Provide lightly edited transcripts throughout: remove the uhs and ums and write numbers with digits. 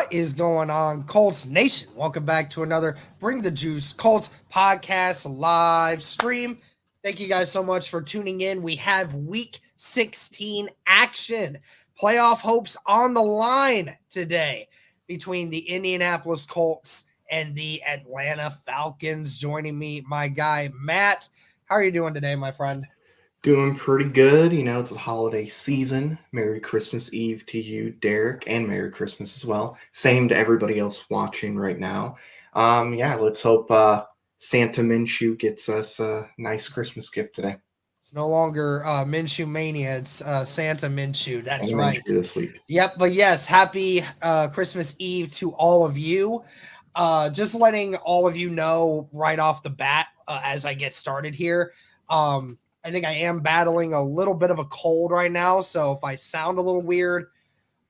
What is going on, Colts Nation? Welcome back to another Bring the Juice Colts podcast live stream. Thank you guys so much for tuning in. We have week 16 action. Playoff hopes on the line today between the Indianapolis Colts and the Atlanta Falcons. Joining me, my guy, Matt. How are you doing today, my friend? Doing pretty good. You know, it's the holiday season. Merry Christmas Eve to you, Derek, and Merry Christmas as well. Same to everybody else watching right now. Let's hope Santa Minshew gets us a nice Christmas gift today. It's no longer Minshew Mania. It's Santa Minshew. That's Santa right. Minshew this week. Yep. But yes, happy Christmas Eve to all of you. Just letting all of you know right off the bat as I get started here. I think I am battling a little bit of a cold right now. So if I sound a little weird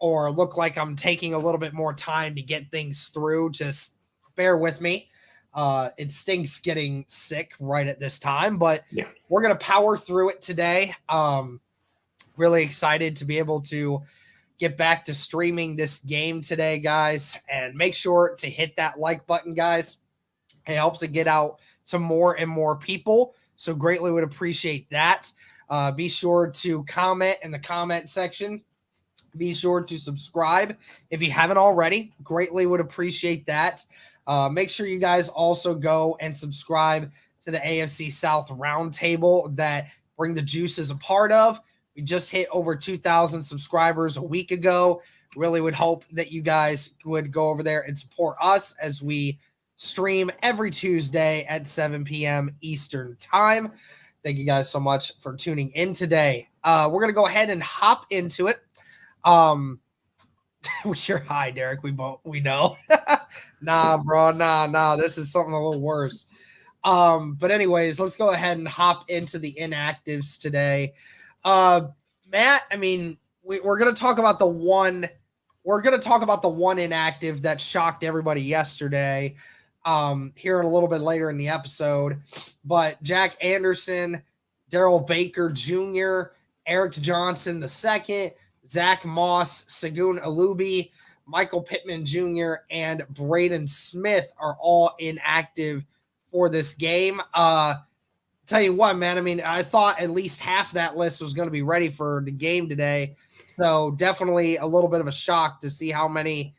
or look like I'm taking a little bit more time to get things through, just bear with me. It stinks getting sick right at this time, but we're going to power through it today. Really excited to be able to get back to streaming this game today, guys, and make sure to hit that like button, guys. It helps it get out to more and more people. So greatly would appreciate that. Be sure to comment in the comment section. Be sure to subscribe if you haven't already. Greatly would appreciate that. Make sure you guys also go and subscribe to the AFC South Roundtable that Bring the Juice is a part of. We just hit over 2,000 subscribers a week ago. Really would hope that you guys would go over there and support us as we stream every Tuesday at 7 p.m. Eastern time. Thank you guys so much for tuning in today. We're going to go ahead and hop into it. You're high, Derek. We know. Nah, bro. Nah. This is something a little worse. But anyways, let's go ahead and hop into the inactives today. Matt, I mean, we're going to talk about the one. We're going to talk about the one inactive that shocked everybody yesterday. Here a little bit later in the episode, but Jack Anderson, Daryl Baker Jr., Eric Johnson II, Zach Moss, Segun Alubi, Michael Pitman Jr., and Braden Smith are all inactive for this game. Tell you what, man, I mean, I thought at least half that list was going to be ready for the game today. So definitely a little bit of a shock to see how many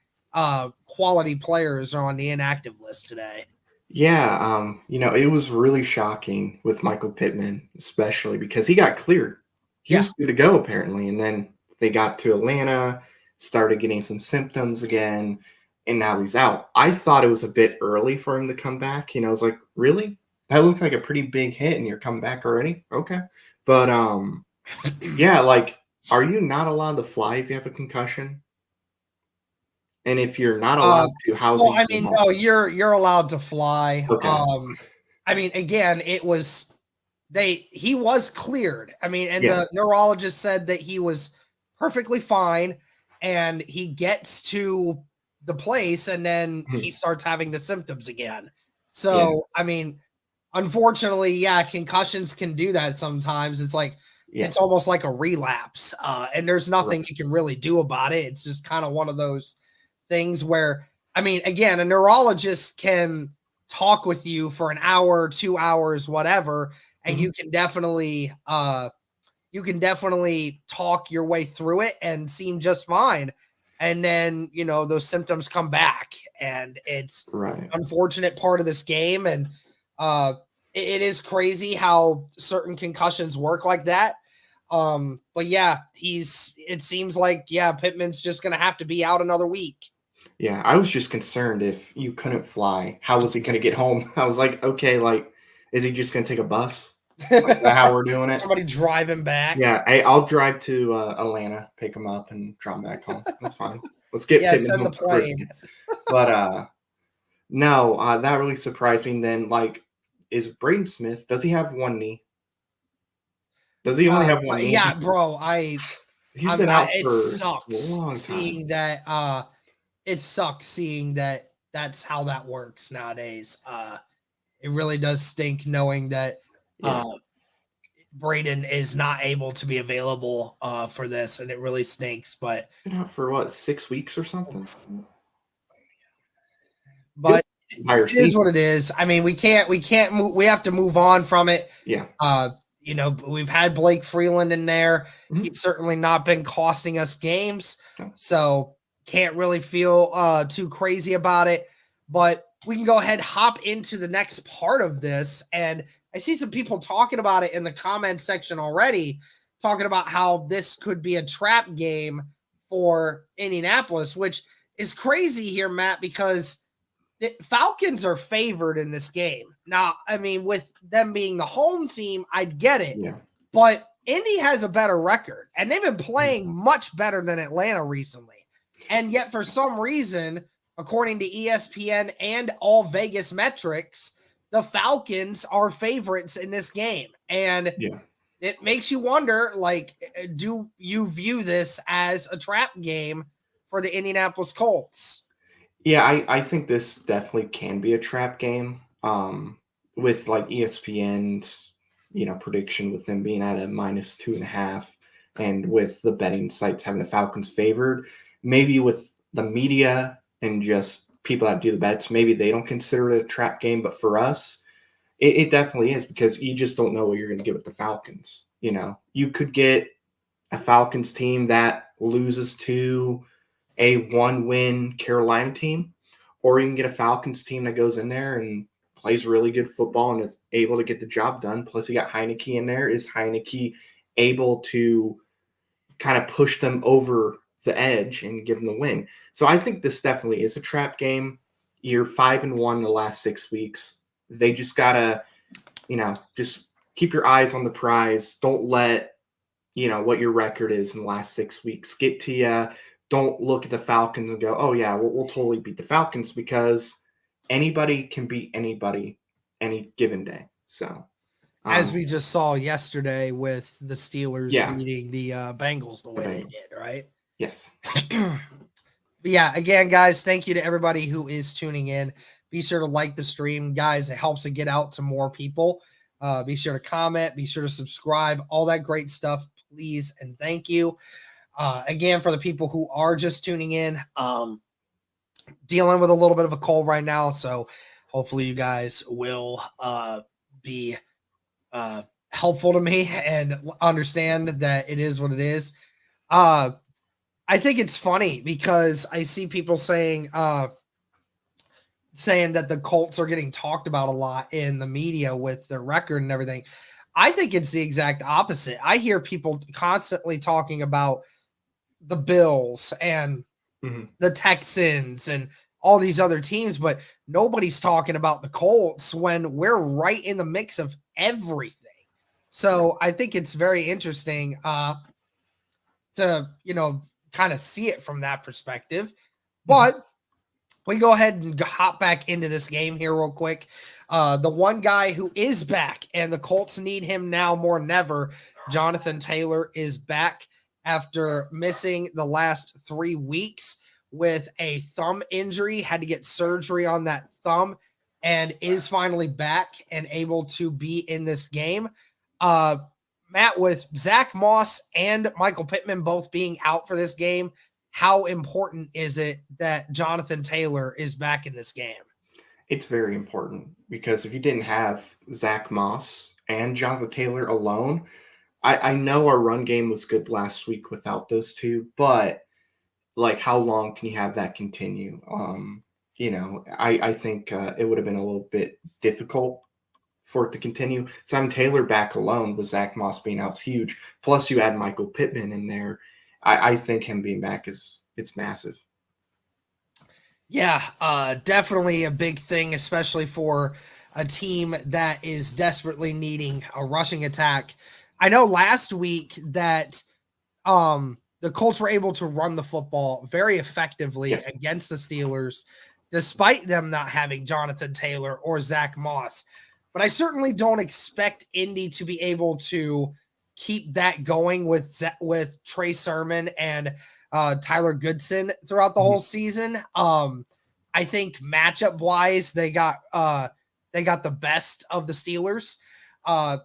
quality players are on the inactive list today. Yeah, it was really shocking with Michael Pittman, especially because he got cleared. He was good to go, apparently, and then they got to Atlanta, started getting some symptoms again, and now he's out. I thought it was a bit early for him to come back. I was like, really? That looked like a pretty big hit, and you're coming back already? Okay. But, are you not allowed to fly if you have a concussion? And if you're not allowed to, how's well, I mean, no, you're allowed to fly. Okay. I mean, again, he was cleared. I mean, and the neurologist said that he was perfectly fine, and he gets to the place, and then he starts having the symptoms again. So, I mean, unfortunately, concussions can do that sometimes. It's like it's almost like a relapse, and there's nothing you can really do about it. It's just kind of one of those things where, I mean, again, a neurologist can talk with you for an hour, 2 hours, whatever, and you can definitely talk your way through it and seem just fine. And then, those symptoms come back, and it's unfortunate part of this game. And it is crazy how certain concussions work like that. But it seems like, Pittman's just going to have to be out another week. Yeah, I was just concerned if you couldn't fly, how was he going to get home? I was like, okay, is he just going to take a bus? Like how we're doing it? Somebody drive him back. Yeah, I'll drive to Atlanta, pick him up, and drop him back home. That's fine. Let's get Pittman send the plane. But no, that really surprised me. And then, is Braden Smith? Does he have one knee? Does he only have one knee? Yeah, bro. He's been out it for sucks a long time. seeing that. It sucks seeing that. That's how that works nowadays. It really does stink knowing that Braden is not able to be available for this, and it really stinks. But been out for what, 6 weeks or something? but it is what it is. I mean, we can't move. We have to move on from it. Yeah. You know, we've had Blake Freeland in there. Mm-hmm. He's certainly not been costing us games. So can't really feel too crazy about it. But we can go ahead, hop into the next part of this. And I see some people talking about it in the comment section already, talking about how this could be a trap game for Indianapolis, which is crazy here, Matt, because the Falcons are favored in this game. Now, I mean, with them being the home team, I'd get it. Yeah. But Indy has a better record, and they've been playing much better than Atlanta recently. And yet, for some reason, according to ESPN and all Vegas metrics, the Falcons are favorites in this game. And it makes you wonder, like, do you view this as a trap game for the Indianapolis Colts? Yeah, I think this definitely can be a trap game. With like ESPN's, prediction with them being at a -2.5, and with the betting sites having the Falcons favored, maybe with the media and just people that do the bets, maybe they don't consider it a trap game. But for us, it definitely is, because you just don't know what you're going to get with the Falcons. You could get a Falcons team that loses to a 1-win Carolina team, or you can get a Falcons team that goes in there and plays really good football and is able to get the job done. Plus, you got Heineke in there. Is Heineke able to kind of push them over the edge and give them the win? So I think this definitely is a trap game. You're 5-1 the last 6 weeks. They just gotta, just keep your eyes on the prize. Don't let, what your record is in the last 6 weeks get to you. Don't look at the Falcons and go, oh yeah, we'll totally beat the Falcons, because anybody can beat anybody any given day. So, as we just saw yesterday with the Steelers beating the Bengals the way they did, right? Yes. Yeah, again, guys, thank you to everybody who is tuning in. Be sure to like the stream, guys. It helps it get out to more people. Be sure to comment. Be sure to subscribe. All that great stuff, please, and thank you. Again, for the people who are just tuning in, dealing with a little bit of a cold right now, so hopefully you guys will be helpful to me and understand that it is what it is. I think it's funny because I see people saying that the Colts are getting talked about a lot in the media with their record and everything. I think it's the exact opposite. I hear people constantly talking about the Bills and the Texans and all these other teams, but nobody's talking about the Colts when we're right in the mix of everything. So I think it's very interesting to, kind of see it from that perspective. But we go ahead and hop back into this game here real quick. The one guy who is back, and the Colts need him now more than ever, Jonathan Taylor, is back after missing the last 3 weeks with a thumb injury, had to get surgery on that thumb, and is finally back and able to be in this game. Matt, with Zach Moss and Michael Pittman both being out for this game, how important is it that Jonathan Taylor is back in this game? It's very important, because if you didn't have Zach Moss and Jonathan Taylor alone, I know our run game was good last week without those two, but like, how long can you have that continue? I think it would have been a little bit difficult for it to continue. So having Taylor back alone with Zach Moss being out is huge. Plus, you add Michael Pittman in there. I think him being back it's massive. Yeah, definitely a big thing, especially for a team that is desperately needing a rushing attack. I know last week that the Colts were able to run the football very effectively against the Steelers, despite them not having Jonathan Taylor or Zach Moss. But I certainly don't expect Indy to be able to keep that going with Trey Sermon and Tyler Goodson throughout the whole season. I think matchup wise, they got the best of the Steelers.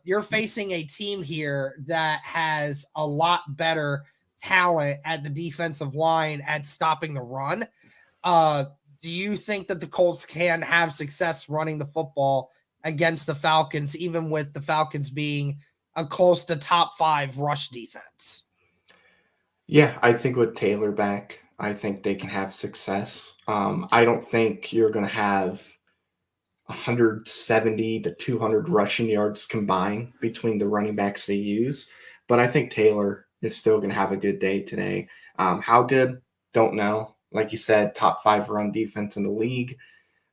You're facing a team here that has a lot better talent at the defensive line at stopping the run. do you think that the Colts can have success running the football against the Falcons, even with the Falcons being a close to top 5 rush defense? Yeah, I think with Taylor back, I think they can have success. I don't think you're going to have 170 to 200 rushing yards combined between the running backs they use, but I think Taylor is still going to have a good day today. How good? Don't know. Like you said, top 5 run defense in the league.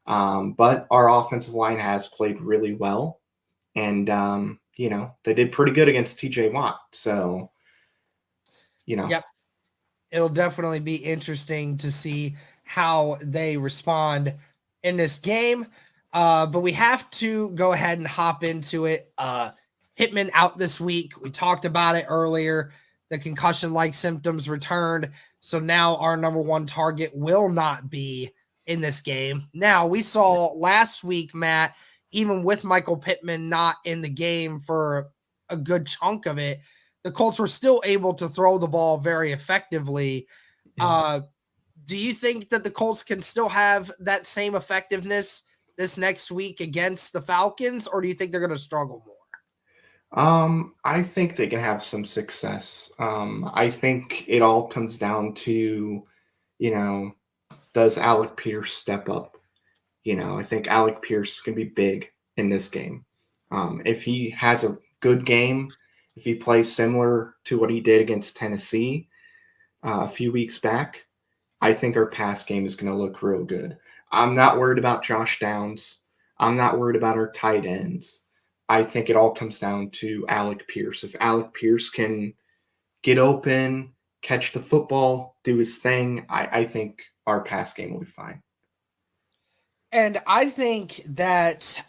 But our offensive line has played really well. And, they did pretty good against TJ Watt. So, Yep. It'll definitely be interesting to see how they respond in this game. But we have to go ahead and hop into it. Pitman out this week. We talked about it earlier. The concussion-like symptoms returned. So now our number 1 target will not be in this game. Now, we saw last week, Matt, even with Michael Pittman not in the game for a good chunk of it, the Colts were still able to throw the ball very effectively. Do you think that the Colts can still have that same effectiveness this next week against the Falcons, or do you think they're going to struggle more? I think they can have some success. I think it all comes down to, does Alec Pierce step up? I think Alec Pierce is going to be big in this game. If he has a good game, if he plays similar to what he did against Tennessee a few weeks back, I think our pass game is going to look real good. I'm not worried about Josh Downs. I'm not worried about our tight ends. I think it all comes down to Alec Pierce. If Alec Pierce can get open, catch the football, do his thing, I think our pass game will be fine. And I think that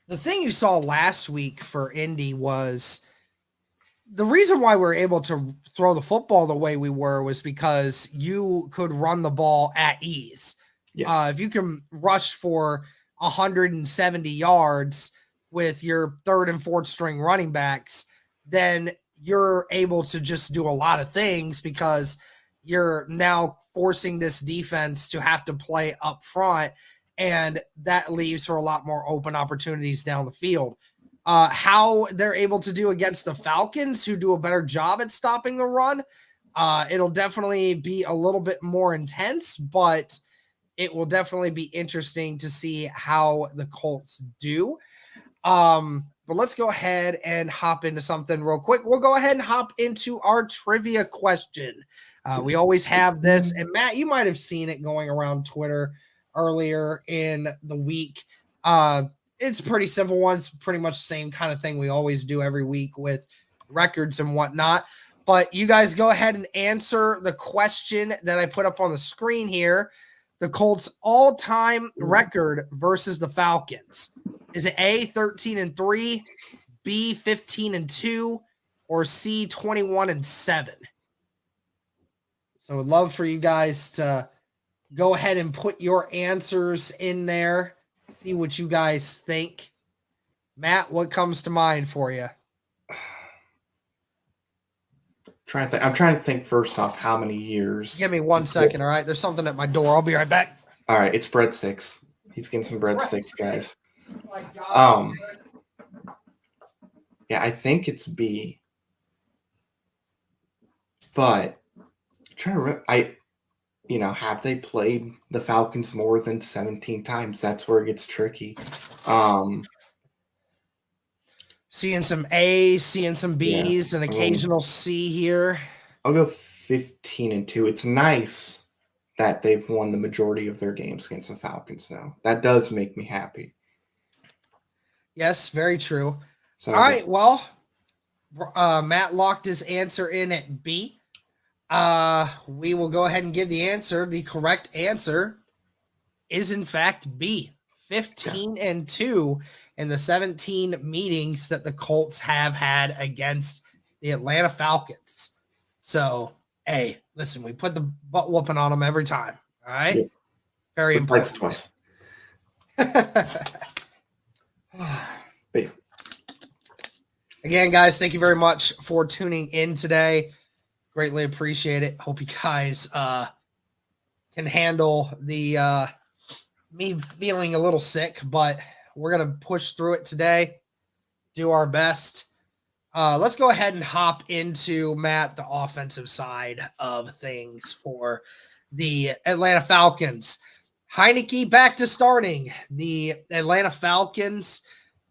the thing you saw last week for Indy was the reason why we're able to throw the football the way we were was because you could run the ball at ease. Yeah. If you can rush for 170 yards with your 3rd and 4th string running backs, then you're able to just do a lot of things because you're now forcing this defense to have to play up front, and that leaves for a lot more open opportunities down the field. How they're able to do against the Falcons, who do a better job at stopping the run, it'll definitely be a little bit more intense, but it will definitely be interesting to see how the Colts do. But let's go ahead and hop into something real quick. We'll go ahead and hop into our trivia question. We always have this, and Matt, you might have seen it going around Twitter earlier in the week. It's pretty simple one. It's pretty much the same kind of thing we always do every week with records and whatnot. But you guys go ahead and answer the question that I put up on the screen here. The Colts' all-time record versus the Falcons. Is it A, 13-3, B, 15-2, or C, 21-7? So I'd love for you guys to go ahead and put your answers in there. See what you guys think. Matt, what comes to mind for you? I'm trying to think first off how many years. Give me 1 second, all right? There's something at my door. I'll be right back. All right, it's breadsticks. He's getting some breadsticks, guys. Oh my God. Yeah, I think it's B. But I'm trying to remember, have they played the Falcons more than 17 times? That's where it gets tricky. Seeing some A's, seeing some B's, an occasional C here. I'll go 15-2. It's nice that they've won the majority of their games against the Falcons now. That does make me happy. Yes, very true. So all right, well, Matt locked his answer in at B. We will go ahead and give the answer. The correct answer is, in fact, B. 15-2 in the 17 meetings that the Colts have had against the Atlanta Falcons. So, hey, listen, we put the butt whooping on them every time. All right? Yeah. Very important. Twice. Again, guys, thank you very much for tuning in today. Greatly appreciate it. Hope you guys can handle the me feeling a little sick, but we're going to push through it today, do our best. Let's go ahead and hop into, Matt, the offensive side of things for the Atlanta Falcons. Heinicke back to starting. The Atlanta Falcons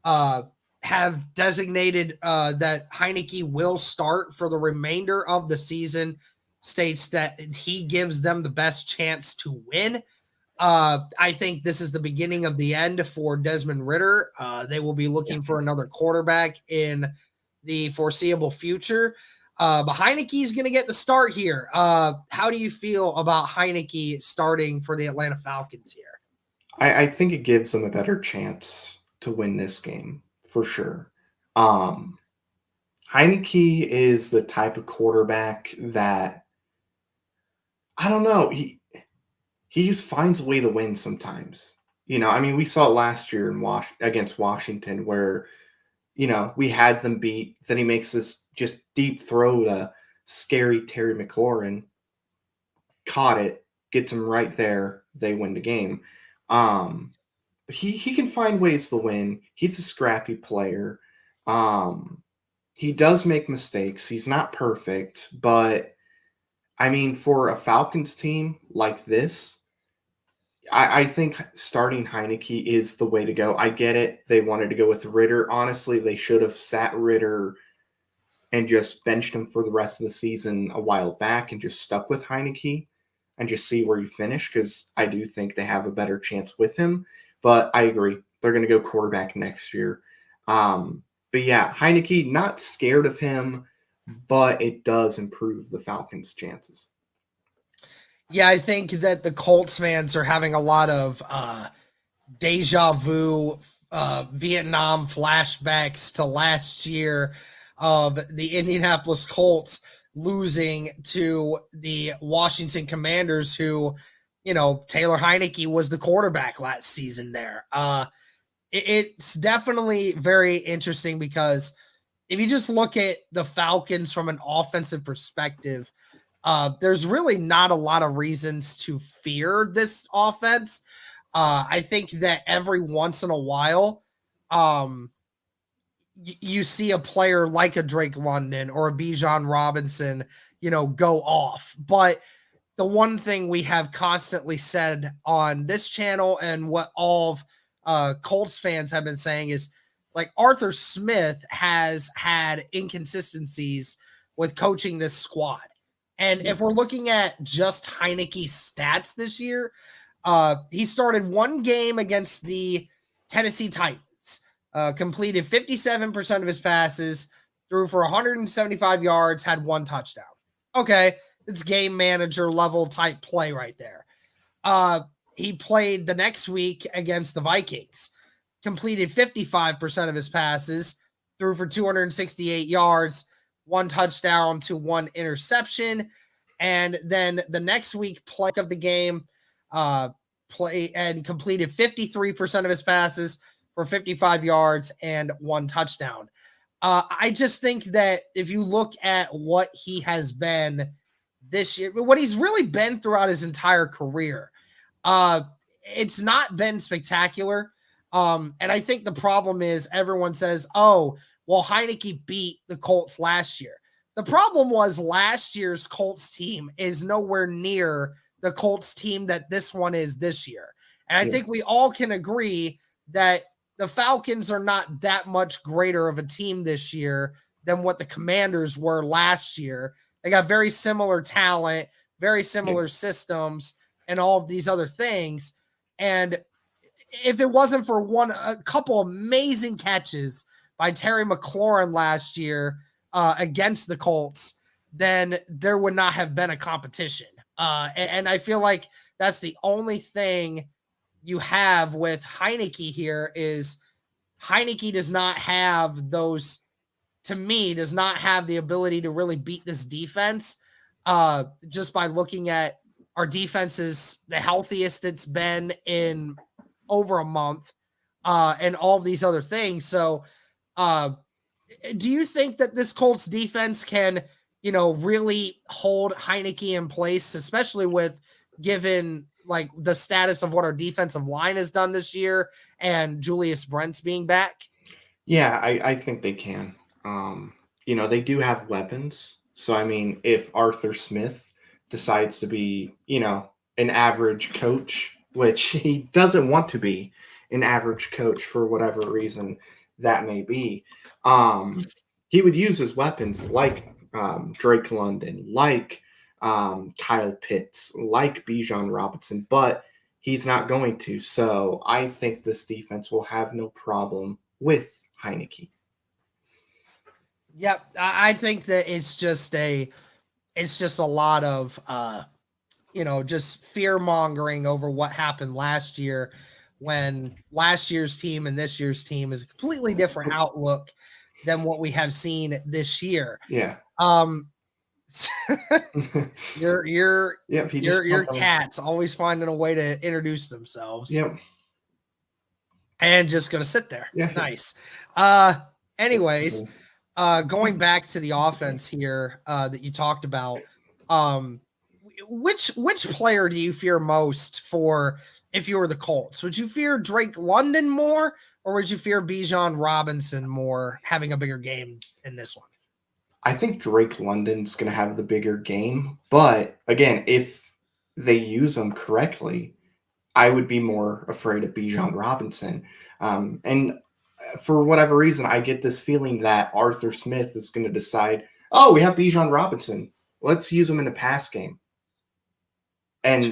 have designated that Heinicke will start for the remainder of the season, states that he gives them the best chance to win. I think this is the beginning of the end for Desmond Ridder. They will be looking for another quarterback in the foreseeable future. But Heinicke is going to get the start here. How do you feel about Heinicke starting for the Atlanta Falcons here? I think it gives them a better chance to win this game for sure. Heinicke is the type of quarterback that, I don't know, he just finds a way to win sometimes. I mean, we saw it last year against Washington where, we had them beat. Then he makes this just deep throw to scary Terry McLaurin. Caught it, gets him right there. They win the game. He can find ways to win. He's a scrappy player. He does make mistakes. He's not perfect, but I mean, for a Falcons team like this, I think starting Heinicke is the way to go. I get it. They wanted to go with Ridder. Honestly, they should have sat Ridder and just benched him for the rest of the season a while back and just stuck with Heinicke and just see where you finish, because I do think they have a better chance with him. But I agree. They're going to go quarterback next year. But yeah, Heinicke, not scared of him, but it does improve the Falcons' chances. Yeah, I think that the Colts fans are having a lot of deja vu, Vietnam flashbacks to last year of the Indianapolis Colts losing to the Washington Commanders, who, Taylor Heinicke was the quarterback last season there. It's definitely very interesting because if you just look at the Falcons from an offensive perspective, there's really not a lot of reasons to fear this offense. I think that every once in a while, you see a player like a Drake London or a Bijan Robinson, go off. But the one thing we have constantly said on this channel and what all of Colts fans have been saying is, like, Arthur Smith has had inconsistencies with coaching this squad. And if we're looking at just Heinicke's stats this year, he started one game against the Tennessee Titans, completed 57% of his passes, threw for 175 yards, had one touchdown. Okay, it's game manager level type play right there. He played the next week against the Vikings, completed 55% of his passes, threw for 268 yards, one touchdown to one interception. And then the next week, play of the game, play and completed 53% of his passes for 55 yards and one touchdown. I just think that if you look at what he has been this year, what he's really been throughout his entire career, it's not been spectacular. And I think the problem is everyone says, oh, well, Heinicke beat the Colts last year. The problem was last year's Colts team is nowhere near the Colts team that this one is this year. And I think we all can agree that the Falcons are not that much greater of a team this year than what the Commanders were last year. They got very similar talent, very similar systems, and all of these other things. And if it wasn't for a couple amazing catches by Terry McLaurin last year against the Colts, then there would not have been a competition. And I feel like that's the only thing you have with Heinicke here is Heinicke does not have those, to me, does not have the ability to really beat this defense just by looking at our defense is the healthiest it's been in over a month and all these other things. So do you think that this Colts defense can, really hold Heinicke in place, especially with given like the status of what our defensive line has done this year and Julius Brents being back? Yeah, I think they can. They do have weapons. So, I mean, if Arthur Smith decides to be, an average coach, which he doesn't want to be an average coach for whatever reason that may be, he would use his weapons like Drake London, like Kyle Pitts, like Bijan Robinson, but he's not going to. So I think this defense will have no problem with Heineke. Yep, I think that it's just a lot of just fear mongering over what happened last year, when last year's team and this year's team is a completely different outlook than what we have seen this year. Yeah. your Yep, cats always finding a way to introduce themselves. Yep. And just gonna sit there. Yeah. Nice. Anyways, going back to the offense here that you talked about, which player do you fear most for if you were the Colts? Would you fear Drake London more, or would you fear Bijan Robinson more having a bigger game in this one? I think Drake London's going to have the bigger game, but again, if they use him correctly, I would be more afraid of Bijan Robinson. And for whatever reason, I get this feeling that Arthur Smith is going to decide, oh, we have Bijan Robinson. Let's use him in the pass game. And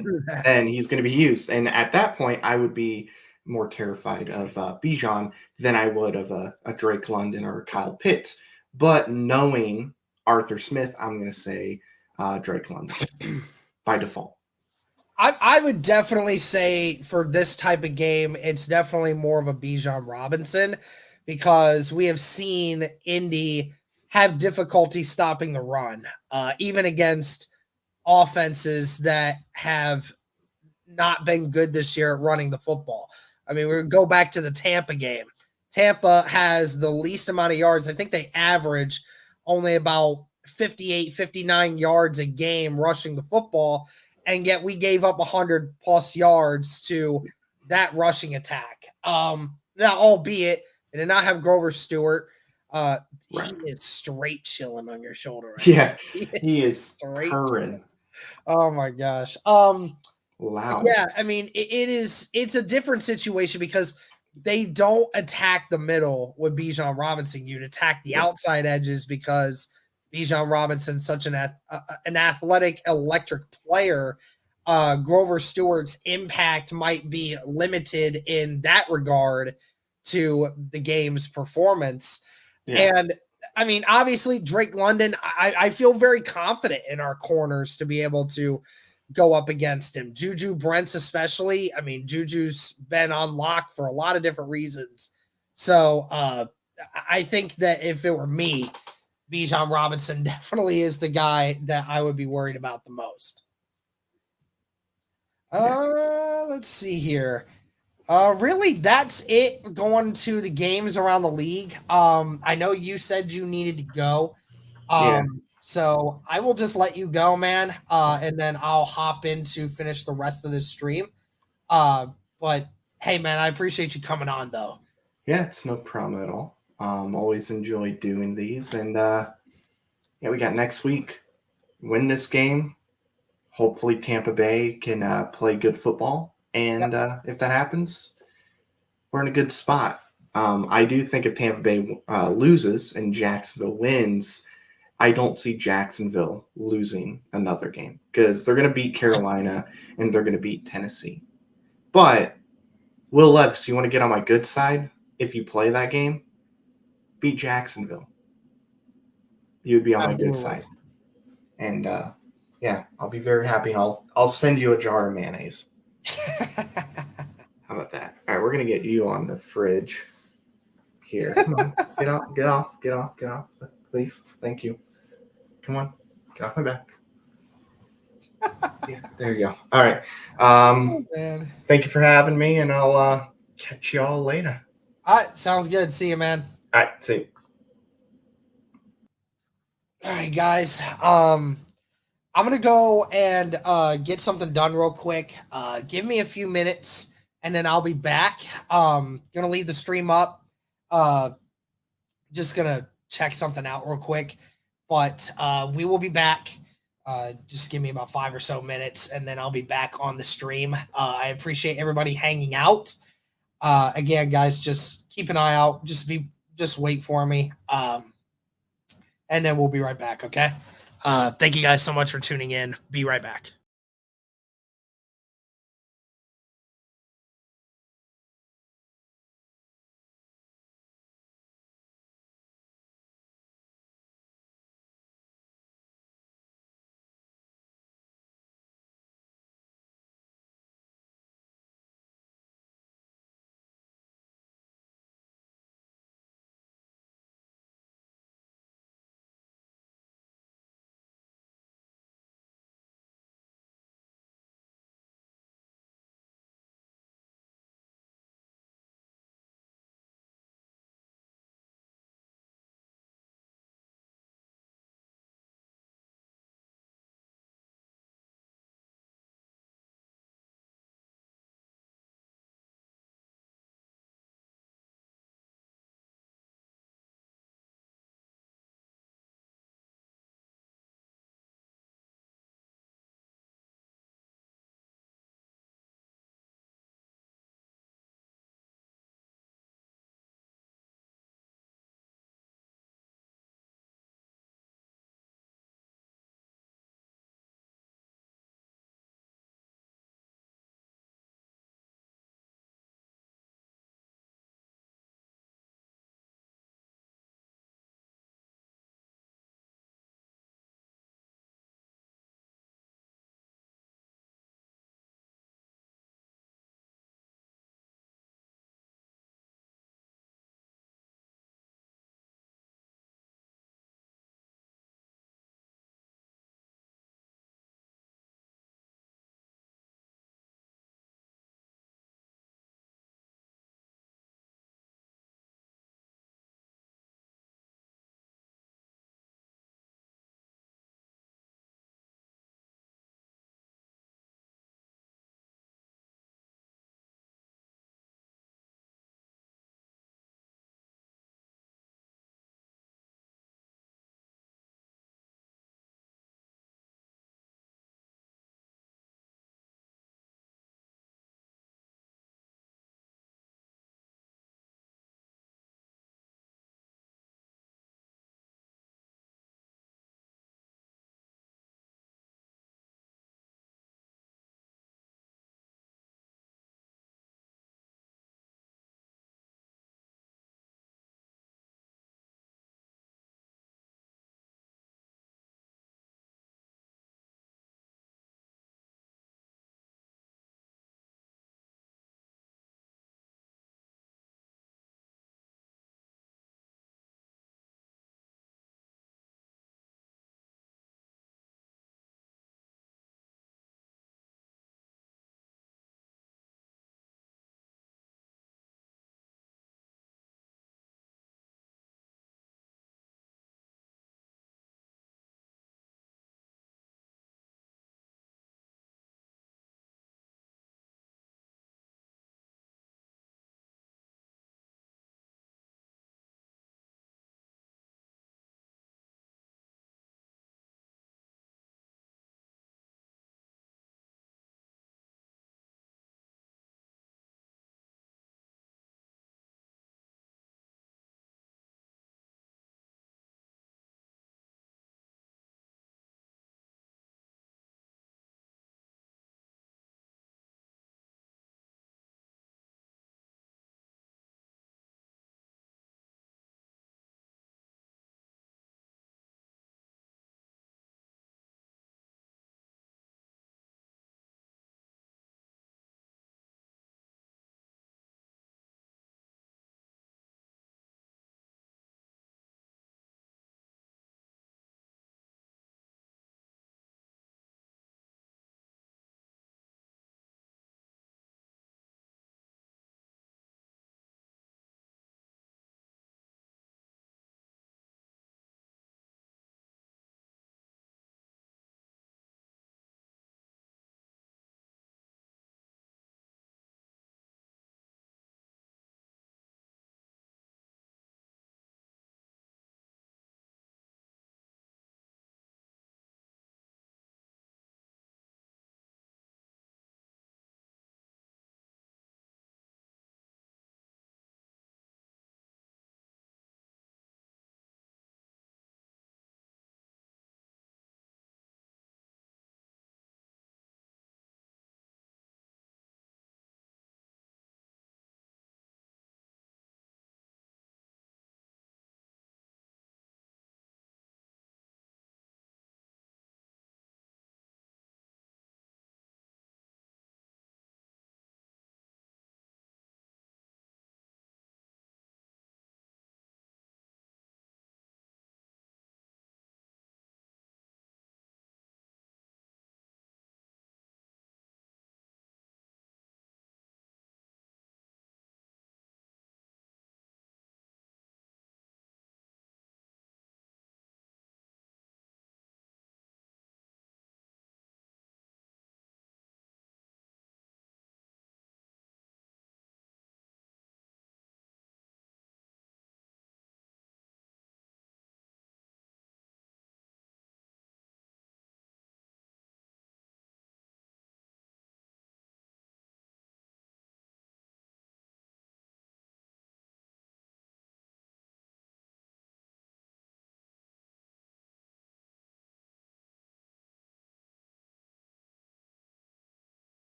he's going to be used. And at that point, I would be more terrified of Bijan than I would of a Drake London or a Kyle Pitts. But knowing Arthur Smith, I'm going to say Drake London by default. I would definitely say for this type of game, it's definitely more of a Bijan Robinson, because we have seen Indy have difficulty stopping the run, even against offenses that have not been good this year at running the football. I mean, we go back to the Tampa game. Tampa has the least amount of yards. I think they average only about 58, 59 yards a game rushing the football, and yet we gave up 100+ yards to that rushing attack. Now, albeit it did not have Grover Stewart. He is straight chilling on your shoulder. Right? Yeah, he is purring. Oh my gosh. Wow. Yeah, I mean, it's a different situation because they don't attack the middle with Bijan Robinson. You'd attack the outside edges because Bijan Robinson's such an athletic, electric player. Grover Stewart's impact might be limited in that regard to the game's performance. Yeah. And I mean, obviously, Drake London, I feel very confident in our corners to be able to go up against him. Juju Brents especially. I mean, Juju's been on lock for a lot of different reasons. So I think that if it were me, Bijan Robinson definitely is the guy that I would be worried about the most. Let's see here. Really, that's it going to the games around the league. I know you said you needed to go. So I will just let you go, man. And then I'll hop in to finish the rest of this stream. But hey, man, I appreciate you coming on, though. Yeah, it's no problem at all. Always enjoy doing these. And we got next week. Win this game. Hopefully Tampa Bay can play good football. And if that happens, we're in a good spot. I do think if Tampa Bay loses and Jacksonville wins, I don't see Jacksonville losing another game because they're going to beat Carolina and they're going to beat Tennessee. But Will Levis, you want to get on my good side? If you play that game, beat Jacksonville. You would be on my good side. And I'll be very happy. I'll send you a jar of mayonnaise. How about that? All right, we're going to get you on the fridge here. Come on, get off, please. Thank you. Come on, get off my back. Yeah, there you go. All right. Thank you for having me, and I'll catch you all later. All right, sounds good. See you, man. All right, see you. All right, guys. I'm gonna go and get something done real quick. Give me a few minutes, and then I'll be back. Gonna leave the stream up. Uh, just gonna check something out real quick, but we will be back. Just give me about 5 or so minutes, and then I'll be back on the stream. I appreciate everybody hanging out. Again, guys, just keep an eye out. Just wait for me. And then we'll be right back. Okay. Thank you guys so much for tuning in. Be right back.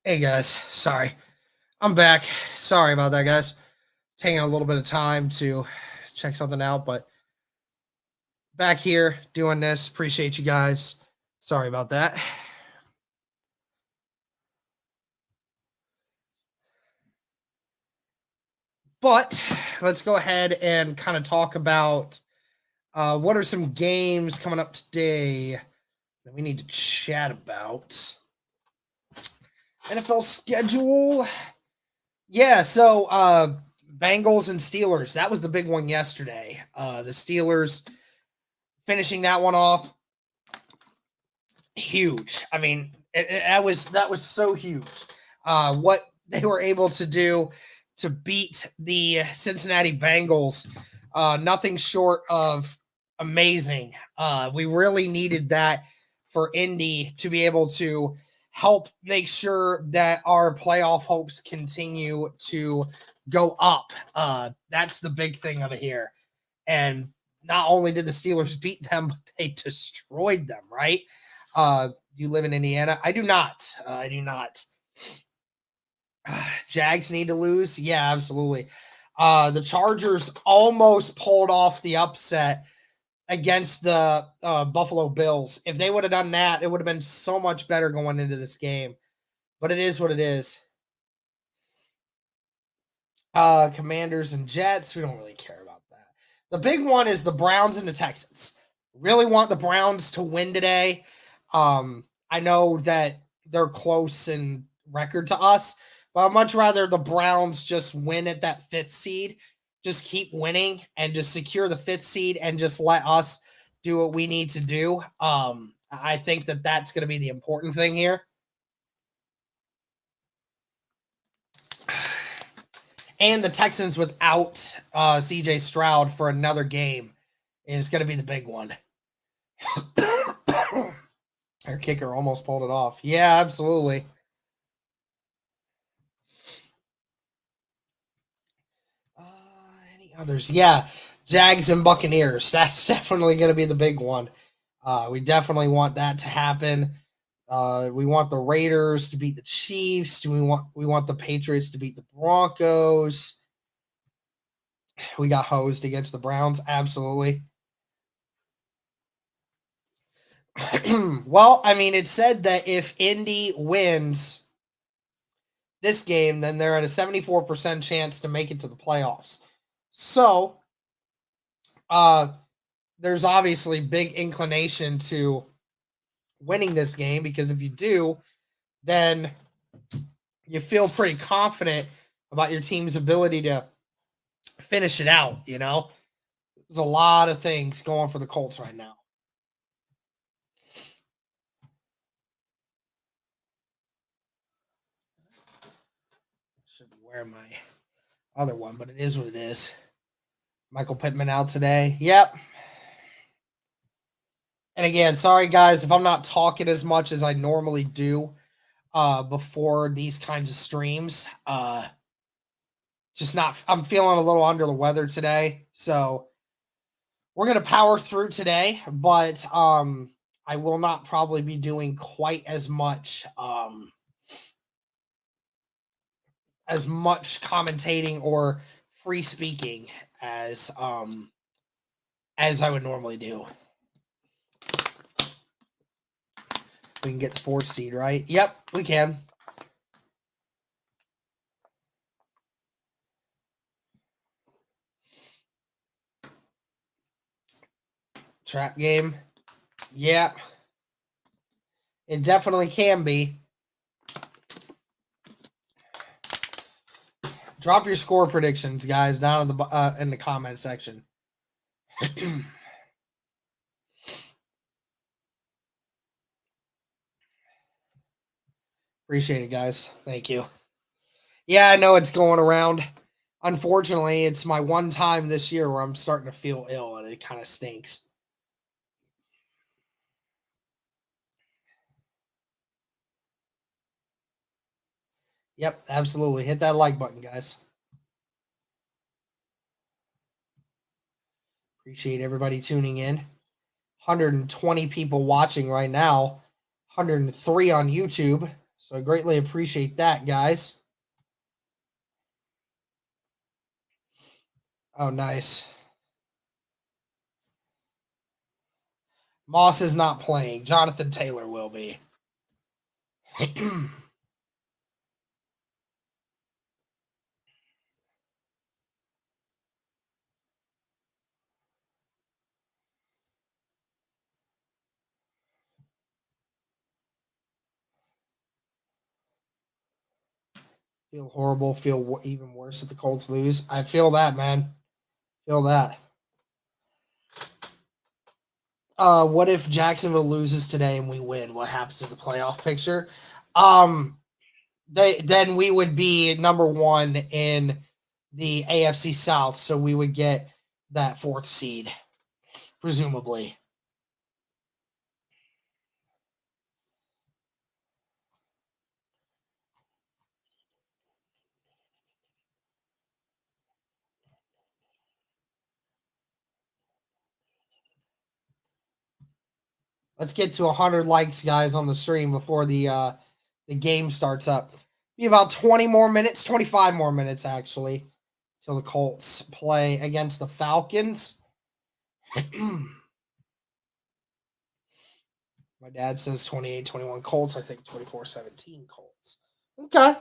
Hey guys, sorry. I'm back. Sorry about that, guys. Taking a little bit of time to check something out, but back here doing this. Appreciate you guys. Sorry about that. But let's go ahead and kind of talk about what are some games coming up today that we need to chat about. NFL schedule. Yeah, so Bengals and Steelers. That was the big one yesterday. The Steelers finishing that one off. Huge. I mean, that was so huge. What they were able to do to beat the Cincinnati Bengals, nothing short of amazing. We really needed that for Indy to be able to help make sure that our playoff hopes continue to go up. That's the big thing of it here. And not only did the Steelers beat them, but they destroyed them, right? Do you live in Indiana? I do not. I do not. Jags need to lose. Yeah, absolutely. The Chargers almost pulled off the upset against the Buffalo Bills. If they would have done that, it would have been so much better going into this game. But it is what it is. Commanders and Jets, we don't really care about that. The big one is the Browns and the Texans. Really want the Browns to win today. I know that they're close in record to us, but I'd much rather the Browns just win at that 5th seed, just keep winning and just secure the 5th seed and just let us do what we need to do. I think that that's going to be the important thing here. And the Texans without CJ Stroud for another game is going to be the big one. Our kicker almost pulled it off. Yeah, absolutely. Any others? Yeah, Jags and Buccaneers. That's definitely going to be the big one. We definitely want that to happen. We want the Raiders to beat the Chiefs. We want the Patriots to beat the Broncos. We got hosed against the Browns. Absolutely. Well, I mean, it said that if Indy wins this game, then they're at a 74% chance to make it to the playoffs. So, there's obviously big inclination to winning this game because if you do, then you feel pretty confident about your team's ability to finish it out, you know? There's a lot of things going for the Colts right now. Should be wearing my other one, but it is what it is. Michael Pitman out today. Yep. And again, sorry guys if I'm not talking as much as I normally do before these kinds of streams. Just not, I'm feeling a little under the weather today. So we're going to power through today, but I will not probably be doing quite as much commentating or free speaking as I would normally do. We can get the 4th seed, right? Yep, we can. Trap game. Yeah. It definitely can be. Drop your score predictions, guys, down in the comment section. Appreciate it, guys. Thank you. Yeah, I know it's going around. Unfortunately, it's my one time this year where I'm starting to feel ill, and it kind of stinks. Yep, absolutely. Hit that like button, guys. Appreciate everybody tuning in. 120 people watching right now. 103 on YouTube. So I greatly appreciate that, guys. Oh, nice. Moss is not playing. Jonathan Taylor will be. Feel horrible. Feel even worse if the Colts lose. I feel that, man. Feel that. What if Jacksonville loses today and we win? What happens to the playoff picture? Then we would be number 1 in the AFC South, so we would get that 4th seed, presumably. Let's get to 100 likes, guys, on the stream before the game starts up. Be about 20 more minutes, 25 more minutes actually, till the Colts play against the Falcons. My dad says 28-21 Colts. I think 24-17 Colts. Okay.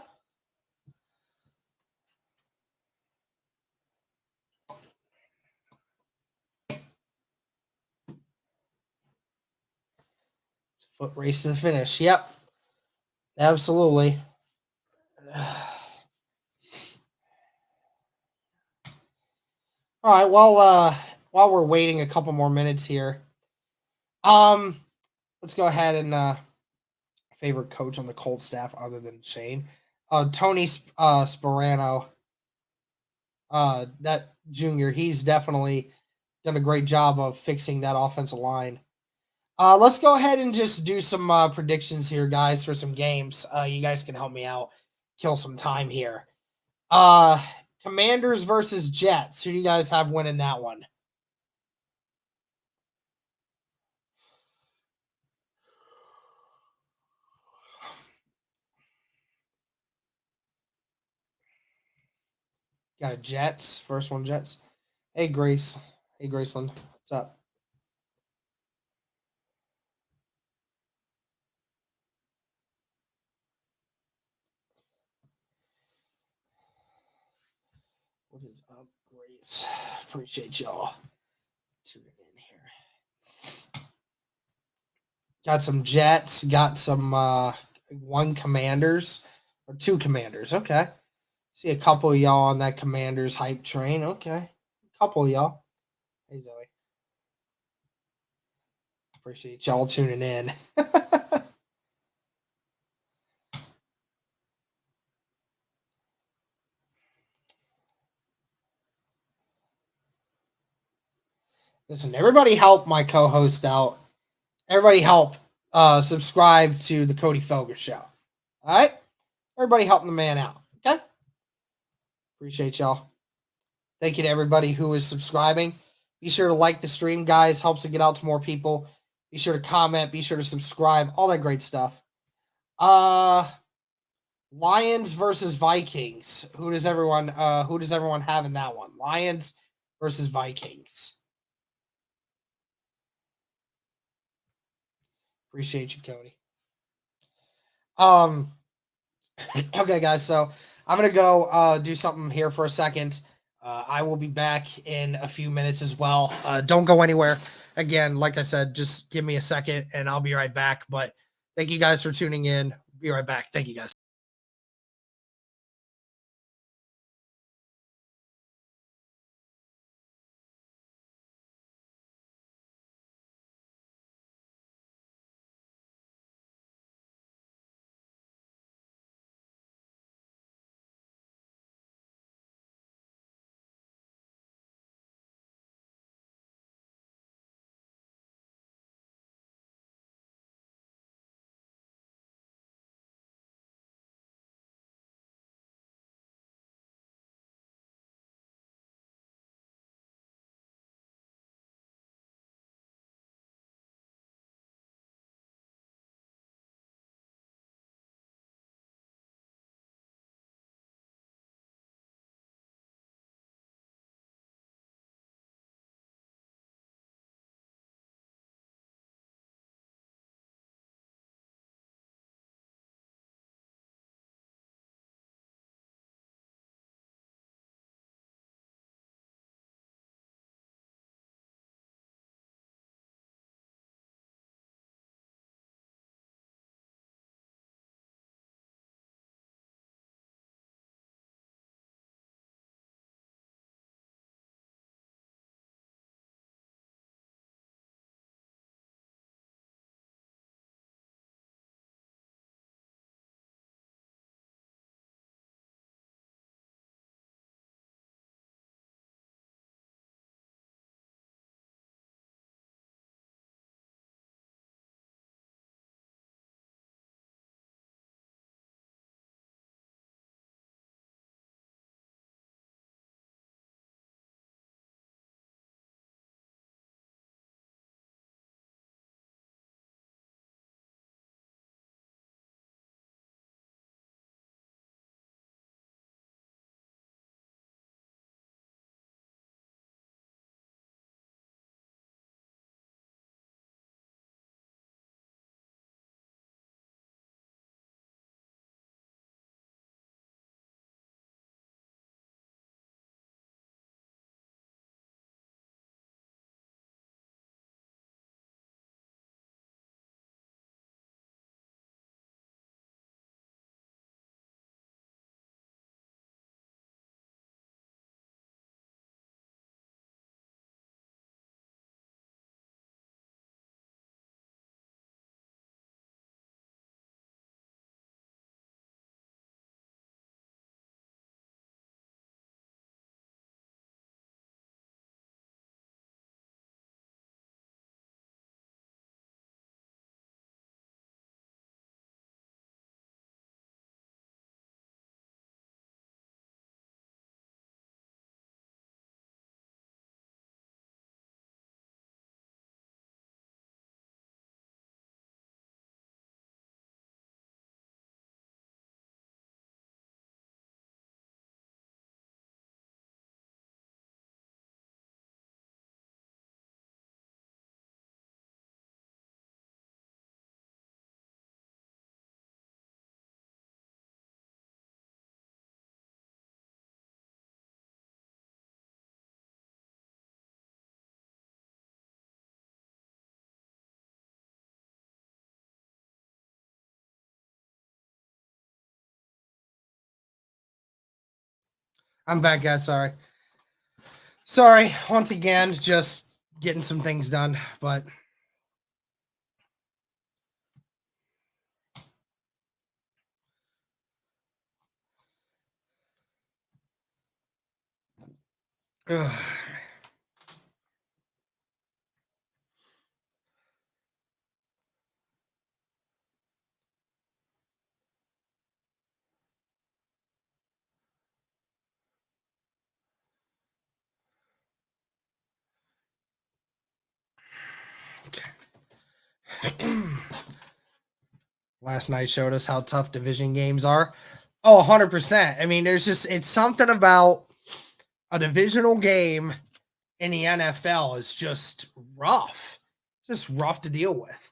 Foot race to the finish. Yep. Absolutely. All right. Well, while we're waiting a couple more minutes here, let's go ahead and favorite coach on the Colts staff other than Shane, Tony Sparano. That junior, he's definitely done a great job of fixing that offensive line. Let's go ahead and just do some predictions here, guys, for some games. You guys can help me out, kill some time here. Commanders versus Jets. Who do you guys have winning that one? Got a Jets. First one, Jets. Hey, Grace. Hey, Graceland. What's up? What is up, Grace? Appreciate y'all tuning in here. Got some Jets. Got some one Commanders or two Commanders. Okay. See a couple of y'all on that Commanders hype train. Okay. A couple of y'all. Hey, Zoe. Appreciate y'all tuning in. Listen, everybody help my co-host out. Everybody help subscribe to the Cody Felger Show. All right? Everybody helping the man out. Okay? Appreciate y'all. Thank you to everybody who is subscribing. Be sure to like the stream, guys. Helps to get out to more people. Be sure to comment. Be sure to subscribe. All that great stuff. Lions versus Vikings. Who does everyone have in that one? Lions versus Vikings. Appreciate you, Cody. Okay, guys. So I'm gonna go do something here for a second. I will be back in a few minutes as well. Don't go anywhere. Again, like I said, just give me a second and I'll be right back. But thank you guys for tuning in. Be right back. Thank you guys. I'm back, guys. Sorry. Once again, just getting some things done, but last night showed us how tough division games are. Oh, 100%. I mean, it's something about a divisional game in the NFL is just rough. Just rough to deal with.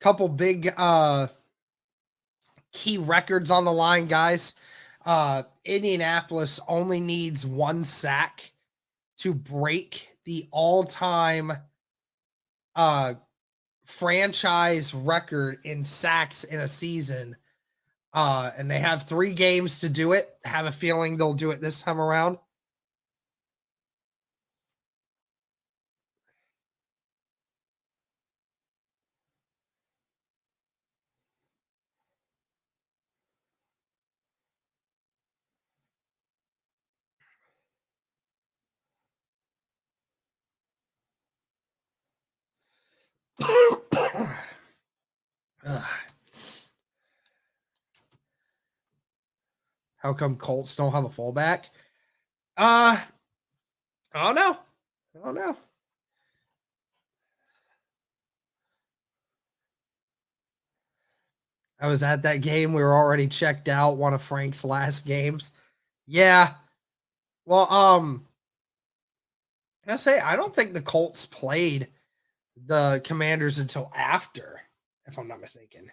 Couple big key records on the line, guys. Indianapolis only needs 1 sack to break the all-time franchise record in sacks in a season. And they have 3 games to do it. Have a feeling they'll do it this time around. How come Colts don't have a fullback? I don't know. I was at that game. We were already checked out, one of Frank's last games. Yeah. Well, I don't think the Colts played the Commanders until after, if I'm not mistaken.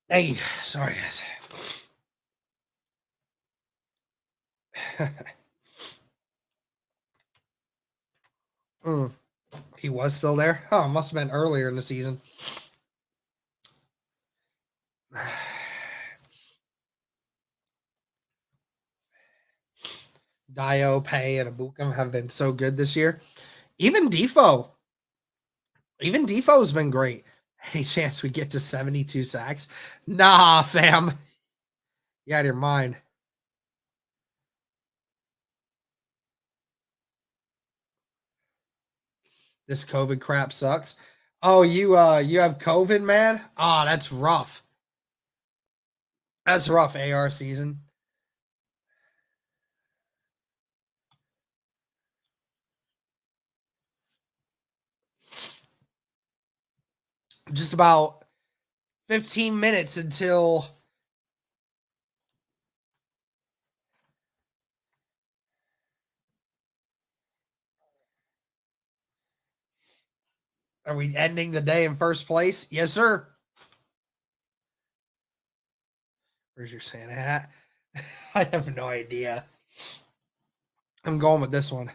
Hey, sorry guys. He was still there? Oh, must have been earlier in the season. Dio, Pay, and Abukum have been so good this year. Even Defoe's been great. Any chance we get to 72 sacks? Nah, fam. You out of your mind. This COVID crap sucks. Oh, you have COVID, man? Oh, that's rough. That's rough, AR season. Just about 15 minutes until are we ending the day in first place? Yes, sir. Where's your Santa hat? I have no idea. I'm going with this one.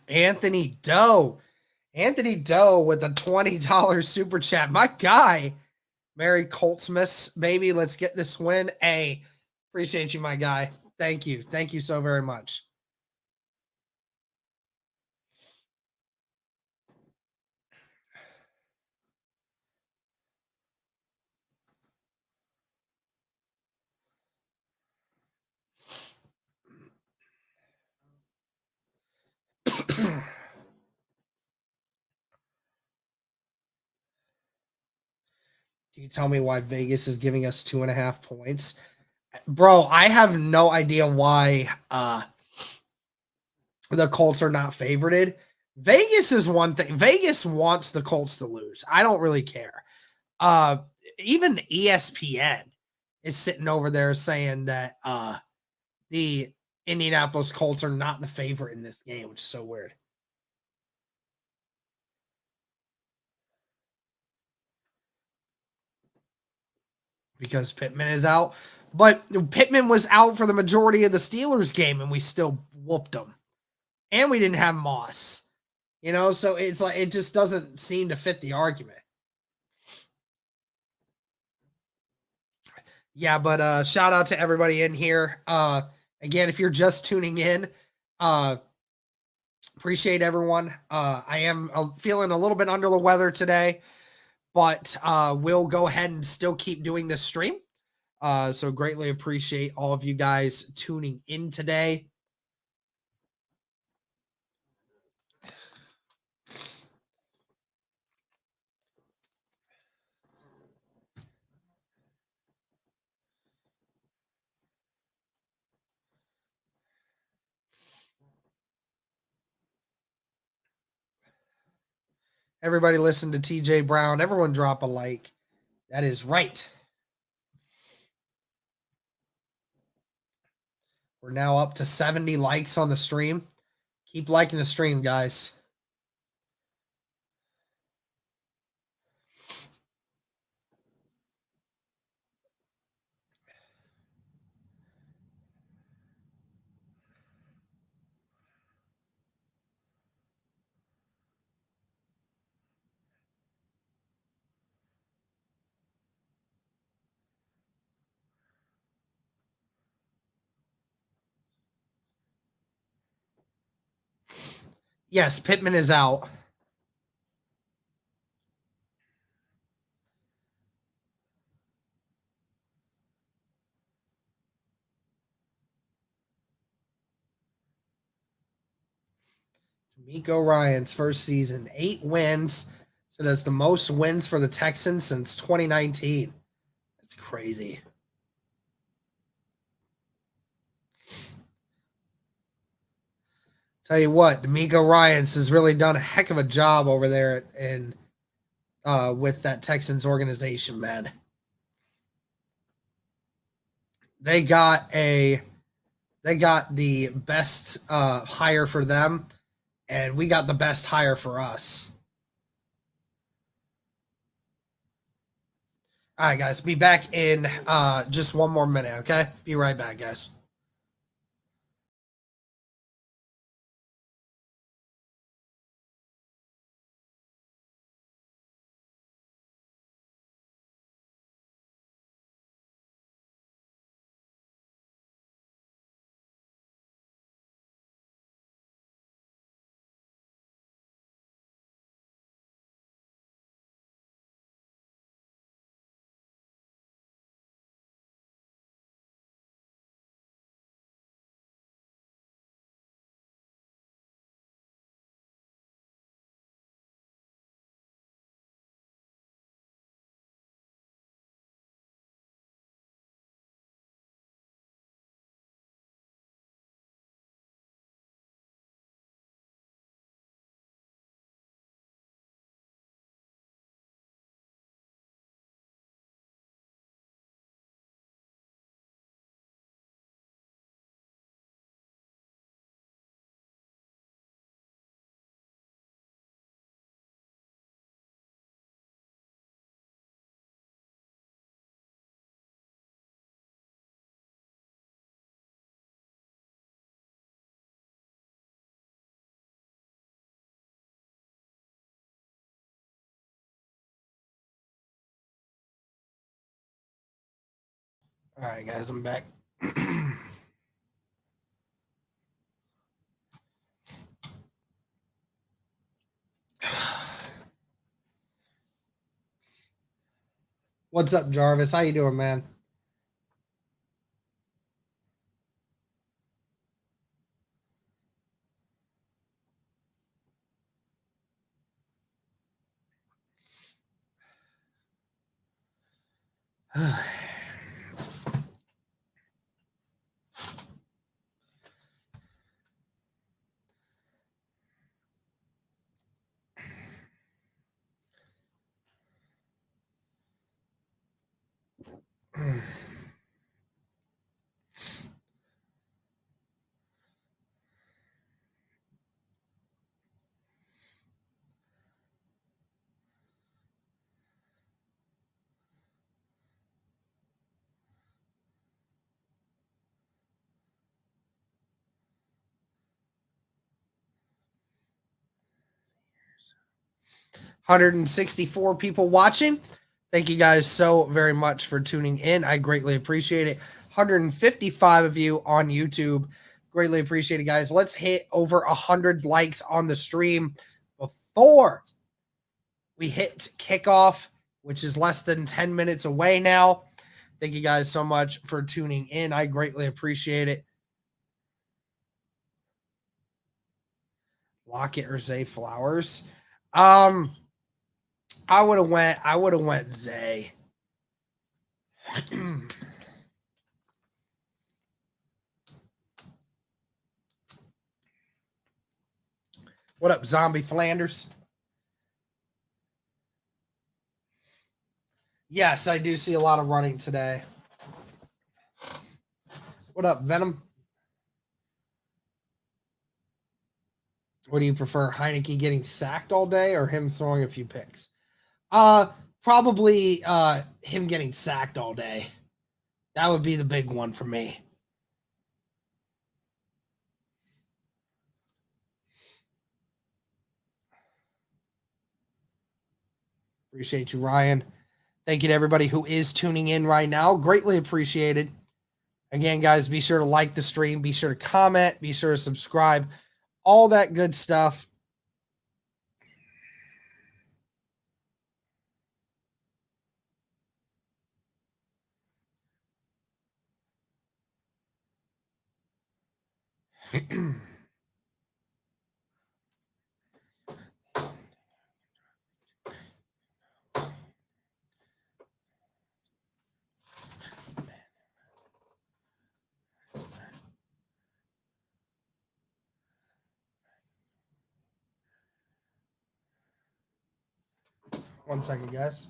Anthony Doe. Anthony Doe with a $20 super chat. My guy. Merry Coltsmas, baby. Let's get this win. Hey, appreciate you, my guy. Thank you. Thank you so very much. Can you tell me why Vegas is giving us 2.5 points? Bro, I have no idea why the Colts are not favorited. Vegas is one thing. Vegas wants the Colts to lose. I don't really care. Even ESPN is sitting over there saying that the Indianapolis Colts are not the favorite in this game, which is so weird. Because Pitman is out. But Pitman was out for the majority of the Steelers game, and we still whooped them. And we didn't have Moss. So it's like it just doesn't seem to fit the argument. Yeah, but shout out to everybody in here. Again, if you're just tuning in, appreciate everyone. I am feeling a little bit under the weather today, but we'll go ahead and still keep doing this stream. So greatly appreciate all of you guys tuning in today. Everybody listen to TJ Brown. Everyone drop a like. That is right. We're now up to 70 likes on the stream. Keep liking the stream, guys. Yes, Pitman is out. D'Amico Ryan's first season, 8 wins. So that's the most wins for the Texans since 2019. That's crazy. Tell you what, D'Amico Ryans has really done a heck of a job over there in with that Texans organization, man. They got the best hire for them, and we got the best hire for us. All right, guys, be back in just one more minute, okay? Be right back, guys. All right, guys, I'm back. What's up, Jarvis? How you doing, man? $164 people watching. Thank you guys so very much for tuning in. I greatly appreciate it. 155 of you on YouTube. Greatly appreciate it, guys. Let's hit over 100 likes on the stream before we hit kickoff, which is less than 10 minutes away now. Thank you guys so much for tuning in. I greatly appreciate it. Lockett or Zay Flowers. I would have went Zay. What up, Zombie Flanders? Yes, I do see a lot of running today. What up, Venom? What do you prefer, Heineke getting sacked all day or him throwing a few picks? Probably him getting sacked all day. That would be the big one for me. Appreciate you, Ryan. Thank you to everybody who is tuning in right now. Greatly appreciated. Again, guys, be sure to like the stream. Be sure to comment. Be sure to subscribe. All that good stuff. One second, guys.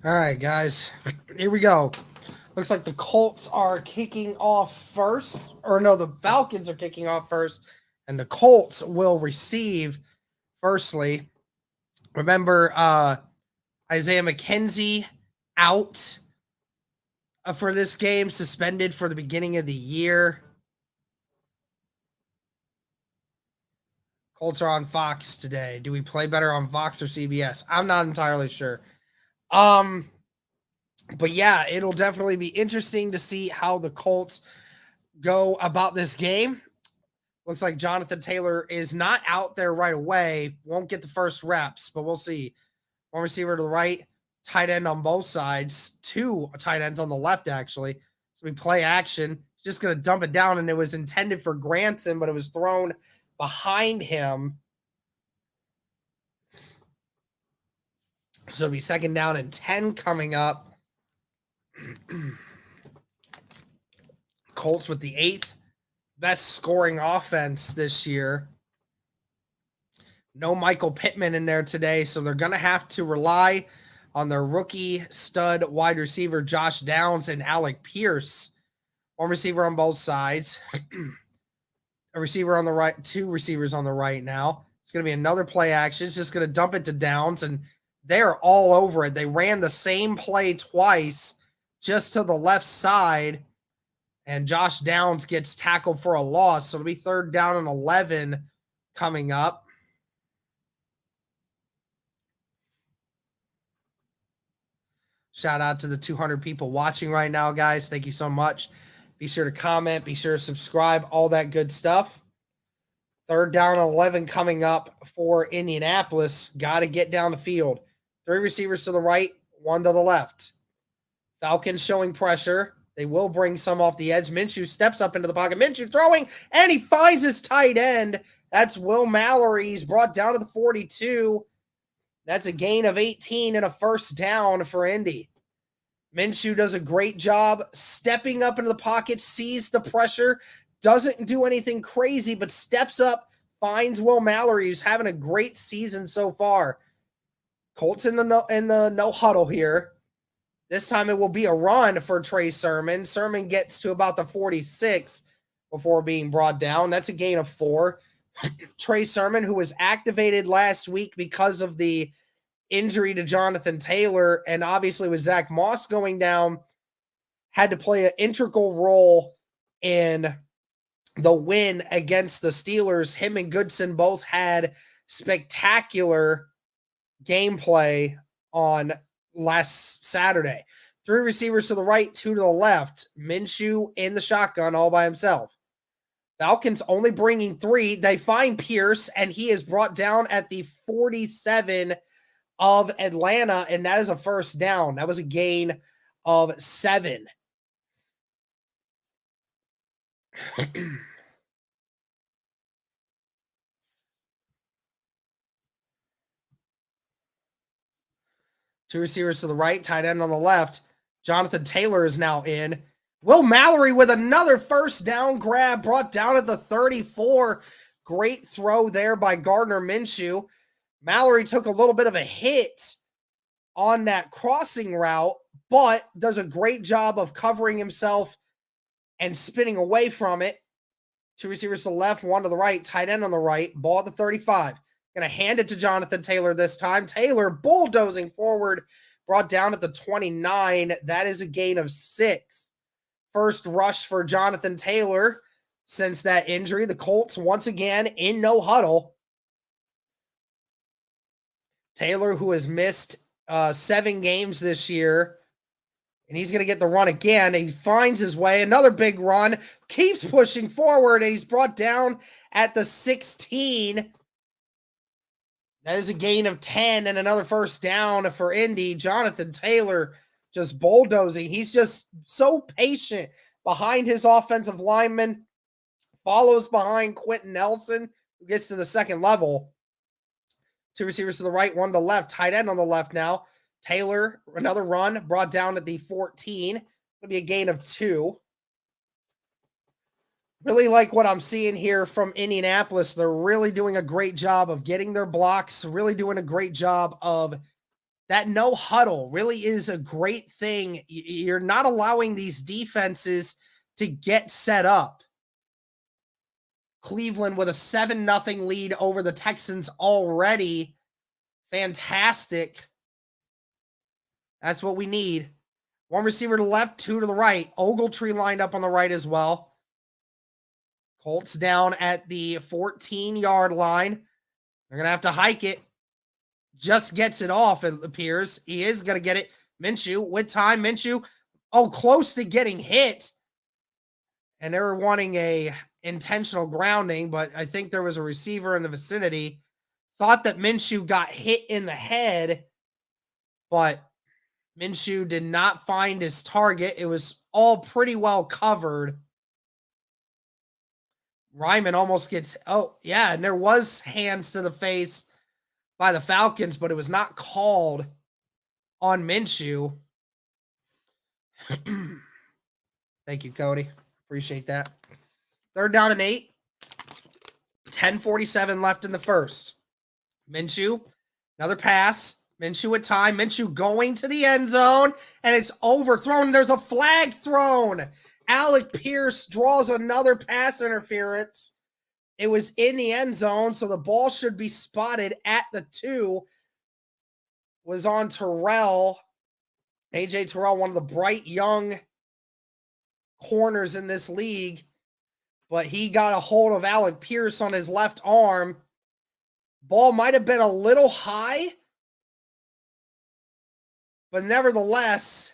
All right, guys. Here we go. Looks like the Colts are kicking off first. Or no, the Falcons are kicking off first. And the Colts will receive firstly. Remember, Isaiah McKenzie out for this game, suspended for the beginning of the year. Colts are on Fox today. Do we play better on Fox or CBS? I'm not entirely sure. But yeah, it'll definitely be interesting to see how the Colts go about this game. Looks like Jonathan Taylor is not out there right away. Won't get the first reps, but we'll see. One receiver to the right, tight end on both sides, 2 tight ends on the left, actually. So we play action, just going to dump it down, and it was intended for Granson, but it was thrown behind him. So it'll be 2nd down and 10 coming up. Colts with the 8th best scoring offense this year. No Michael Pitman in there today, so they're going to have to rely on their rookie stud wide receiver Josh Downs and Alec Pierce. One receiver on both sides. A receiver on the right, 2 receivers on the right now. It's going to be another play action. It's just going to dump it to Downs, and they're all over it. They ran the same play twice just to the left side, and Josh Downs gets tackled for a loss. So it'll be 3rd down and 11 coming up. Shout out to the 200 people watching right now, guys. Thank you so much. Be sure to comment. Be sure to subscribe. All that good stuff. 3rd down and 11 coming up for Indianapolis. Got to get down the field. 3 receivers to the right, 1 to the left. Falcons showing pressure. They will bring some off the edge. Minshew steps up into the pocket. Minshew throwing, and he finds his tight end. That's Will Mallory. He's brought down to the 42. That's a gain of 18 and a 1st down for Indy. Minshew does a great job stepping up into the pocket, sees the pressure, doesn't do anything crazy, but steps up, finds Will Mallory, who's having a great season so far. Colts in the no huddle here. This time it will be a run for Trey Sermon. Sermon gets to about the 46 before being brought down. That's a gain of 4. Trey Sermon, who was activated last week because of the injury to Jonathan Taylor, and obviously with Zach Moss going down, had to play an integral role in the win against the Steelers. Him and Goodson both had spectacular gameplay on last Saturday. 3 receivers to the right, 2 to the left. Minshew in the shotgun all by himself. Falcons only bringing 3. They find Pierce, and he is brought down at the 47 of Atlanta, and that is a 1st down. That was a gain of 7. Two receivers to the right, tight end on the left. Jonathan Taylor is now in. Will Mallory with another 1st down grab, brought down at the 34. Great throw there by Gardner Minshew. Mallory took a little bit of a hit on that crossing route, but does a great job of covering himself and spinning away from it. 2 receivers to the left, 1 to the right, tight end on the right, ball at the 35. Going to hand it to Jonathan Taylor this time. Taylor bulldozing forward, brought down at the 29. That is a gain of 6. First rush for Jonathan Taylor since that injury. The Colts once again in no huddle. Taylor, who has missed 7 games this year, and he's going to get the run again. He finds his way. Another big run. Keeps pushing forward, and he's brought down at the 16. That is a gain of 10 and another 1st down for Indy. Jonathan Taylor just bulldozing. He's just so patient behind his offensive lineman. Follows behind Quentin Nelson, who gets to the 2nd level. 2 receivers to the right, 1 to the left. Tight end on the left now. Taylor, another run, brought down at the 14. It'll be a gain of 2. Really like what I'm seeing here from Indianapolis. They're really doing a great job of getting their blocks, really doing a great job of that no huddle. Really is a great thing. You're not allowing these defenses to get set up. Cleveland with a 7-0 lead over the Texans already. Fantastic. That's what we need. 1 receiver to the left, 2 to the right. Ogletree lined up on the right as well. Colts down at the 14-yard line. They're going to have to hike it. Just gets it off, it appears. He is going to get it. Minshew with time. Minshew, close to getting hit. And they were wanting a intentional grounding, but I think there was a receiver in the vicinity. Thought that Minshew got hit in the head but Minshew did not find his target. It was all pretty well covered. Ryman almost gets, oh, yeah, and there was hands to the face by the Falcons, but it was not called on Minshew. Thank you, Cody. Appreciate that. 3rd down and 8. 10:47 left in the first. Minshew, another pass. Minshew with time. Minshew going to the end zone, and it's overthrown. There's a flag thrown. Alec Pierce draws another pass interference. It was in the end zone, so the ball should be spotted at the 2. Was on Terrell. A.J. Terrell, one of the bright young corners in this league, but he got a hold of Alec Pierce on his left arm. Ball might have been a little high, but nevertheless,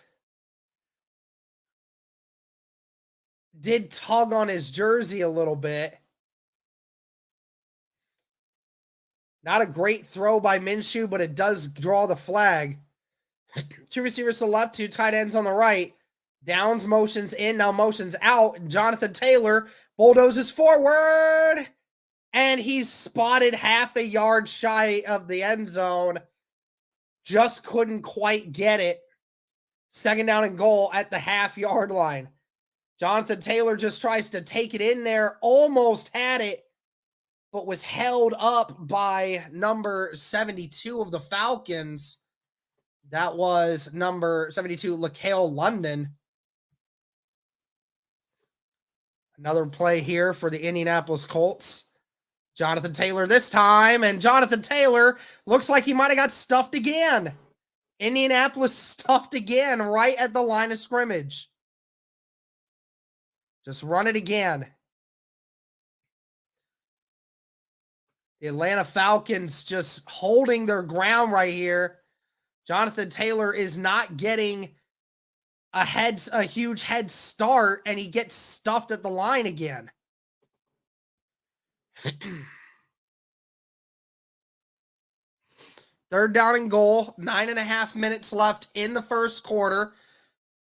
did tug on his jersey a little bit. Not a great throw by Minshew, but it does draw the flag. 2 receivers to the left, 2 tight ends on the right. Downs motions in, now motions out. Jonathan Taylor bulldozes forward, and he's spotted half a yard shy of the end zone. Just couldn't quite get it. 2nd down and goal at the half-yard line. Jonathan Taylor just tries to take it in there, almost had it, but was held up by number 72 of the Falcons. That was number 72, LaCale London. Another play here for the Indianapolis Colts. Jonathan Taylor this time, and Jonathan Taylor looks like he might have got stuffed again. Indianapolis stuffed again right at the line of scrimmage. Just run it again. The Atlanta Falcons just holding their ground right here. Jonathan Taylor is not getting a huge head start, and he gets stuffed at the line again. 3rd down and goal, 9.5 minutes left in the first quarter.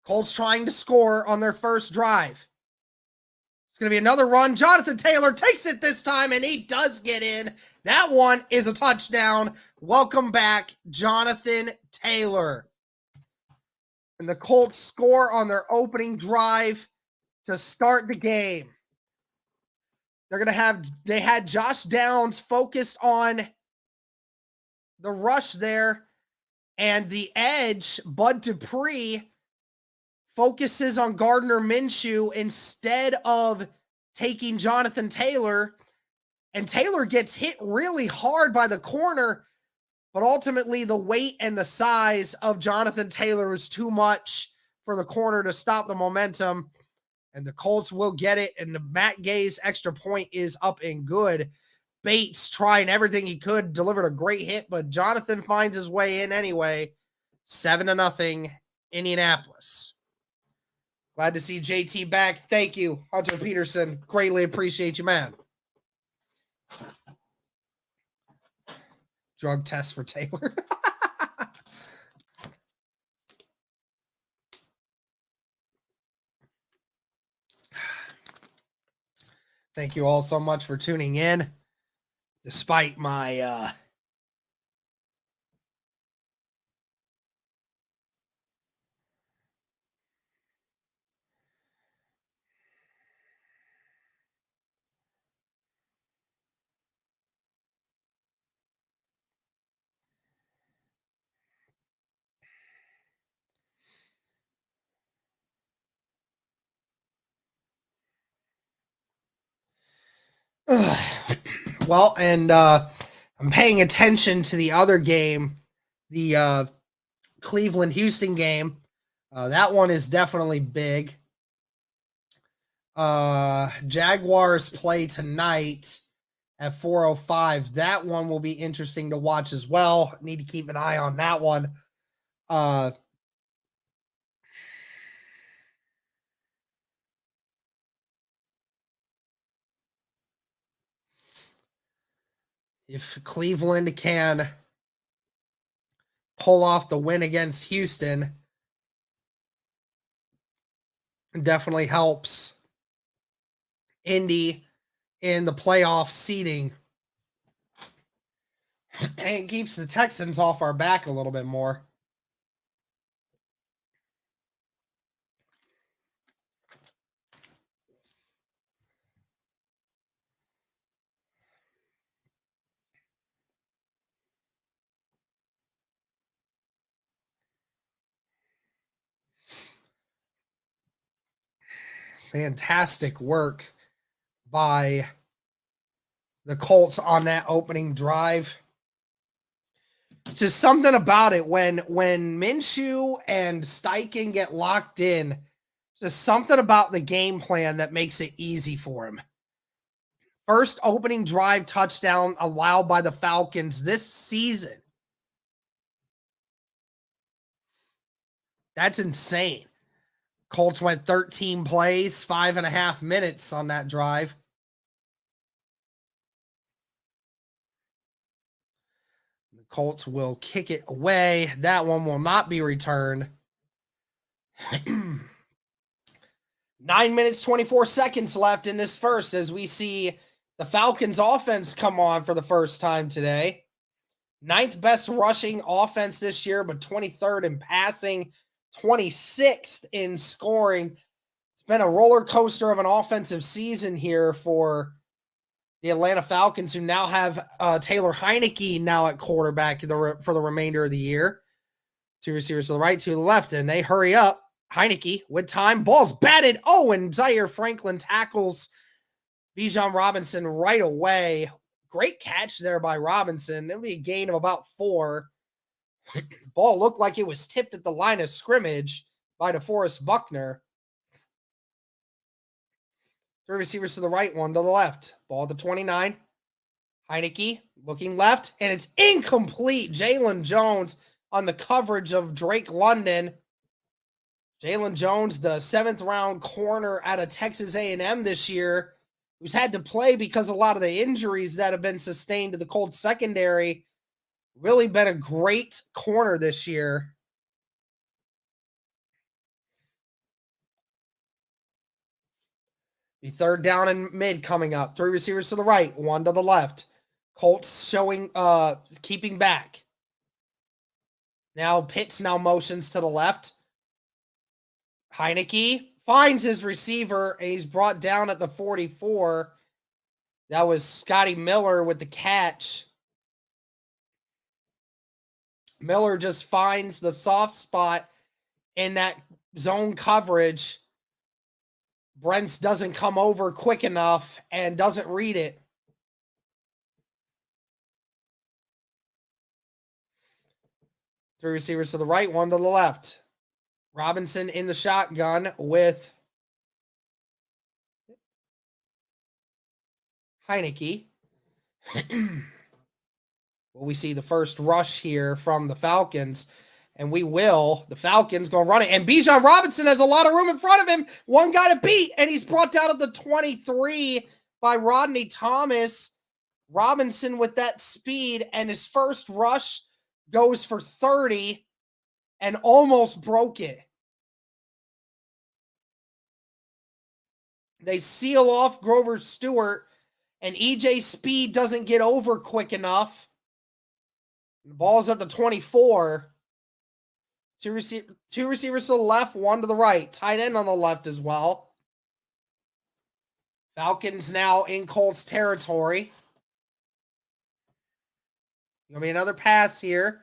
Colts trying to score on their first drive. It's going to be another run. Jonathan Taylor takes it this time, and he does get in. That one is a touchdown. Welcome back, Jonathan Taylor. And the Colts score on their opening drive to start the game. They had Josh Downs focused on the rush there, and the edge, Bud Dupree, focuses on Gardner Minshew instead of taking Jonathan Taylor, and Taylor gets hit really hard by the corner, but ultimately the weight and the size of Jonathan Taylor is too much for the corner to stop the momentum, and the Colts will get it, and the Matt Gay's extra point is up and good. Bates trying everything he could, delivered a great hit, but Jonathan finds his way in anyway. 7-0 Indianapolis. Glad to see JT back. Thank you, Hunter Peterson. Greatly appreciate you, man. Drug test for Taylor. Thank you all so much for tuning in. Despite my well, and I'm paying attention to the other game, the Cleveland-Houston game. That one is definitely big. Jaguars play tonight at 4:05. That one will be interesting to watch as well. Need to keep an eye on that one. If Cleveland can pull off the win against Houston. It definitely helps Indy in the playoff seeding. And it keeps the Texans off our back a little bit more. Fantastic work by the Colts on that opening drive. Just something about it when Minshew and Steichen get locked in, just something about the game plan that makes it easy for him. First opening drive touchdown allowed by the Falcons this season. That's insane. Colts went 13 plays, 5.5 minutes on that drive. The Colts will kick it away. That one will not be returned. 9 minutes, 24 seconds left in this first as we see the Falcons offense come on for the first time today. 9th best rushing offense this year, but 23rd in passing, 26th in scoring. It's been a roller coaster of an offensive season here for the Atlanta Falcons, who now have Taylor Heineke now at quarterback for the remainder of the year. 2 receivers to the right, 2 to the left, and they hurry up. Heineke with time. Ball's batted. Oh, and Zaire Franklin tackles Bijan Robinson right away. Great catch there by Robinson. It'll be a gain of about 4. Ball looked like it was tipped at the line of scrimmage by DeForest Buckner. 3 receivers to the right, 1 to the left. Ball at the 29. Heineke looking left, and it's incomplete. Jalen Jones on the coverage of Drake London. Jalen Jones, the 7th round corner out of Texas A&M this year, who's had to play because of a lot of the injuries that have been sustained to the Colts secondary. Really been a great corner this year. The 3rd down and mid coming up. 3 receivers to the right, 1 to the left. Colts showing, keeping back. Now Pitts now motions to the left. Heineke finds his receiver, and he's brought down at the 44. That was Scotty Miller with the catch. Miller just finds the soft spot in that zone coverage. Brents doesn't come over quick enough and doesn't read it. Three receivers to the right, 1 to the left. Robinson in the shotgun with Heineke. Well, we see the first rush here from the Falcons, and the Falcons going to run it. And Bijan Robinson has a lot of room in front of him. One guy to beat, and he's brought down at the 23 by Rodney Thomas. Robinson with that speed, and his first rush goes for 30 and almost broke it. They seal off Grover Stewart, and EJ Speed doesn't get over quick enough. The ball's at the 24. Two receivers to the left, 1 to the right. Tight end on the left as well. Falcons now in Colts territory. Gonna be another pass here.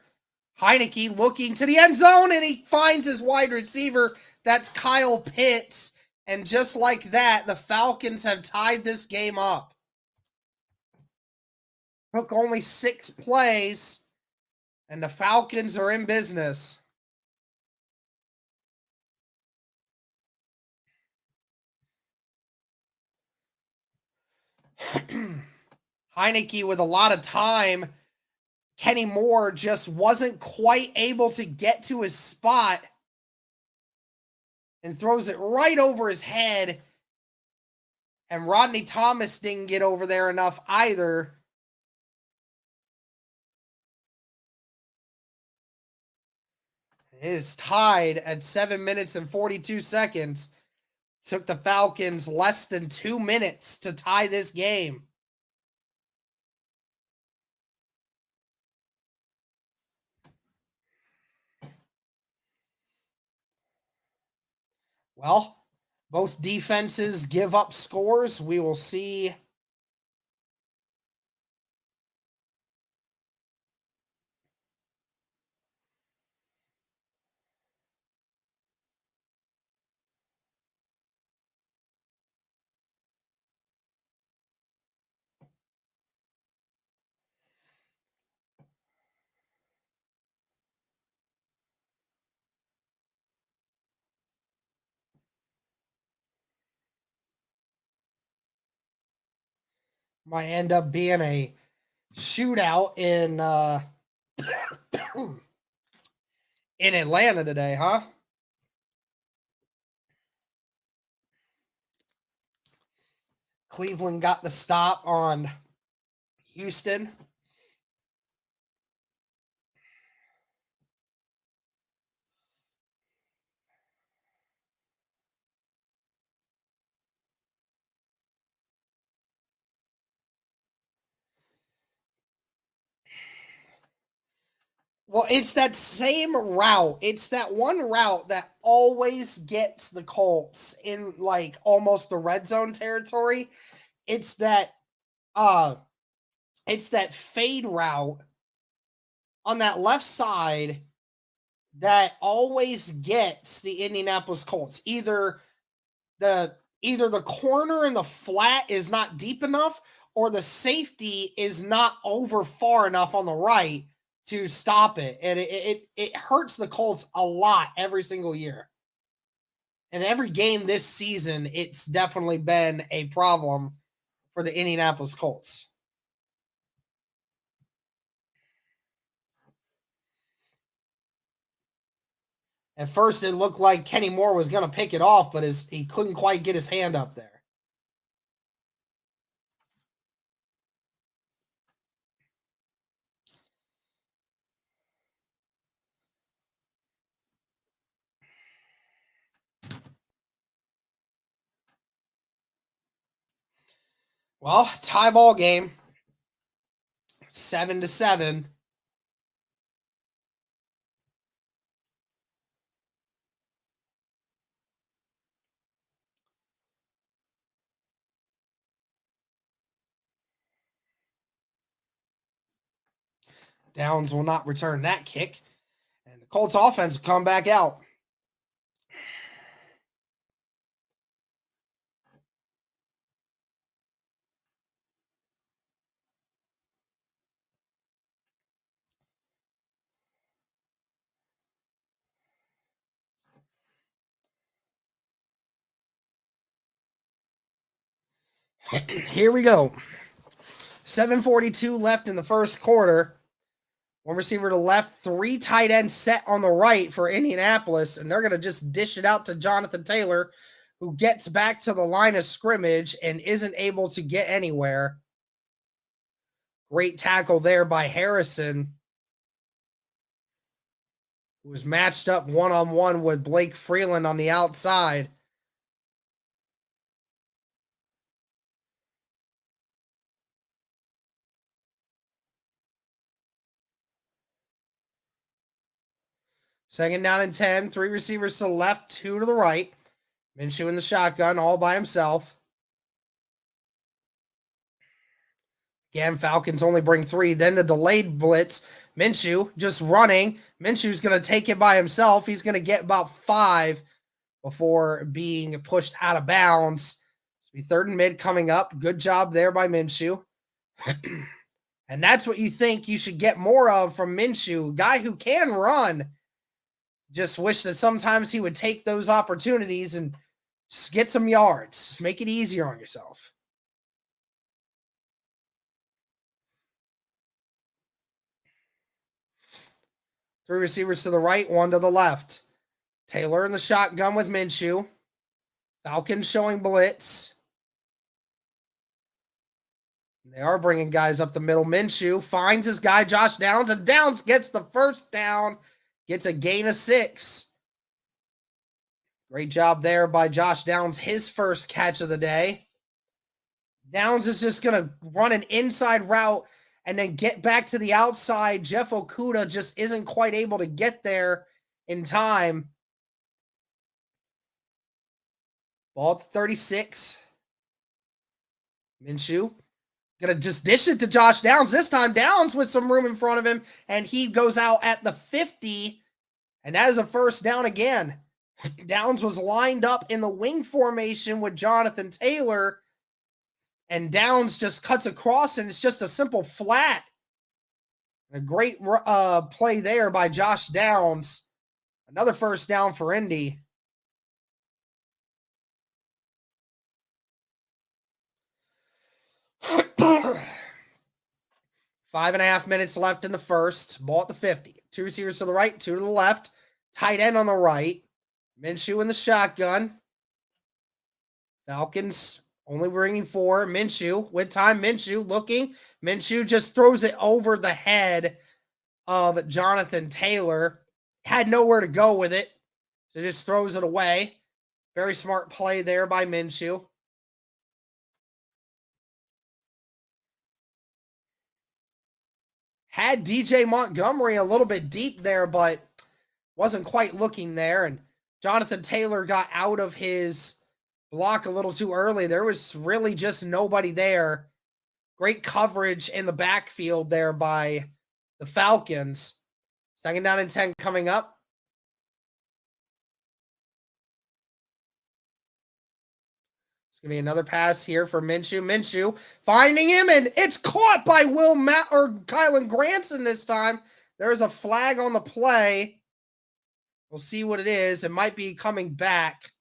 Heineke looking to the end zone, and he finds his wide receiver. That's Kyle Pitts. And just like that, the Falcons have tied this game up. Took only 6 plays, and the Falcons are in business. Heineke with a lot of time. Kenny Moore just wasn't quite able to get to his spot and throws it right over his head. And Rodney Thomas didn't get over there enough either. It is tied at 7 minutes and 42 seconds. Took the Falcons less than 2 minutes to tie this game. Well, both defenses give up scores. We will see. Might end up being a shootout in Atlanta today, huh? Cleveland got the stop on Houston. Well, it's that same route. It's that one route that always gets the Colts in like almost the red zone territory. It's that fade route on that left side that always gets the Indianapolis Colts. Either the corner and the flat is not deep enough, or the safety is not over far enough on the right to stop it. And it hurts the Colts a lot every single year. And every game this season, it's definitely been a problem for the Indianapolis Colts. At first, it looked like Kenny Moore was going to pick it off, but he couldn't quite get his hand up there. Well, tie ball game, 7-7. Downs will not return that kick, and the Colts offense will come back out. Here we go. 7:42 left in the first quarter. One receiver to the left, 3 tight ends set on the right for Indianapolis, and they're going to just dish it out to Jonathan Taylor, who gets back to the line of scrimmage and isn't able to get anywhere. Great tackle there by Harrison, who was matched up one-on-one with Blake Freeland on the outside. Second down and 10. 3 receivers to the left, 2 to the right. Minshew in the shotgun all by himself. Again, Falcons only bring 3. Then the delayed blitz. Minshew just running. Minshew's going to take it by himself. He's going to get about 5 before being pushed out of bounds. It's be 3rd and mid coming up. Good job there by Minshew. And that's what you think you should get more of from Minshew, a guy who can run. Just wish that sometimes he would take those opportunities and just get some yards. Just make it easier on yourself. Three receivers to the right, 1 to the left. Taylor in the shotgun with Minshew. Falcons showing blitz. They are bringing guys up the middle. Minshew finds his guy, Josh Downs, and Downs gets the first down. gets a gain of 6. Great job there by Josh Downs, his first catch of the day. Downs is just going to run an inside route and then get back to the outside. Jeff Okuda just isn't quite able to get there in time. Ball at 36. Minshew going to just dish it to Josh Downs. This time Downs with some room in front of him, and he goes out at the 50, and that is a first down again. Downs was lined up in the wing formation with Jonathan Taylor, and Downs just cuts across, and it's just a simple flat. A great play there by Josh Downs. Another first down for Indy. Five and a half minutes left in the first. Ball at the 50. 2 receivers to the right, 2 to the left. Tight end on the right. Minshew in the shotgun. Falcons only bringing 4. Minshew with time. Minshew looking. Minshew just throws it over the head of Jonathan Taylor. Had nowhere to go with it, so just throws it away. Very smart play there by Minshew. Had DJ Montgomery a little bit deep there, but wasn't quite looking there. And Jonathan Taylor got out of his block a little too early. There was really just nobody there. Great coverage in the backfield there by the Falcons. 2nd down and 10 coming up. It's going to be another pass here for Minshew. Minshew finding him, and it's caught by Kylan Granson this time. There's a flag on the play. We'll see what it is. It might be coming back.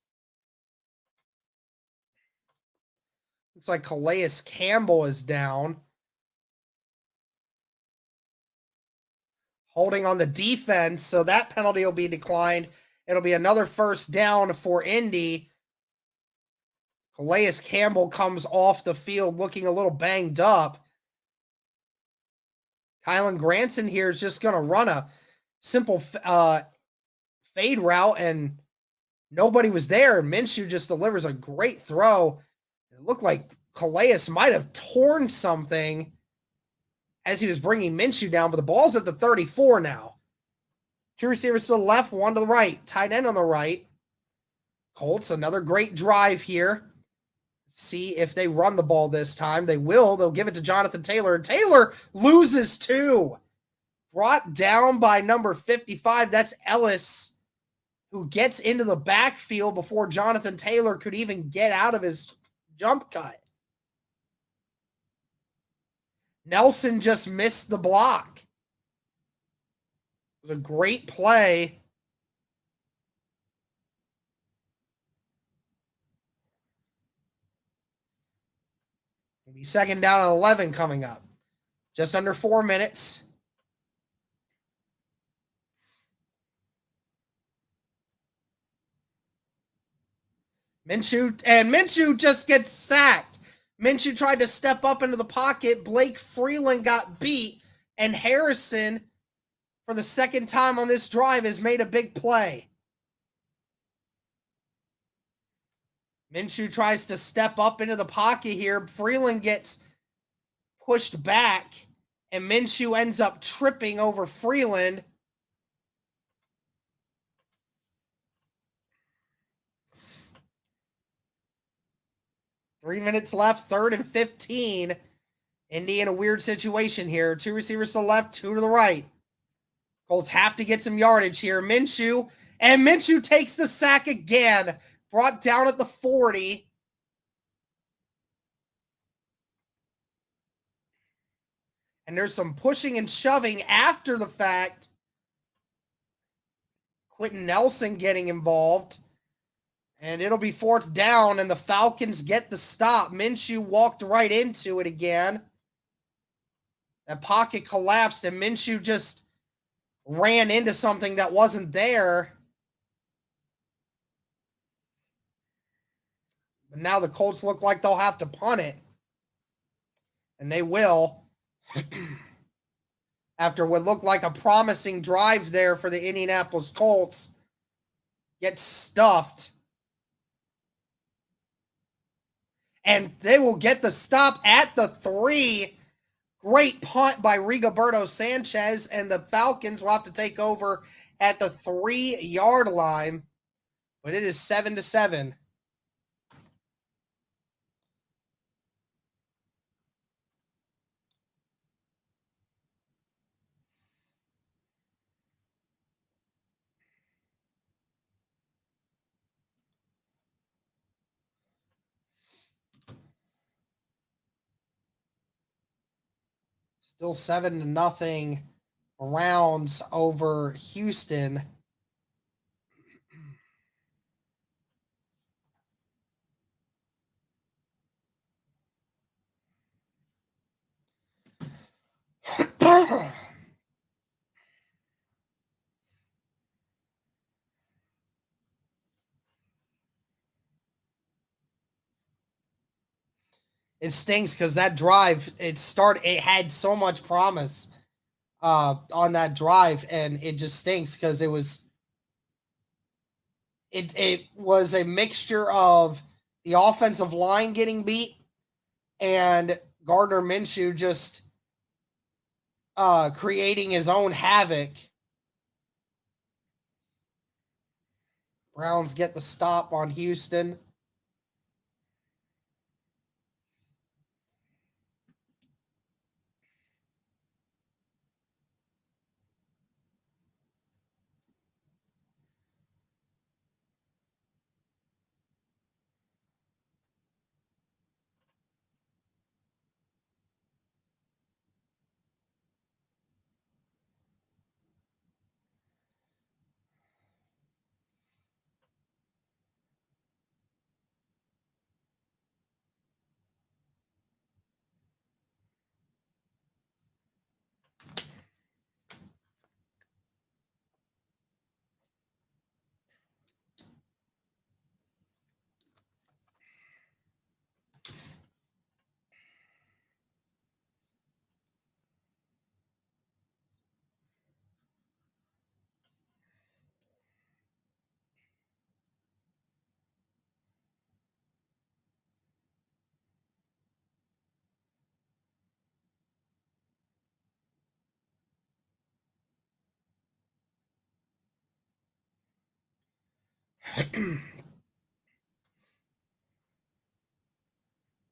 Looks like Calais Campbell is down. Holding on the defense, so that penalty will be declined. It'll be another first down for Indy. Calais Campbell comes off the field looking a little banged up. Kylan Granson here is just going to run a simple fade route, and nobody was there. Minshew just delivers a great throw. It looked like Calais might have torn something as he was bringing Minshew down, but the ball's at the 34 now. 2 receivers to the left, 1 to the right. Tight end on the right. Colts, another great drive here. See if they run the ball this time. They will. They'll give it to Jonathan Taylor. And Taylor loses 2. Brought down by number 55. That's Ellis, who gets into the backfield before Jonathan Taylor could even get out of his jump cut. Nelson just missed the block. It was a great play. It'll be 2nd down and 11 coming up. Just under 4 minutes. Minshew just gets sacked. Minshew tried to step up into the pocket. Blake Freeland got beat. And Harrison, for the 2nd time on this drive, has made a big play. Minshew tries to step up into the pocket here. Freeland gets pushed back, and Minshew ends up tripping over Freeland. Three minutes left, 3rd and 15. Indy in a weird situation here. 2 receivers to the left, 2 to the right. Colts have to get some yardage here. Minshew takes the sack again. Brought down at the 40. And there's some pushing and shoving after the fact. Quentin Nelson getting involved. And it'll be 4th down, and the Falcons get the stop. Minshew walked right into it again. That pocket collapsed, and Minshew just ran into something that wasn't there. But now the Colts look like they'll have to punt it. And they will. after what looked like a promising drive there for the Indianapolis Colts, gets stuffed. And they will get the stop at the 3. Great punt by Rigoberto Sanchez, and the Falcons will have to take over at the 3-yard line. But it is 7-7. Still 7-0 Browns over Houston. It stinks because that drive, it had so much promise on that drive, and it just stinks because it was a mixture of the offensive line getting beat and Gardner Minshew just creating his own havoc. Browns get the stop on Houston.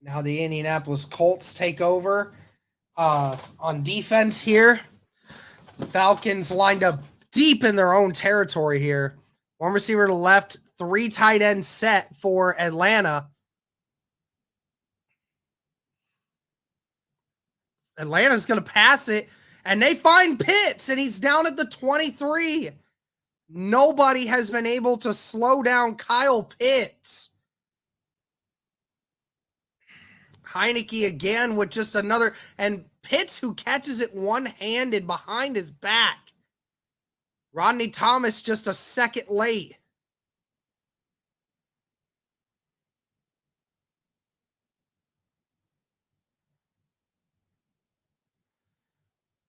Now the Indianapolis Colts take over on defense here. The Falcons lined up deep in their own territory here. One receiver to the left, 3 tight end set for Atlanta. Atlanta's going to pass it, and they find Pitts, and he's down at the 23. Nobody has been able to slow down Kyle Pitts. Heineke again with just another, and Pitts who catches it one-handed behind his back. Rodney Thomas just a second late.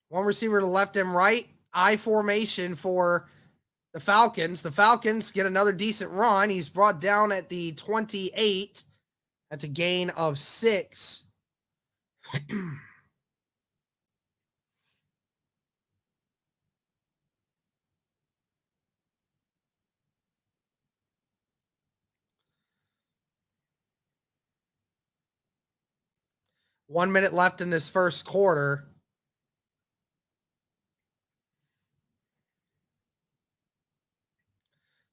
One receiver to left and right. I formation for the Falcons. The Falcons get another decent run. He's brought down at the 28. That's a gain of 6. 1 minute left in this first quarter.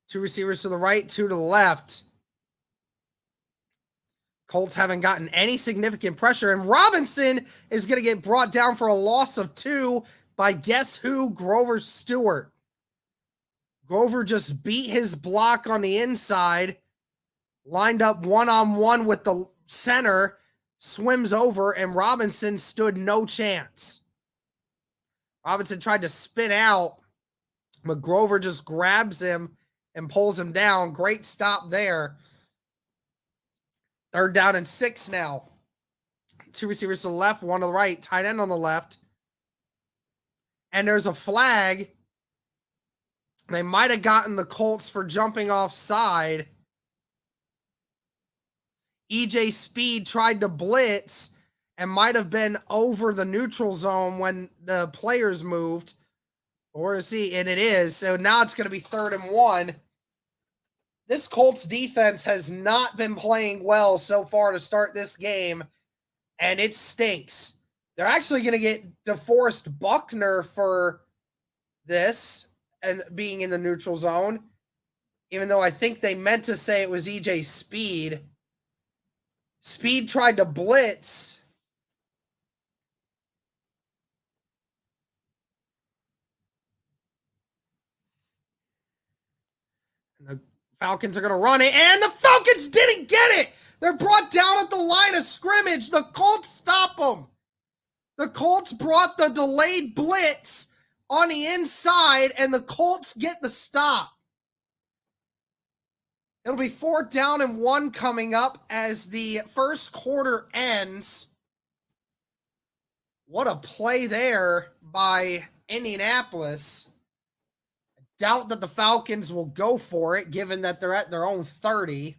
Two receivers to the right, 2 to the left. Colts haven't gotten any significant pressure, and Robinson is going to get brought down for a loss of 2 by guess who? Grover Stewart. Grover just beat his block on the inside, lined up one-on-one with the center, swims over, and Robinson stood no chance. Robinson tried to spin out, but Grover just grabs him and pulls him down. Great stop there. 3rd down and 6 now. 2 receivers to the left, 1 to the right, tight end on the left. and there's a flag. They might have gotten the Colts for jumping offside. EJ Speed tried to blitz and might have been over the neutral zone when the players moved. Or is he? And it is. So now it's going to be 3rd and 1. This Colts defense has not been playing well so far to start this game, and it stinks. They're actually going to get DeForest Buckner for this and being in the neutral zone, even though I think they meant to say it was EJ Speed. Speed tried to blitz. And the Falcons are going to run it, and the Falcons didn't get it. They're brought down at the line of scrimmage. The Colts stop them. The Colts brought the delayed blitz on the inside, and the Colts get the stop. It'll be 4th down and 1 coming up as the first quarter ends. What a play there by Indianapolis. I doubt that the Falcons will go for it, given that they're at their own 30.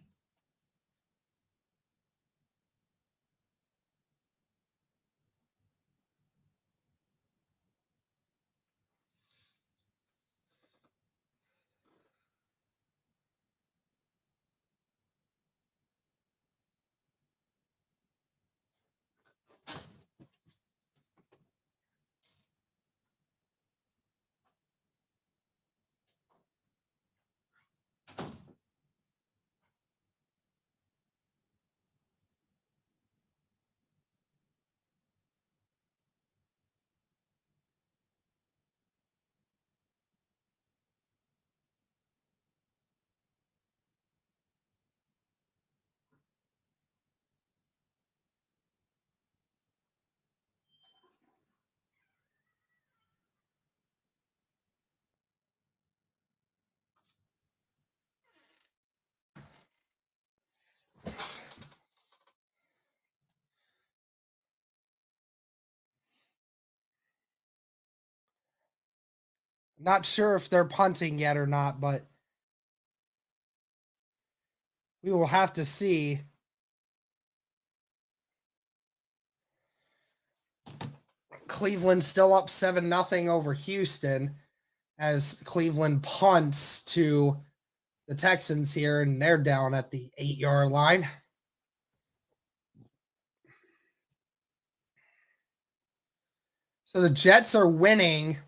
Not sure if they're punting yet or not, but we will have to see. Cleveland still up 7-0 over Houston as Cleveland punts to the Texans here, and they're down at the 8-yard line. So the Jets are winning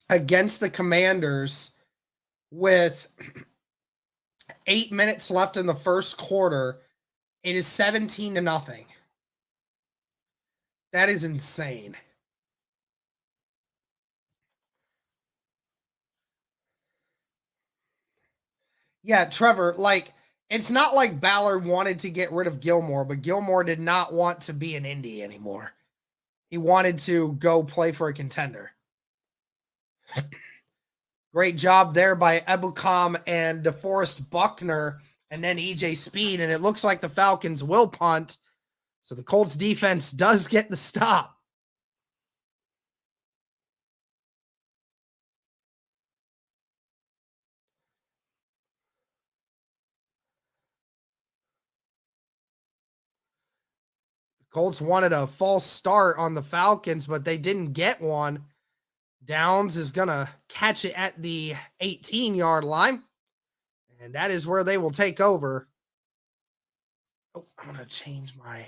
against the Commanders with 8 minutes left in the first quarter. It is 17-0. That is insane. Yeah, Trevor, like, it's not like Ballard wanted to get rid of Gilmore, but Gilmore did not want to be an Indy anymore. He wanted to go play for a contender. Great job there by Ebukam and DeForest Buckner and then EJ Speed, and it looks like the Falcons will punt. So the Colts defense does get the stop. Colts wanted a false start on the Falcons, but they didn't get one. Downs is going to catch it at the 18-yard line, and that is where they will take over. Oh, I'm going to change my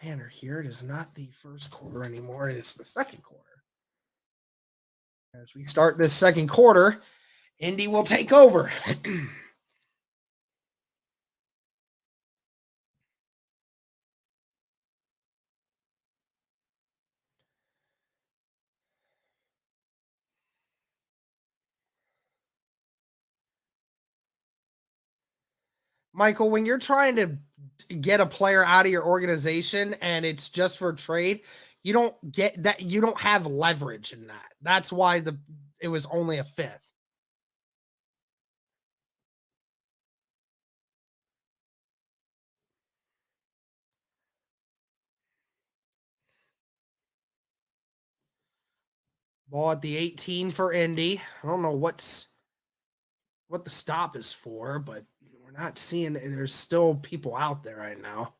banner here. It is not the first quarter anymore. It is the second quarter. As we start this second quarter, Indy will take over. Michael, when you're trying to get a player out of your organization and it's just for trade, you don't get that. You don't have leverage in that. That's why it was only a fifth. Ball at the 18 for Indy. I don't know what the stop is for, but we're not seeing it. There's still people out there right now.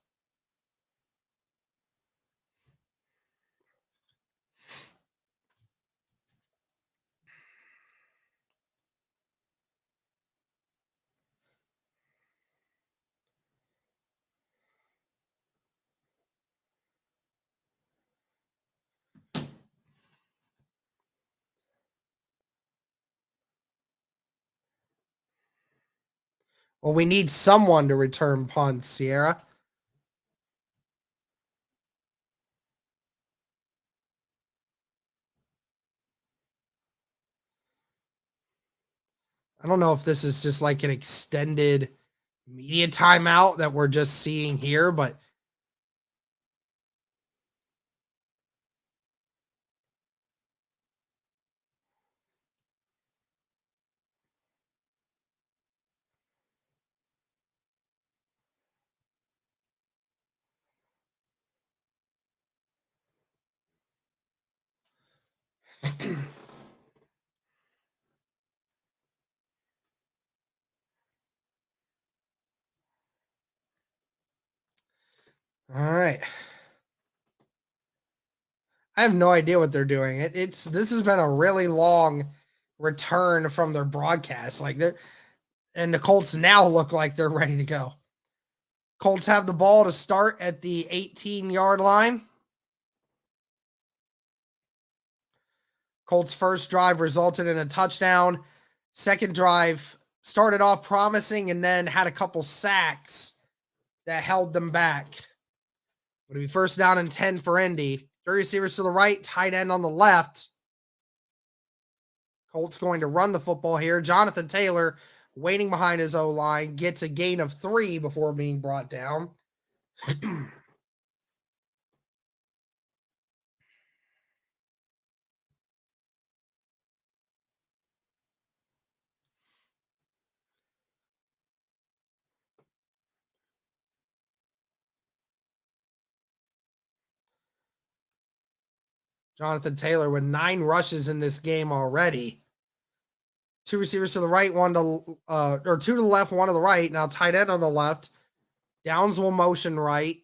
Well, we need someone to return punts, Sierra. I don't know if this is just like an extended media timeout that we're just seeing here, but all right. I have no idea what they're doing. This has been a really long return from their broadcast. And the Colts now look like they're ready to go. Colts have the ball to start at the 18-yard line. Colts' first drive resulted in a touchdown. Second drive started off promising and then had a couple sacks that held them back. It'll be first down and 10 for Indy. Three receivers to the right, tight end on the left. Colts going to run the football here. Jonathan Taylor waiting behind his O-line, gets a gain of 3 before being brought down. Jonathan Taylor with 9 rushes in this game already. 2 receivers to the right, 2 to the left, 1 to the right. Now tight end on the left. Downs will motion right.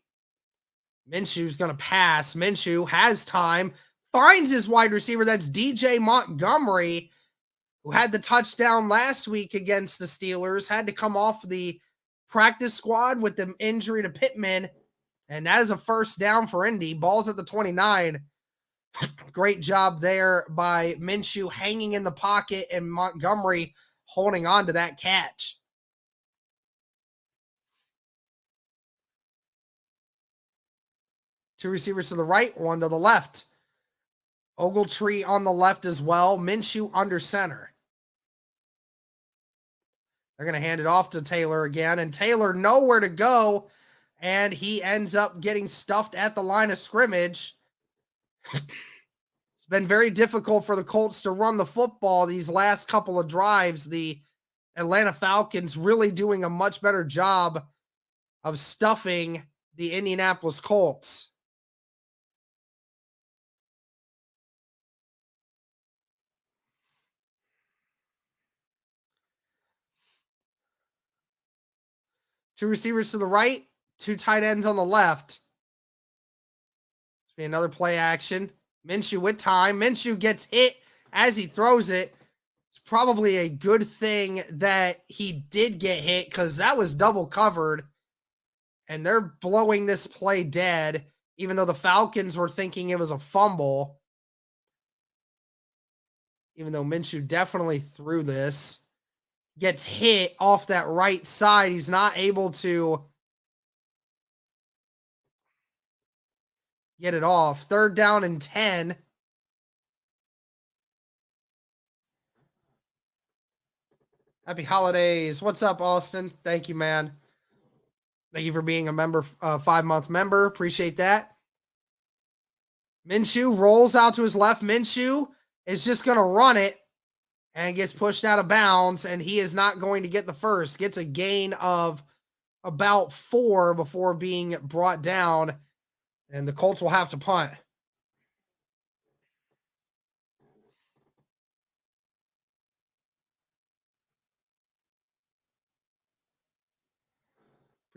Minshew's going to pass. Minshew has time. Finds his wide receiver. That's DJ Montgomery, who had the touchdown last week against the Steelers. Had to come off the practice squad with the injury to Pitman. And that is a first down for Indy. Ball's at the 29. Great job there by Minshew hanging in the pocket and Montgomery holding on to that catch. Two receivers to the right, 1 to the left. Ogletree on the left as well. Minshew under center. They're going to hand it off to Taylor again, and Taylor nowhere to go, and he ends up getting stuffed at the line of scrimmage. It's been very difficult for the Colts to run the football these last couple of drives. The Atlanta Falcons really doing a much better job of stuffing the Indianapolis Colts. Two receivers to the right, 2 tight ends on the left. Be another play action. Minshew with time. Minshew gets hit as he throws it. It's probably a good thing that he did get hit because that was double covered. And they're blowing this play dead, even though the Falcons were thinking it was a fumble. Even though Minshew definitely threw this. Gets hit off that right side. He's not able to get it off. Third down and 10. Happy holidays. What's up, Austin? Thank you, man. Thank you for being a member, 5-month member. Appreciate that. Minshew rolls out to his left. Minshew is just going to run it and gets pushed out of bounds, and he is not going to get the first. Gets a gain of about 4 before being brought down, and the Colts will have to punt.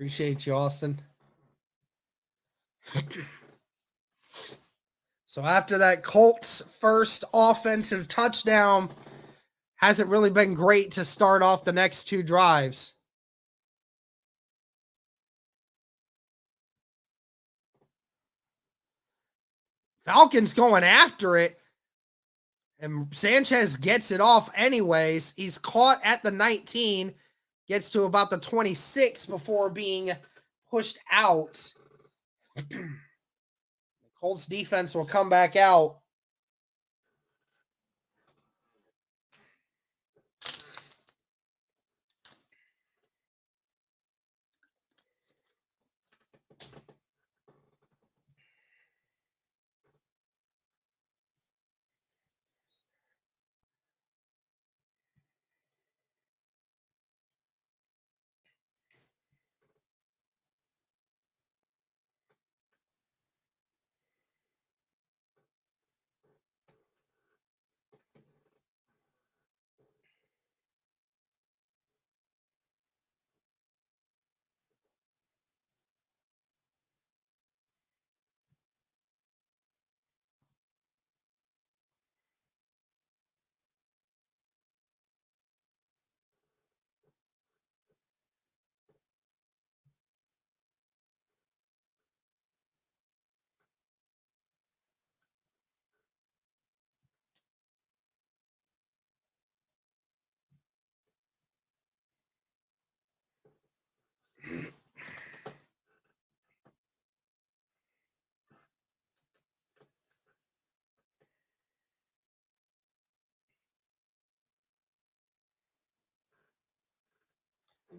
Appreciate you, Austin. So after that Colts first offensive touchdown, hasn't really been great to start off the next two drives. Falcons going after it, and Sanchez gets it off anyways. He's caught at the 19, gets to about the 26 before being pushed out. Colts defense will come back out.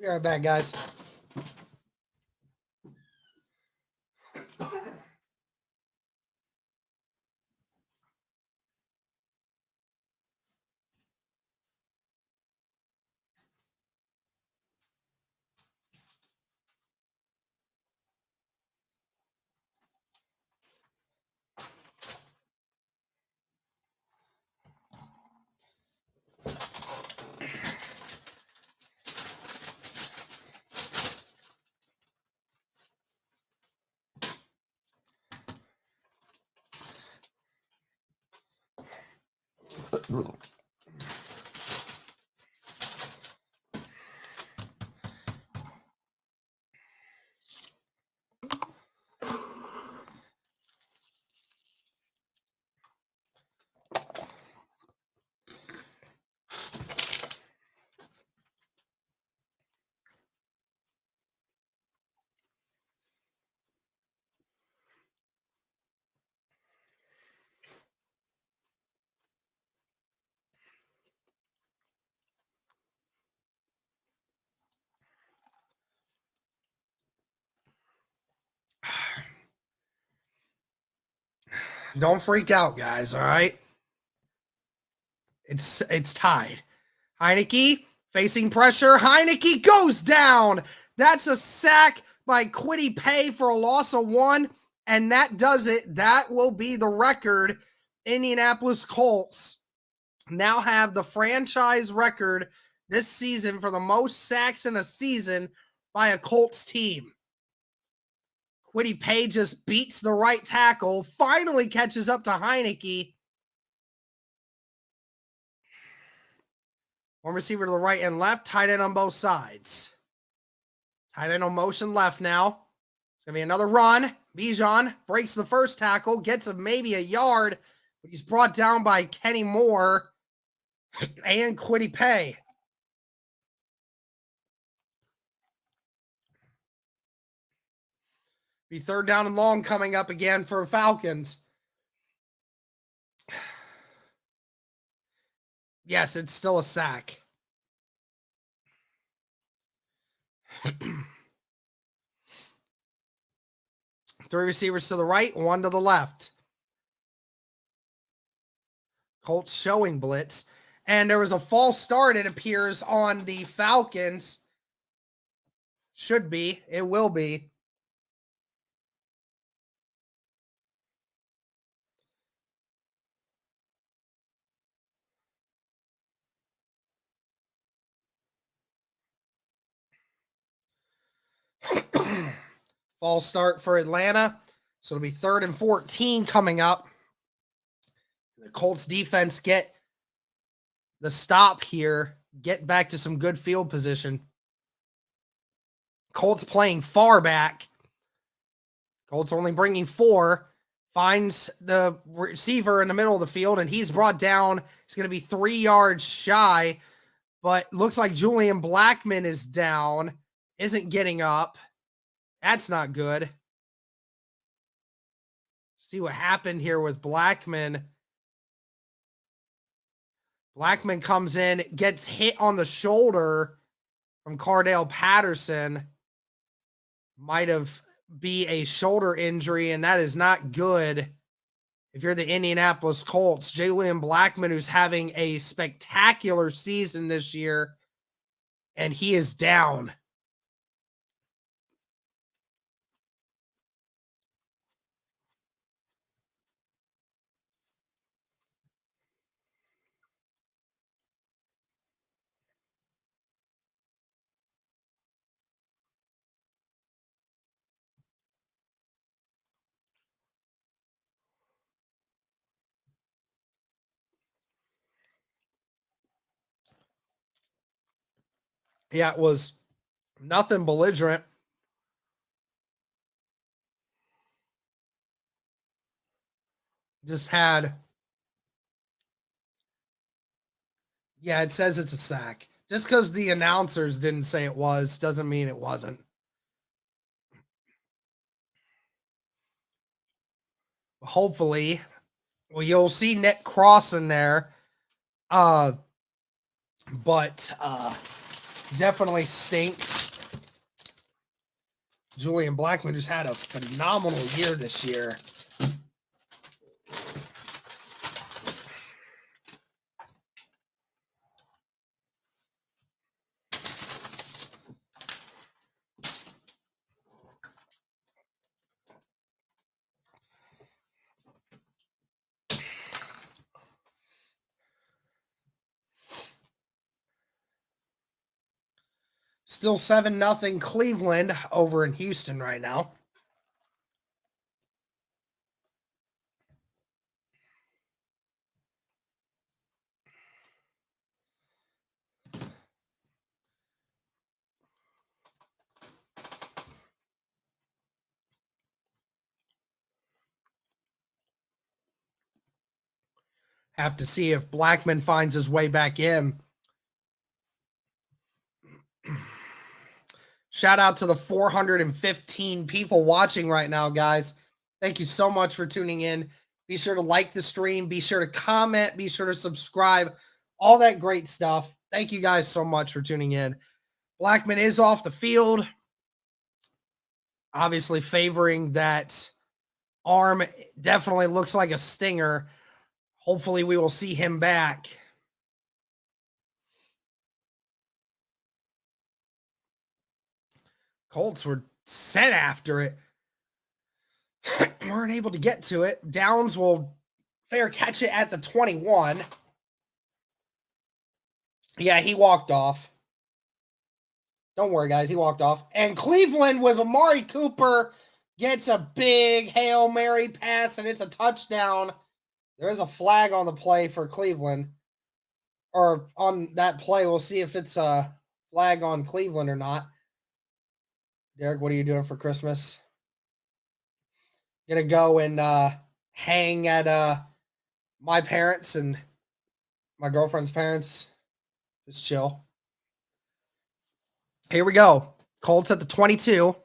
Be right back, guys. Don't freak out, guys, all right? It's tied. Heineke facing pressure. Heineke goes down. That's a sack by Kwity Paye for a loss of 1, and that does it. That will be the record. Indianapolis Colts now have the franchise record this season for the most sacks in a season by a Colts team. Kwity Paye just beats the right tackle, finally catches up to Heineke. One receiver to the right and left, tight end on both sides. Tight end on motion left now. It's going to be another run. Bijan breaks the first tackle, gets maybe a yard, but he's brought down by Kenny Moore and Kwity Paye. Be third down and long coming up again for Falcons. Yes, it's still a sack. Three receivers to the right, one to the left. Colts showing blitz. And there was a false start, it appears, on the Falcons. Should be. It will be. False start for Atlanta. So it'll be 3rd and 14 coming up. The Colts defense get the stop here, get back to some good field position. Colts playing far back. Colts only bringing 4. Finds the receiver in the middle of the field, and he's brought down. He's going to be 3 yards shy, but looks like Julian Blackmon is down, isn't getting up. That's not good. See what happened here with Blackmon. Blackmon comes in, gets hit on the shoulder from Cardale Patterson. Might have be a shoulder injury, and that is not good if you're the Indianapolis Colts. Julian Blackmon, who's having a spectacular season this year, and he is down. Yeah, it was nothing belligerent. Just had, yeah, it says it's a sack. Just because the announcers didn't say it was, doesn't mean it wasn't. Hopefully, well, you'll see Nick Cross in there. But definitely stinks. Julian Blackmon, who's had a phenomenal year this year. Still 7-0 Cleveland over in Houston right now. Have to see if Blackmon finds his way back in. Shout out to the 415 people watching right now, guys. Thank you so much for tuning in. Be sure to like the stream. Be sure to comment. Be sure to subscribe. All that great stuff. Thank you guys so much for tuning in. Blackmon is off the field. Obviously favoring that arm. Definitely looks like a stinger. Hopefully we will see him back. Colts were set after it. Weren't able to get to it. Downs will fair catch it at the 21. Yeah, he walked off. Don't worry, guys. He walked off. And Cleveland with Amari Cooper gets a big Hail Mary pass, and it's a touchdown. There is a flag on the play for Cleveland. Or on that play, we'll see if it's a flag on Cleveland or not. Derek, what are you doing for Christmas? Gonna go and hang at my parents and my girlfriend's parents. Just chill. Here we go. Colts at the 22.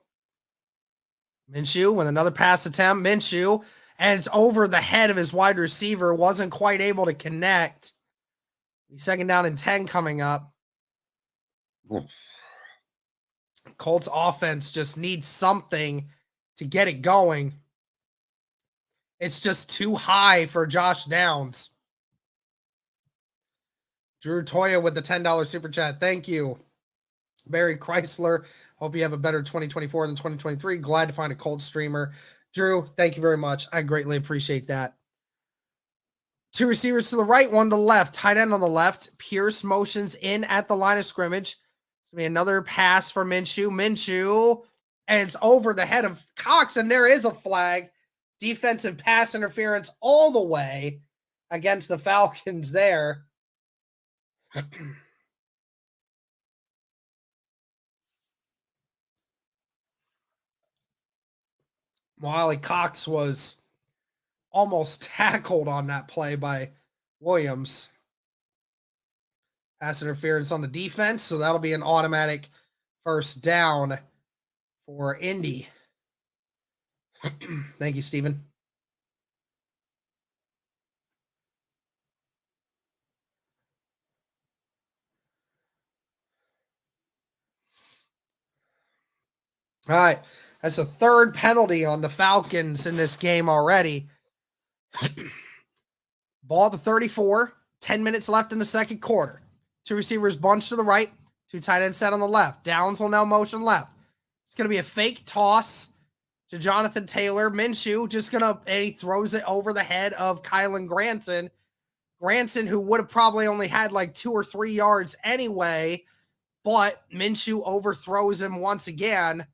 Minshew with another pass attempt. Minshew, and it's over the head of his wide receiver. Wasn't quite able to connect. 2nd down and 10 coming up. Colts offense just needs something to get it going. It's just too high for Josh Downs. Drew Toya with the $10 super chat. Thank you. Barry Chrysler. Hope you have a better 2024 than 2023. Glad to find a Colts streamer. Drew, thank you very much. I greatly appreciate that. 2 receivers to the right, 1 to the left. Tight end on the left. Pierce motions in at the line of scrimmage. It's going to be another pass for Minshew. Minshew, and it's over the head of Cox, and there is a flag. Defensive pass interference all the way against the Falcons there. Wiley Cox was almost tackled on that play by Williams. Pass interference on the defense, so that'll be an automatic first down for Indy. Thank you, Stephen. All right. That's the third penalty on the Falcons in this game already. Ball at the 34, 10 minutes left in the second quarter. Two receivers bunch to the right, two tight ends set on the left. Downs will now motion left. It's going to be a fake toss to Jonathan Taylor. Minshew he throws it over the head of Kylan Granson. Granson, who would have probably only had like 2 or 3 yards anyway, but Minshew overthrows him once again.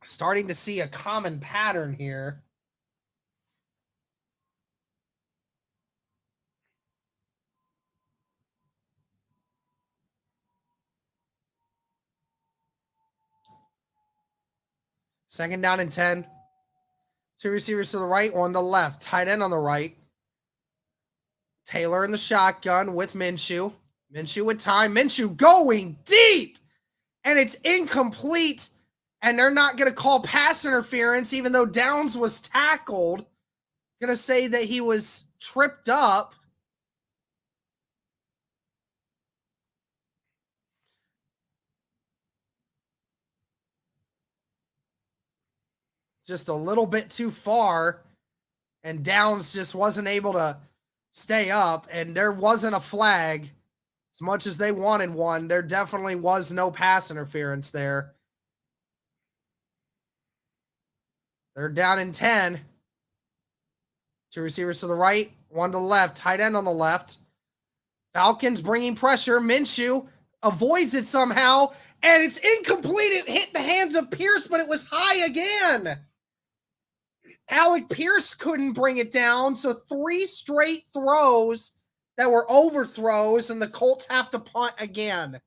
Starting to see a common pattern here. Second down and 10. Two receivers to the right, one to the left. Tight end on the right. Taylor in the shotgun with Minshew. Minshew with time. Minshew going deep. And it's incomplete. And they're not going to call pass interference, even though Downs was tackled. Going to say that he was tripped up. Just a little bit too far. And Downs just wasn't able to stay up. And there wasn't a flag. As much as they wanted one, there definitely was no pass interference there. They're down in 10. Two receivers to the right, one to the left. Tight end on the left. Falcons bringing pressure. Minshew avoids it somehow, and it's incomplete. It hit the hands of Pierce, but it was high again. Alec Pierce couldn't bring it down, so 3 straight throws that were overthrows, and the Colts have to punt again.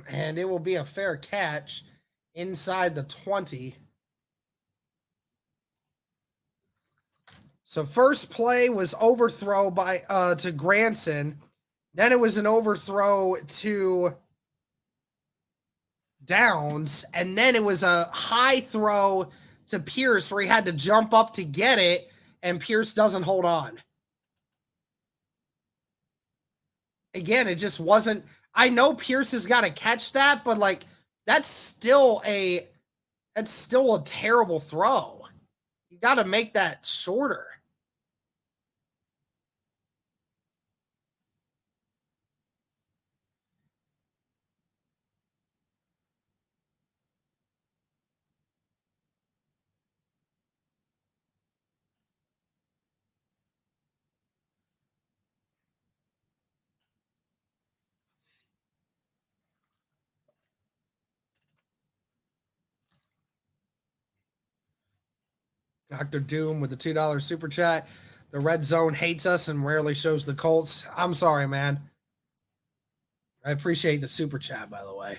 And it will be a fair catch inside the 20. So first play was overthrow by to Granson. Then it was an overthrow to Downs. And then it was a high throw to Pierce where he had to jump up to get it, and Pierce doesn't hold on. Again, it just wasn't. I know Pierce has got to catch that, but like that's still a terrible throw. You got to make that shorter. Dr. Doom with the $2 super chat. The red zone hates us and rarely shows the Colts. I'm sorry, man. I appreciate the super chat, by the way.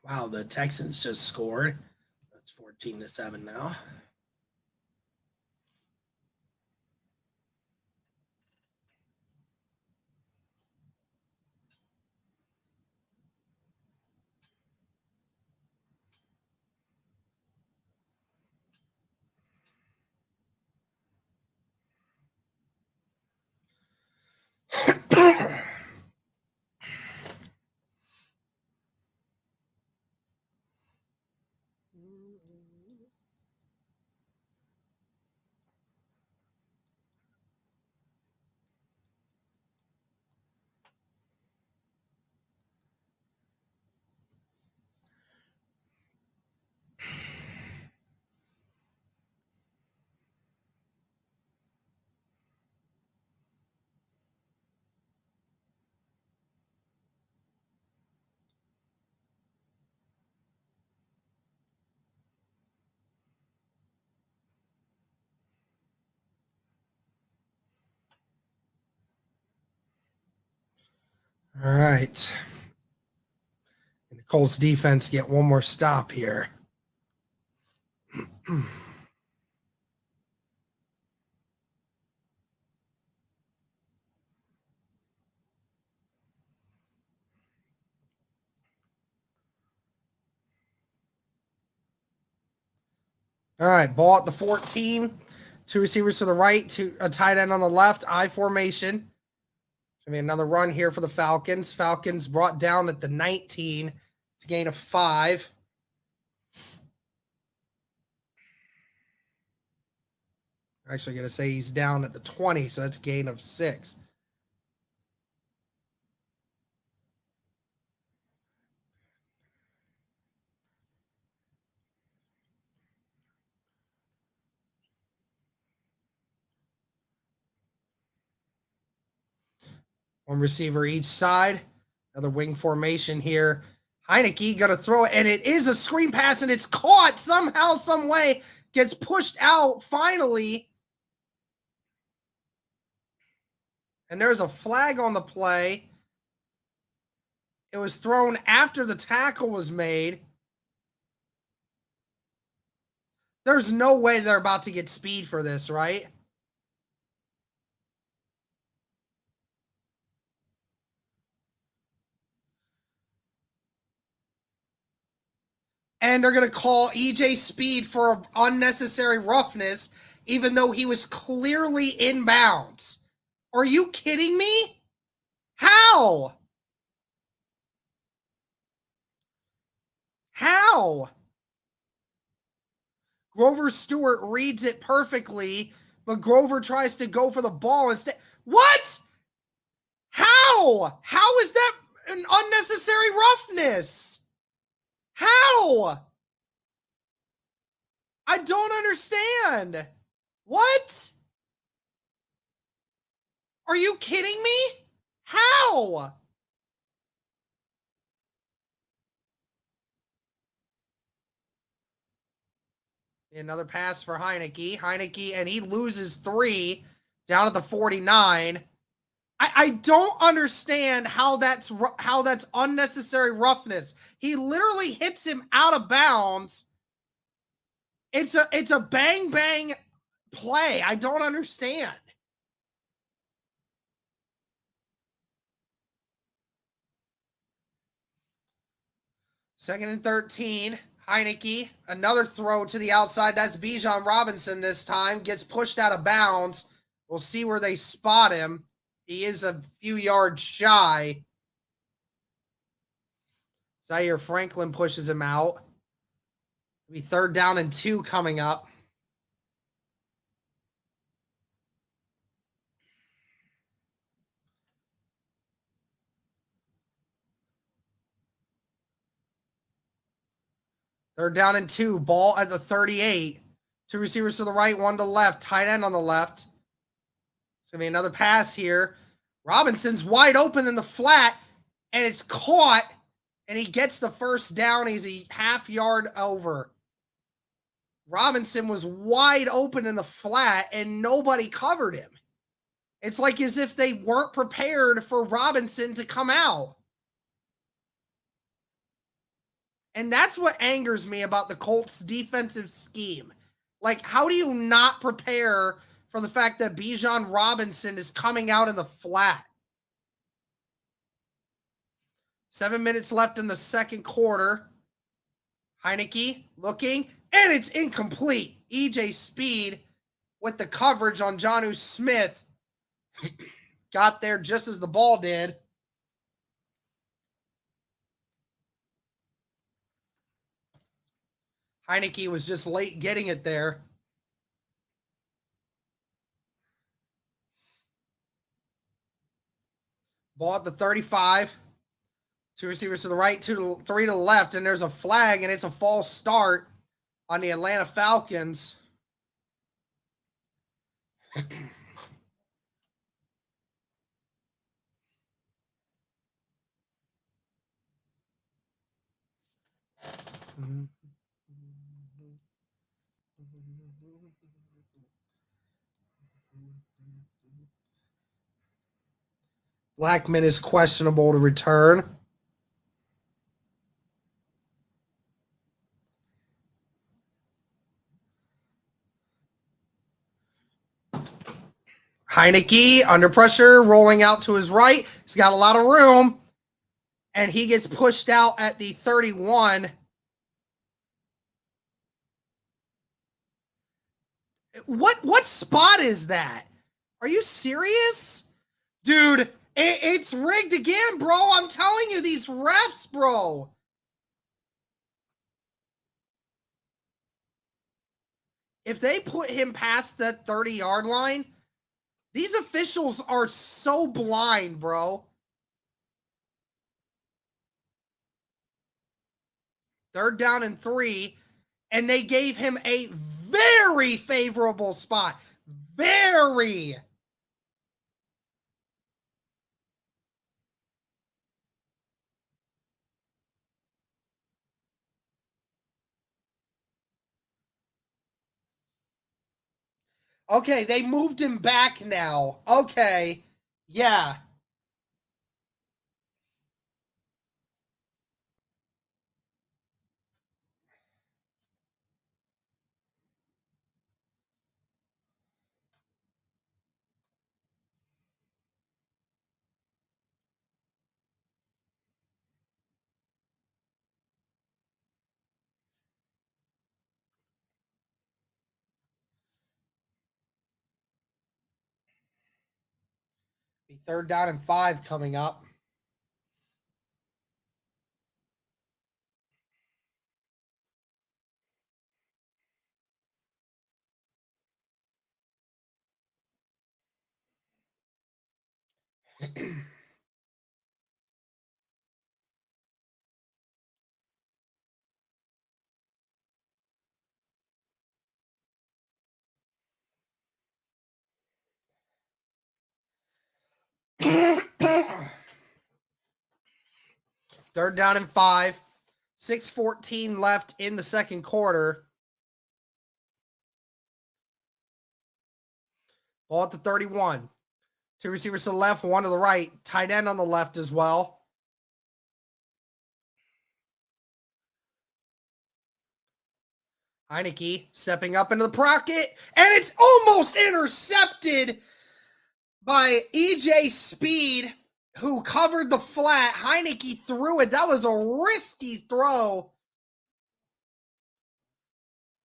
Wow, the Texans just scored. That's 14-7 now. All right. And the Colts defense get one more stop here. All right, ball at the 14. Two receivers to the right, a tight end on the left, I formation. It's going to be another run here for the Falcons. Falcons brought down at the 19. It's a gain of 5. I'm actually going to say he's down at the 20, so that's a gain of 6. One receiver each side. Another wing formation here. Heineke going to throw it, and it is a screen pass, and it's caught somehow, some way. Gets pushed out finally. And there's a flag on the play. It was thrown after the tackle was made. There's no way they're about to get speed for this, right? And they're going to call EJ Speed for unnecessary roughness, even though he was clearly inbounds. Are you kidding me? How? How? Grover Stewart reads it perfectly, but Grover tries to go for the ball instead. What? How? How is that an unnecessary roughness? How? I don't understand. What? Are you kidding me? How? Another pass for Heineke. Heineke, and he loses 3 down at the 49. I don't understand how that's unnecessary roughness. He literally hits him out of bounds. It's a bang bang play. I don't understand. Second and 13. Heineke, another throw to the outside. That's Bijan Robinson this time. Gets pushed out of bounds. We'll see where they spot him. He is a few yards shy. Zaire Franklin pushes him out. It'll be 3rd down and 2 coming up. Third down and 2. Ball at the 38. 2 receivers to the right, 1 to the left. Tight end on the left. It's going to be another pass here. Robinson's wide open in the flat, and it's caught, and he gets the first down. He's a half yard over. Robinson was wide open in the flat, and nobody covered him. It's like as if they weren't prepared for Robinson to come out. And that's what angers me about the Colts' defensive scheme. Like, how do you not prepare for the fact that Bijan Robinson is coming out in the flat? 7 minutes left in the second quarter. Heineke looking, and it's incomplete. EJ Speed with the coverage on Jonnu Smith got there just as the ball did. Heineke was just late getting it there. Ball at the 35. 2 receivers to the right, 3 to the left, and there's a flag, and it's a false start on the Atlanta Falcons. Blackman is questionable to return. Heineke under pressure, rolling out to his right. He's got a lot of room. And he gets pushed out at the 31. What spot is that? Are you serious? Dude, it's rigged again, bro. I'm telling you, these refs, bro. If they put him past that 30-yard line, these officials are so blind, bro. Third down and 3, and they gave him a very favorable spot. Very. Okay, they moved him back now. Okay. Yeah. Be third down and 5 coming up. Third down and 5. 6:14 left in the second quarter. Ball at the 31. 2 receivers to the left, 1 to the right. Tight end on the left as well. Heineke stepping up into the pocket, and it's almost intercepted by EJ Speed, who covered the flat. Heineke threw it. That was a risky throw.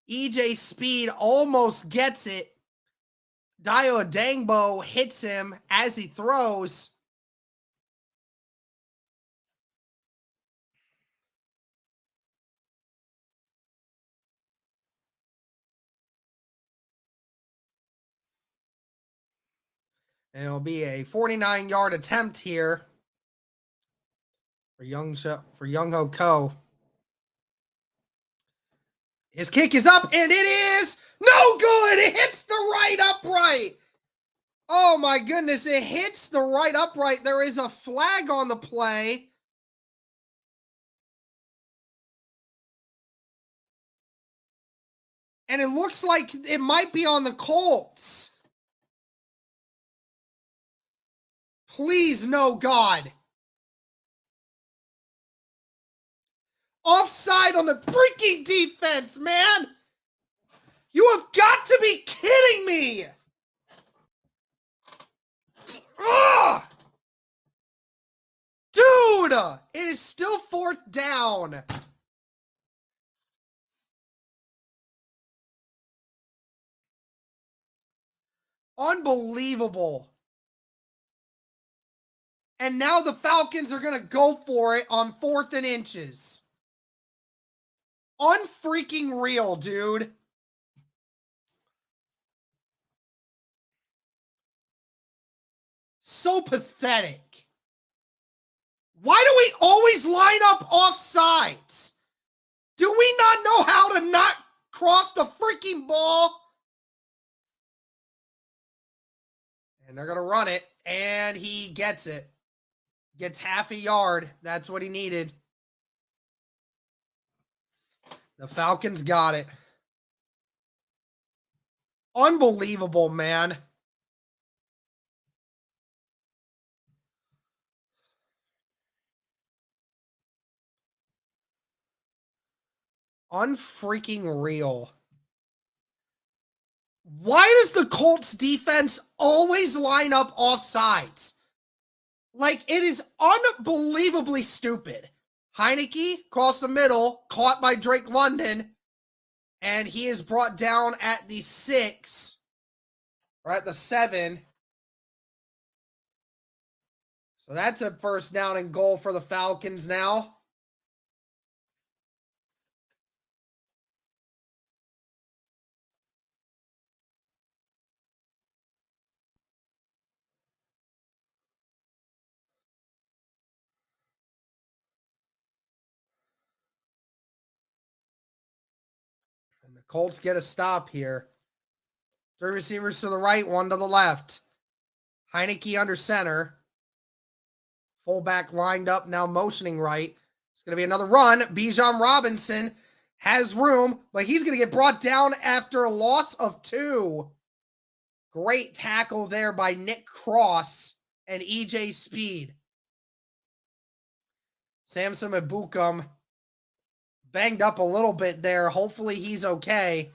EJ Speed almost gets it. Dio Adangbo hits him as he throws. And it'll be a 49-yard attempt here for Young Ho Ko. His kick is up, and it is no good. It hits the right upright. Oh, my goodness. It hits the right upright. There is a flag on the play. And it looks like it might be on the Colts. Please, no, God. Offside on the freaking defense, man. You have got to be kidding me. Ugh! Dude, it is still 4th down. Unbelievable. And now the Falcons are going to go for it on 4th and inches. Unfreaking real, dude. So pathetic. Why do we always line up offsides? Do we not know how to not cross the freaking ball? And they're going to run it, and he gets it. Gets half a yard. That's what he needed. The Falcons got it. Unbelievable, man. Unfreaking real. Why does the Colts defense always line up offsides? Like, it is unbelievably stupid. Heineke across the middle, caught by Drake London, and he is brought down at the 6, or at the 7. So that's a first down and goal for the Falcons now. And the Colts get a stop here. 3 receivers to the right, 1 to the left. Heineke under center. Fullback lined up, now motioning right. It's going to be another run. Bijan Robinson has room, but he's going to get brought down after a loss of 2. Great tackle there by Nick Cross and EJ Speed. Samson Ebukam banged up a little bit there. Hopefully he's okay.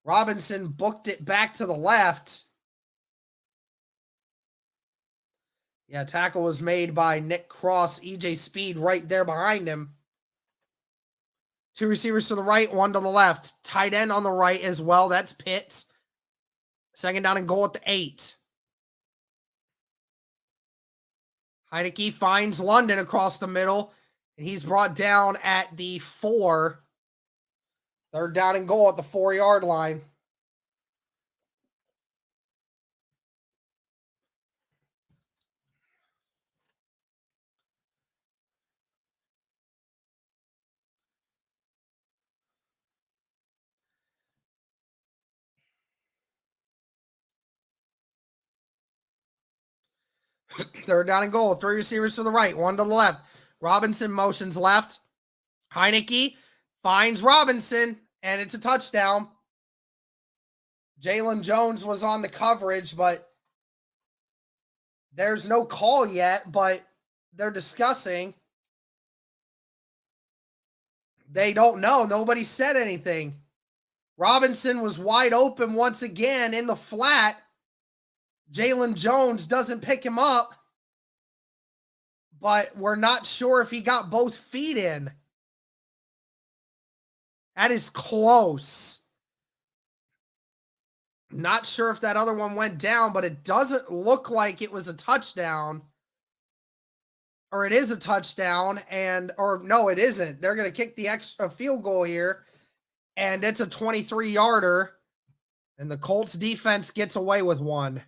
Robinson booked it back to the left. Yeah, tackle was made by Nick Cross. EJ Speed right there behind him. 2 receivers to the right, 1 to the left. Tight end on the right as well. That's Pitts. Second down and goal at the 8. Heineke finds London across the middle, and he's brought down at the 4. Third down and goal at the 4-yard line. Third down and goal. 3 receivers to the right, 1 to the left. Robinson motions left. Heineke finds Robinson, and it's a touchdown. Jalen Jones was on the coverage, but there's no call yet, but they're discussing. They don't know. Nobody said anything. Robinson was wide open once again in the flat. Jalen Jones doesn't pick him up, but we're not sure if he got both feet in. That is close. Not sure if that other one went down, but it doesn't look like it was a touchdown. Or it is a touchdown, or no, it isn't. They're going to kick the extra field goal here, and it's a 23-yarder, and the Colts defense gets away with 1.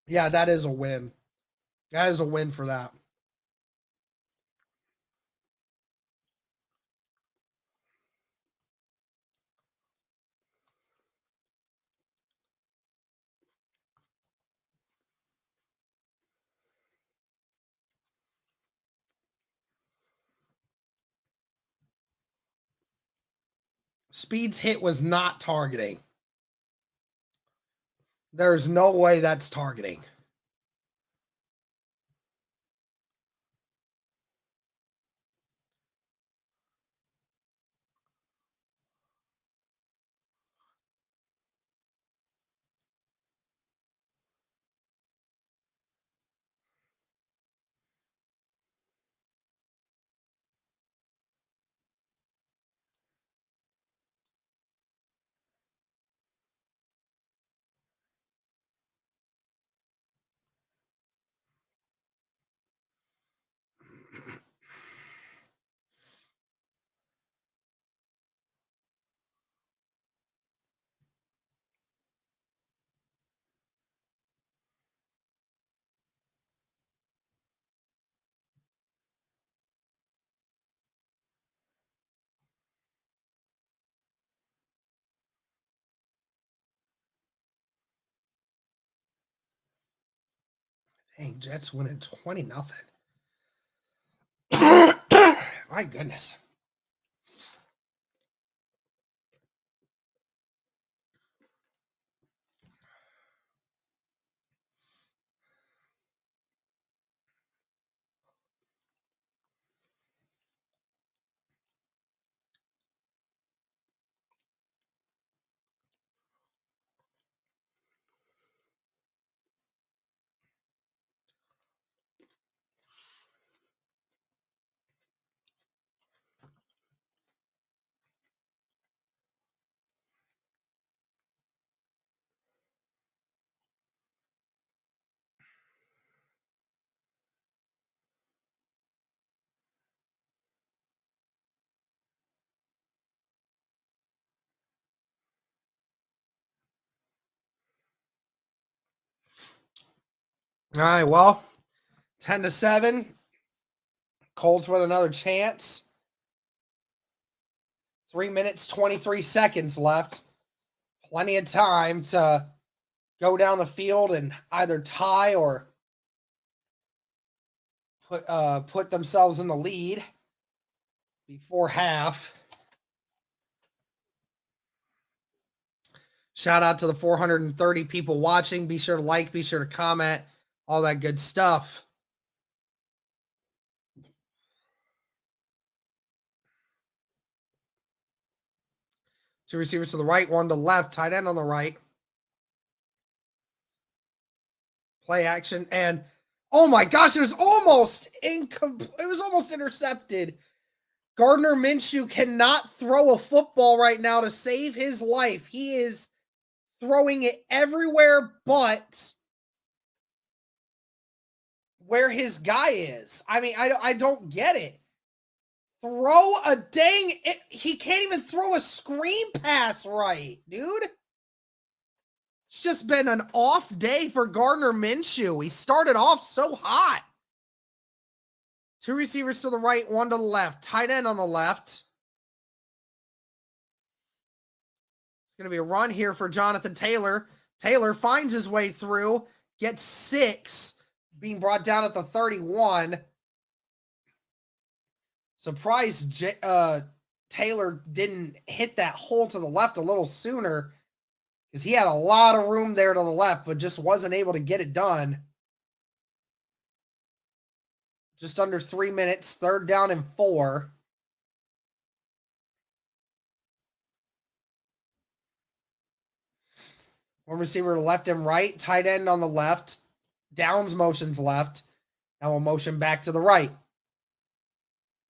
Yeah, that is a win. That is a win for that. Speed's hit was not targeting. There's no way that's targeting. Dang, Jets winning 20-0. My goodness. All right, well, 10-7. Colts with another chance. 3 minutes, 23 seconds left. Plenty of time to go down the field and either tie or put themselves in the lead before half. Shout out to the 430 people watching. Be sure to like, be sure to comment, all that good stuff. Two receivers to the right, one to the left, tight end on the right. Play action, and oh my gosh, it was almost intercepted. Gardner Minshew cannot throw a football right now to save his life. He is throwing it everywhere but where his guy is. I mean, I don't get it. Throw a dang it. He can't even throw a screen pass right, dude. It's just been an off day for Gardner Minshew. He started off so hot. Two receivers to the right, one to the left. Tight end on the left. It's going to be a run here for Jonathan Taylor. Taylor finds his way through, gets 6, being brought down at the 31. Surprised Taylor didn't hit that hole to the left a little sooner because he had a lot of room there to the left, but just wasn't able to get it done. Just under 3 minutes, 3rd down and 4. One receiver to left and right, tight end on the left. Downs motions left. Now we'll motion back to the right.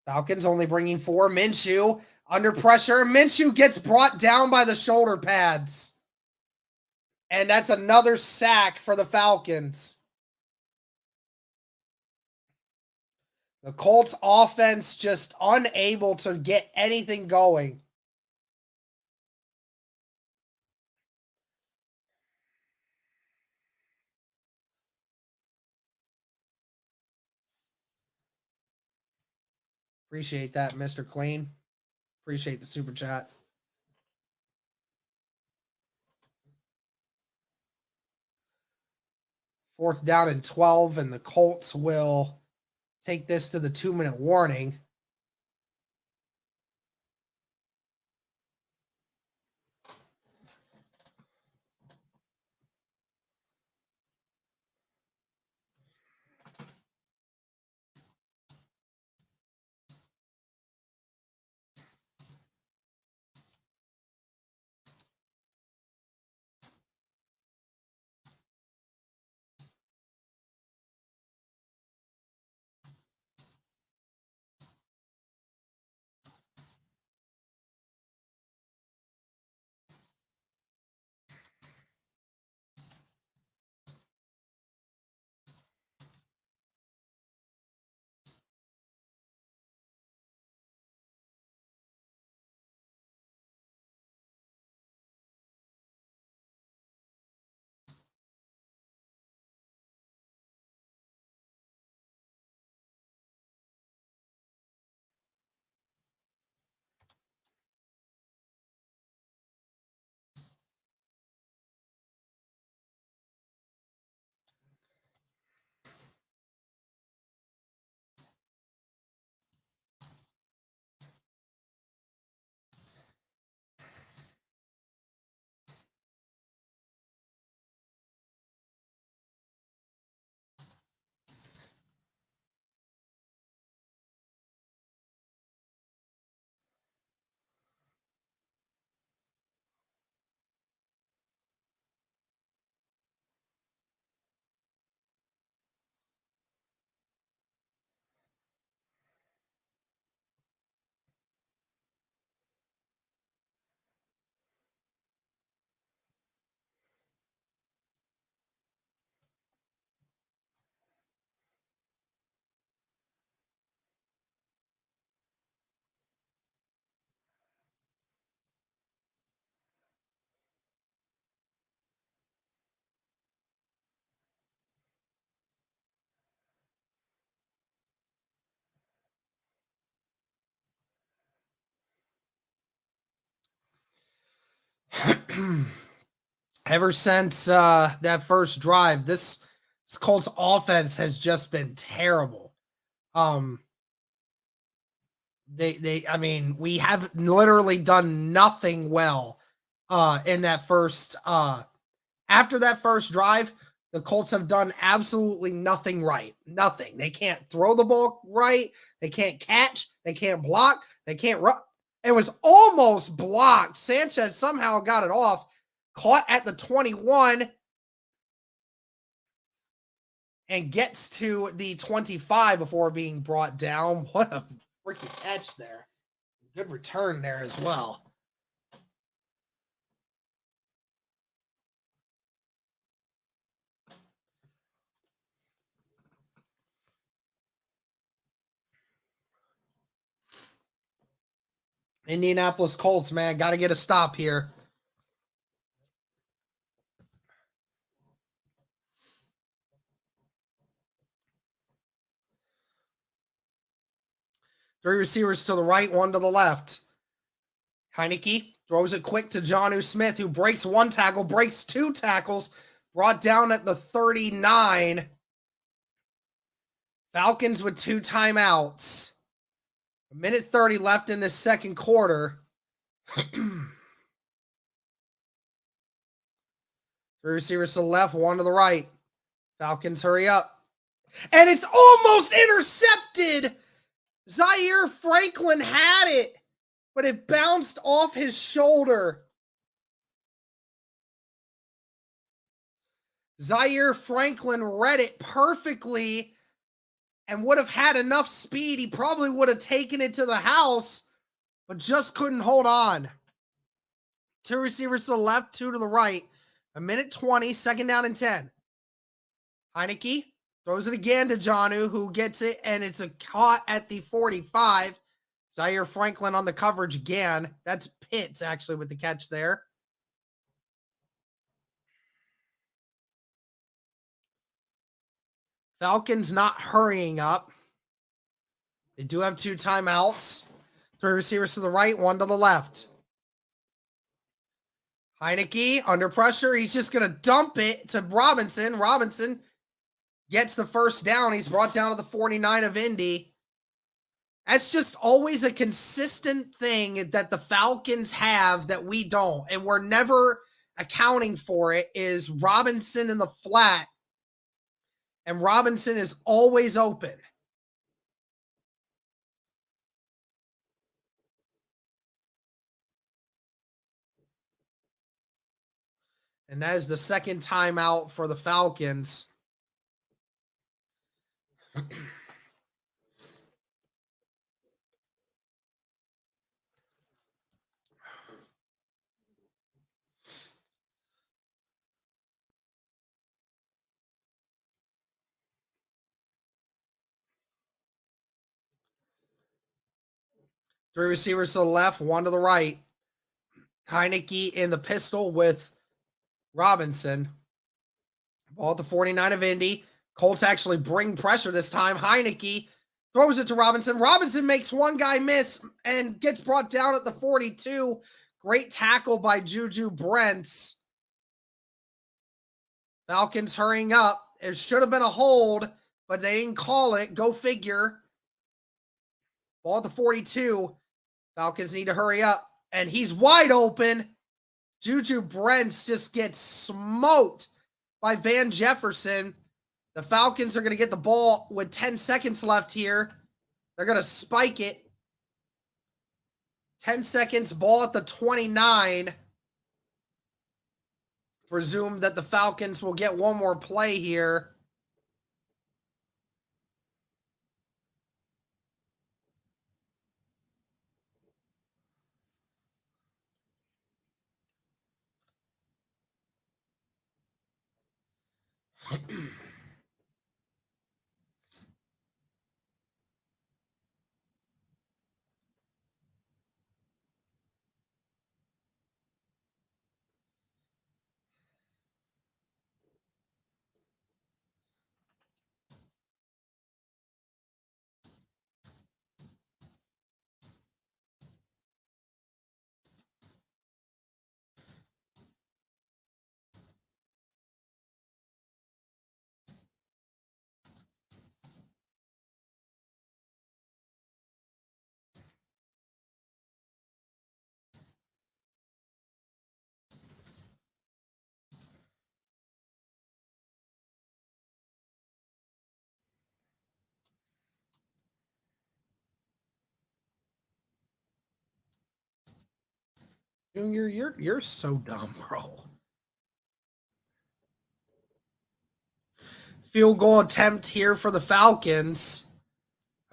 Falcons only bringing 4. Minshew under pressure. Minshew gets brought down by the shoulder pads. And that's another sack for the Falcons. The Colts offense just unable to get anything going. Appreciate that, Mr. Clean. Appreciate the super chat. Fourth down and 12, and the Colts will take this to the 2-minute warning. ever since that first drive, this Colts offense has just been terrible. I mean, we have literally done nothing well in that first after that first drive. The Colts have done absolutely nothing right. Nothing. They can't throw the ball right. They can't catch. They can't block. They can't run. It was almost blocked. Sanchez somehow got it off, caught at the 21, and gets to the 25 before being brought down. What a freaking catch there. Good return there as well. Indianapolis Colts, man, got to get a stop here. Three receivers to the right, one to the left. Heineke throws it quick to Jonnu Smith, who breaks one tackle, breaks two tackles, brought down at the 39. Falcons with 2 timeouts. 1:30 left in the second quarter. Three receivers to the left, one to the right. Falcons hurry up. And it's almost intercepted. Zaire Franklin had it, but it bounced off his shoulder. Zaire Franklin read it perfectly and would have had enough speed. He probably would have taken it to the house, but just couldn't hold on. 2 receivers to the left, 2 to the right. 1:20, second down and 10. Heineke throws it again to Jonnu, who gets it, and it's a caught at the 45. Zaire Franklin on the coverage again. That's Pitts, actually, with the catch there. Falcons not hurrying up. They do have 2 timeouts. 3 receivers to the right, 1 to the left. Heineke under pressure. He's just going to dump it to Robinson. Robinson gets the first down. He's brought down to the 49 of Indy. That's just always a consistent thing that the Falcons have that we don't. And we're never accounting for it, is Robinson in the flat. And Robinson is always open. And that is the second timeout for the Falcons. Three receivers to the left, 1 to the right. Heineke in the pistol with Robinson. Ball at the 49 of Indy. Colts actually bring pressure this time. Heineke throws it to Robinson. Robinson makes one guy miss and gets brought down at the 42. Great tackle by Juju Brents. Falcons hurrying up. It should have been a hold, but they didn't call it. Go figure. Ball at the 42. Falcons need to hurry up. And he's wide open. Juju Brents just gets smoked by Van Jefferson. The Falcons are going to get the ball with 10 seconds left here. They're going to spike it. 10 seconds, ball at the 29. Presume that the Falcons will get one more play here. Junior, you're so dumb, bro. Field goal attempt here for the Falcons.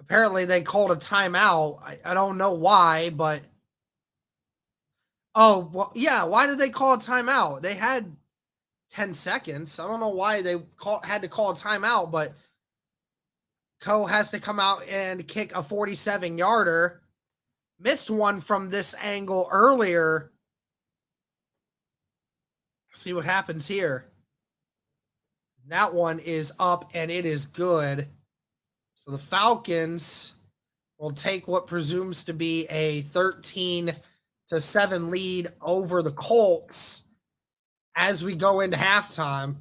Apparently, they called a timeout. I don't know why, but oh, well, yeah. Why did they call a timeout? They had 10 seconds. I don't know why they had to call a timeout, but Co has to come out and kick a 47-yarder. Missed one from this angle earlier. See what happens here. That one is up, and it is good. So the Falcons will take what presumes to be a 13-7 lead over the Colts as we go into halftime.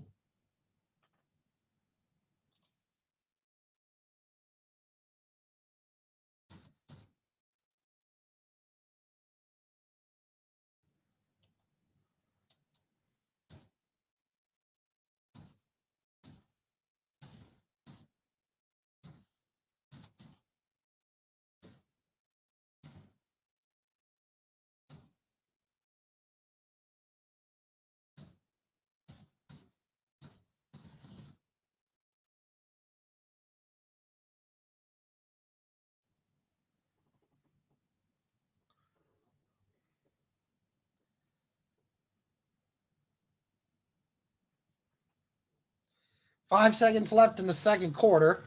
Five seconds left in the second quarter.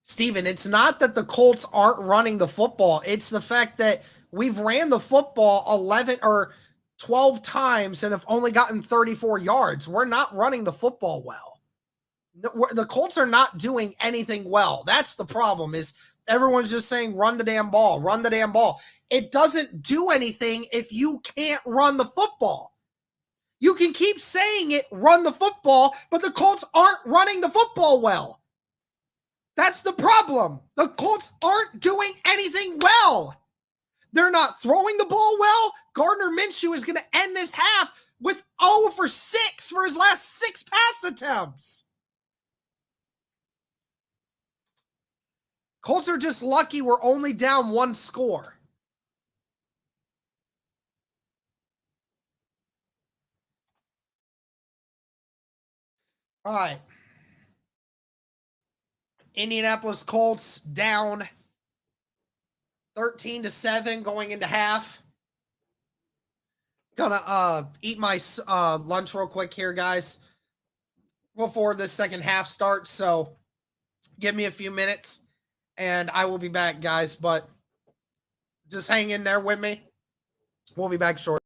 Steven, it's not that the Colts aren't running the football. It's the fact that we've ran the football 11 or 12 times and have only gotten 34 yards. We're not running the football well. The Colts are not doing anything well. That's the problem, is everyone's just saying, run the damn ball, run the damn ball. It doesn't do anything if you can't run the football. You can keep saying it, run the football, but the Colts aren't running the football well. That's the problem. The Colts aren't doing anything well. They're not throwing the ball well. Gardner Minshew is going to end this half with 0 for 6 for his last 6 pass attempts. Colts are just lucky we're only down 1 score. All right. Indianapolis Colts down 13-7 going into half. Gonna eat my lunch real quick here, guys, before this second half starts. So give me a few minutes and I will be back, guys. But just hang in there with me. We'll be back shortly.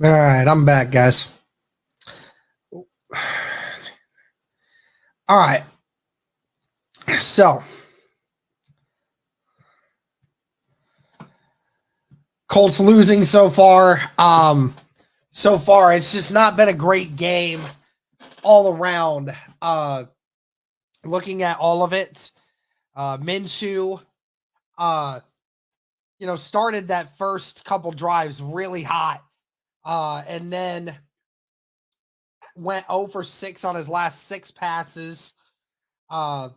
All right, I'm back, guys. All right. So, Colts losing so far. So far, it's just not been a great game all around. Looking at all of it, Minshew, started that first couple drives really hot, and then went 0 for 6 on his last 6 passes. Got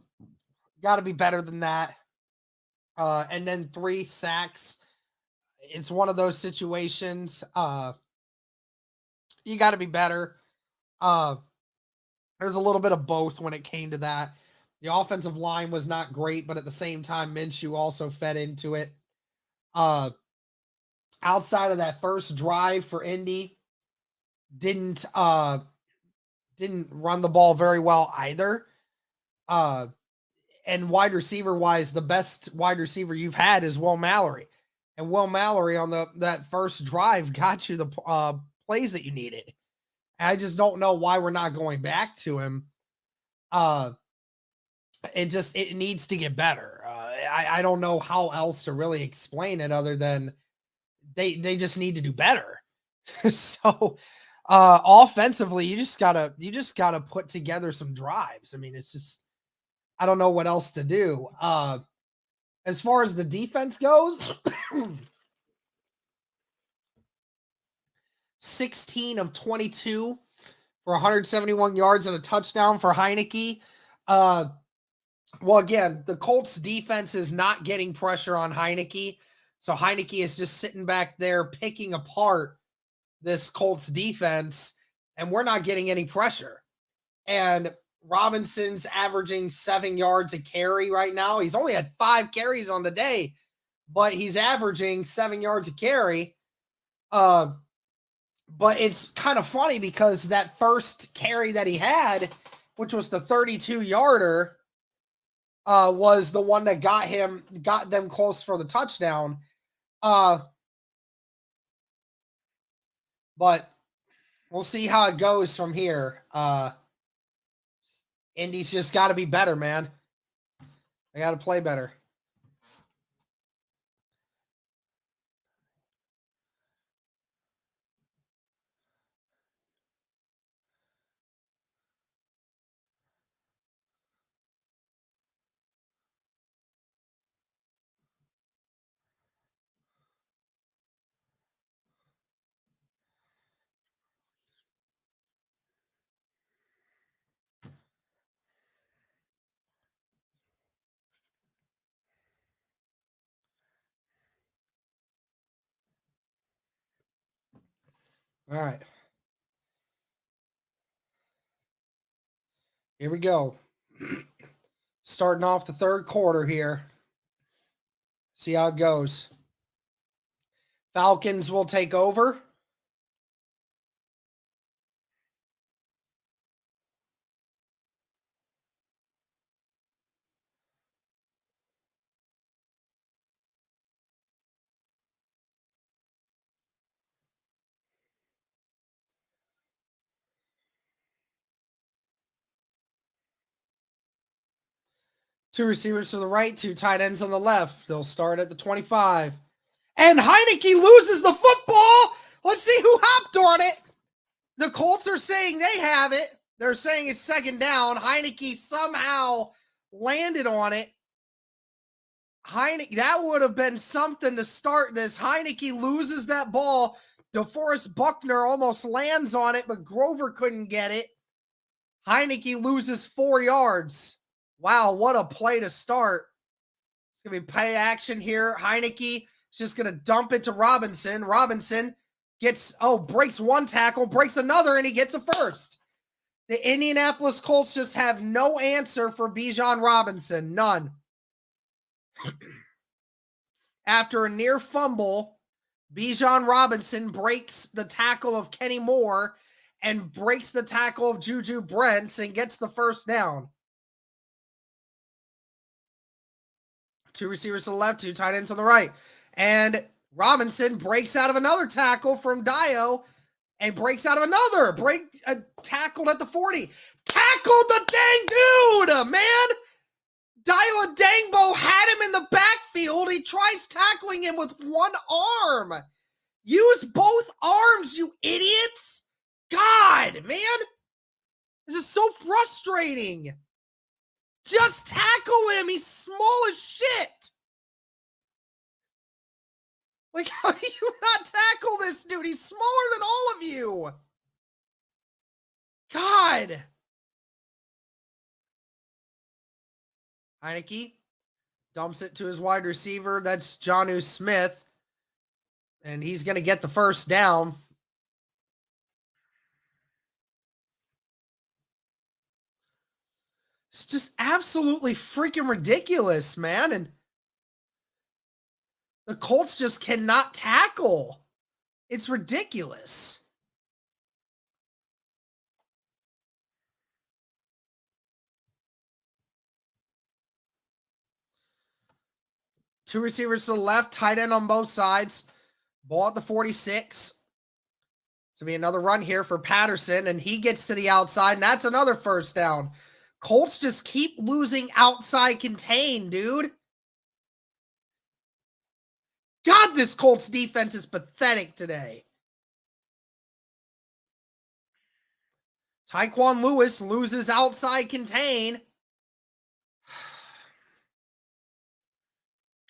to be better than that. And then 3 sacks. It's one of those situations. You got to be better. There's a little bit of both when it came to that. The offensive line was not great, but at the same time, Minshew also fed into it. Outside of that first drive for Indy, didn't run the ball very well either. And wide receiver wise, the best wide receiver you've had is Will Mallory. And Will Mallory on that first drive got you the plays that you needed. I just don't know why we're not going back to him. It needs to get better. I don't know how else to really explain it other than they just need to do better. So offensively, you just gotta put together some drives. I mean, it's just I don't know what else to do. As far as the defense goes, 16 of 22 for 171 yards and a touchdown for Heineke. Well, again, the Colts defense is not getting pressure on Heineke. So Heineke is just sitting back there picking apart this Colts defense, and we're not getting any pressure. And Robinson's averaging 7 yards a carry right now. He's only had 5 carries on the day, but he's averaging 7 yards a carry. But it's kind of funny because that first carry that he had, which was the 32-yarder, was the one that got them close for the touchdown. But we'll see how it goes from here. Indy's just got to be better, man. They got to play better. All right. Here we go. Starting off the third quarter here. See how it goes. Falcons will take over. Two receivers to the right, 2 tight ends on the left. They'll start at the 25. And Heineke loses the football. Let's see who hopped on it. The Colts are saying they have it. They're saying it's second down. Heineke somehow landed on it. That would have been something to start this. Heineke loses that ball. DeForest Buckner almost lands on it, but Grover couldn't get it. Heineke loses 4 yards. Wow, what a play to start. It's going to be play action here. Heineke is just going to dump it to Robinson. Robinson breaks one tackle, breaks another, and he gets a first. The Indianapolis Colts just have no answer for Bijan Robinson. None. After a near fumble, Bijan Robinson breaks the tackle of Kenny Moore and breaks the tackle of Juju Brents and gets the first down. 2 receivers to the left, 2 tight ends on the right. And Robinson breaks out of another tackle from Dio and breaks out of another. Tackled at the 40. Tackled the dang dude, man. Dio Dangbo had him in the backfield. He tries tackling him with one arm. Use both arms, you idiots. God, man. This is so frustrating. Just tackle him. He's small as shit. Like, how do you not tackle this dude? He's smaller than all of you. God. Heineke dumps it to his wide receiver. That's Jonnu Smith. And he's going to get the first down. It's just absolutely freaking ridiculous, man. And the Colts just cannot tackle. It's ridiculous. Two receivers to the left, tight end on both sides. Ball at the 46. So be another run here for Patterson, and he gets to the outside, and that's another first down. Colts just keep losing outside contain, dude. God, this Colts defense is pathetic today. Tyquan Lewis loses outside contain.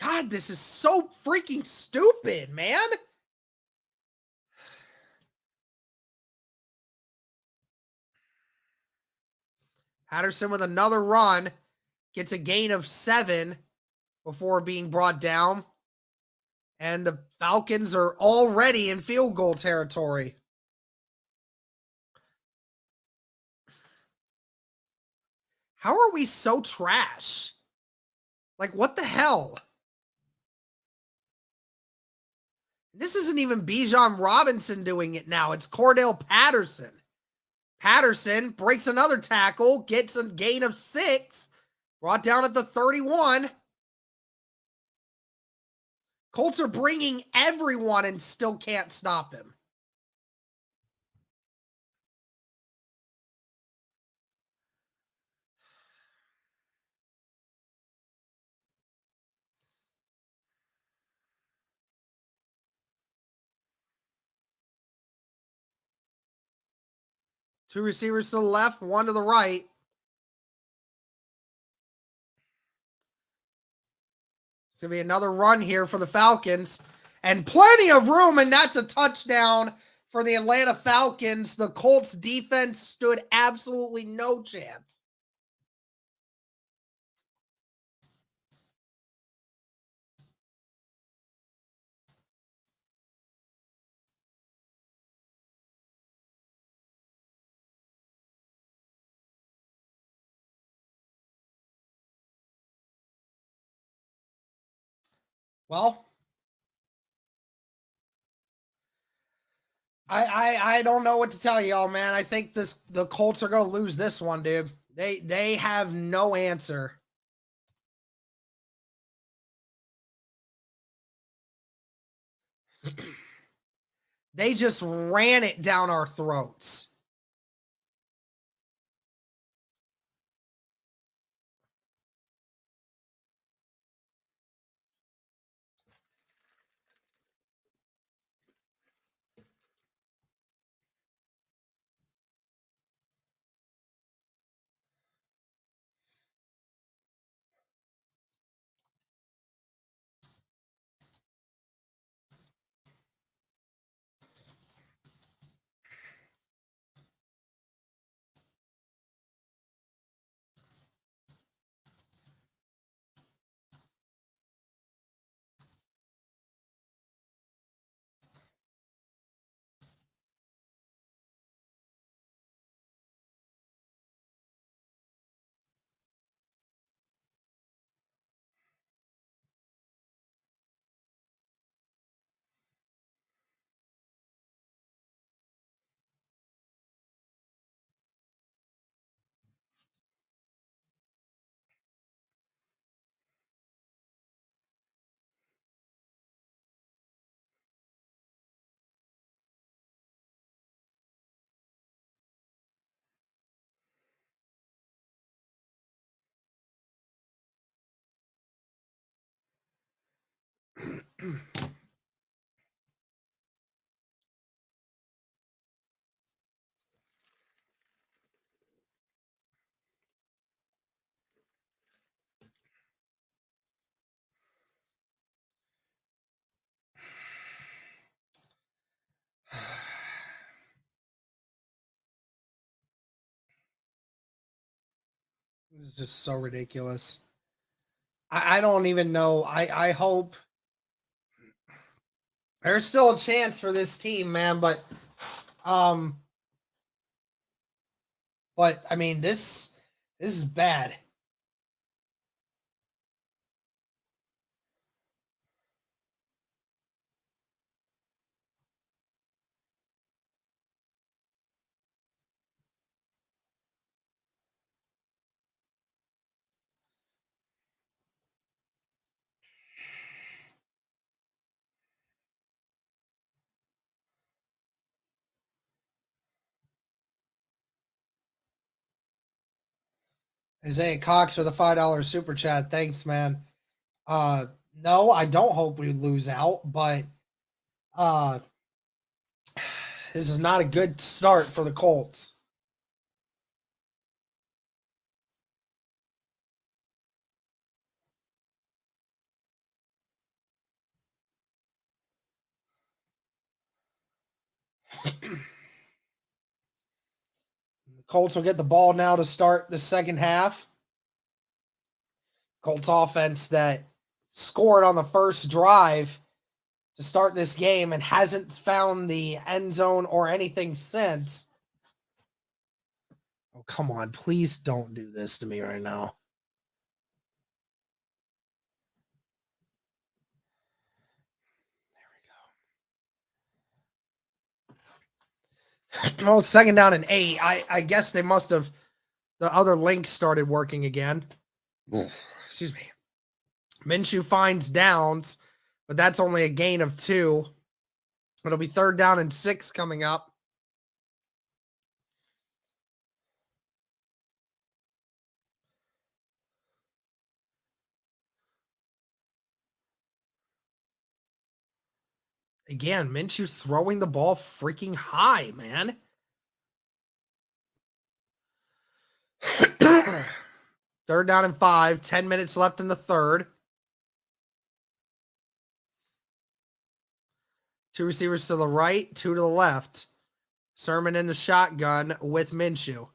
God, this is so freaking stupid, man. Patterson with another run. Gets a gain of 7 before being brought down. And the Falcons are already in field goal territory. How are we so trash? Like, what the hell? This isn't even Bijan Robinson doing it now. It's Cordell Patterson. Patterson breaks another tackle, gets a gain of 6, brought down at the 31. Colts are bringing everyone and still can't stop him. Two receivers to the left, one to the right. It's going to be another run here for the Falcons. And plenty of room, and that's a touchdown for the Atlanta Falcons. The Colts defense stood absolutely no chance. Well, I don't know what to tell y'all, man. I think the Colts are going to lose this one, dude. They have no answer. They just ran it down our throats. It's just so ridiculous. I don't even know. I hope there's still a chance for this team, man, um but I mean this is bad. Isaiah Cox for the $5 super chat. Thanks, man. No, I don't hope we lose out, but uh this is not a good start for the Colts. The Colts will get the ball now to start the second half. Colts offense that scored on the first drive to start this game and hasn't found the end zone or anything since. Oh, come on. Please don't do this to me right now. There we go. Oh, second down and 8. I guess they must have, the other link started working again. Excuse me. Minshew finds downs, but that's only a gain of 2. It'll be third down and 6 coming up. Again, Minshew throwing the ball freaking high, man. Third down and 5, 10 minutes left in the third. 2 receivers to the right, 2 to the left. Sermon in the shotgun with Minshew.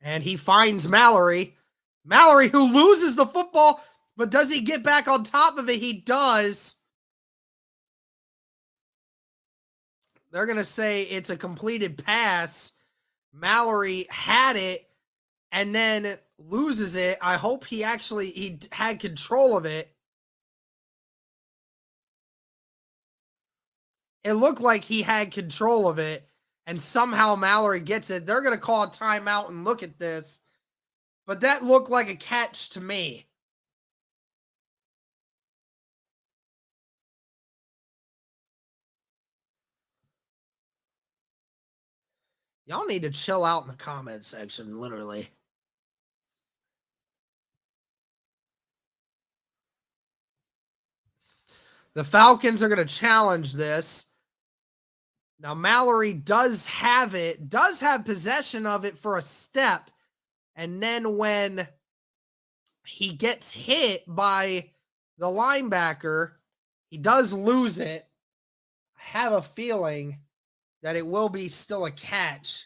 And he finds Mallory. Mallory, who loses the football, but does he get back on top of it? He does. They're going to say it's a completed pass. Mallory had it and then loses it. I hope he had control of it. It looked like he had control of it, and somehow Mallory gets it. They're going to call a timeout and look at this, but that looked like a catch to me. Y'all need to chill out in the comment section, literally. The Falcons are going to challenge this. Now, Mallory does have possession of it for a step. And then when he gets hit by the linebacker, he does lose it. I have a feeling that it will be still a catch.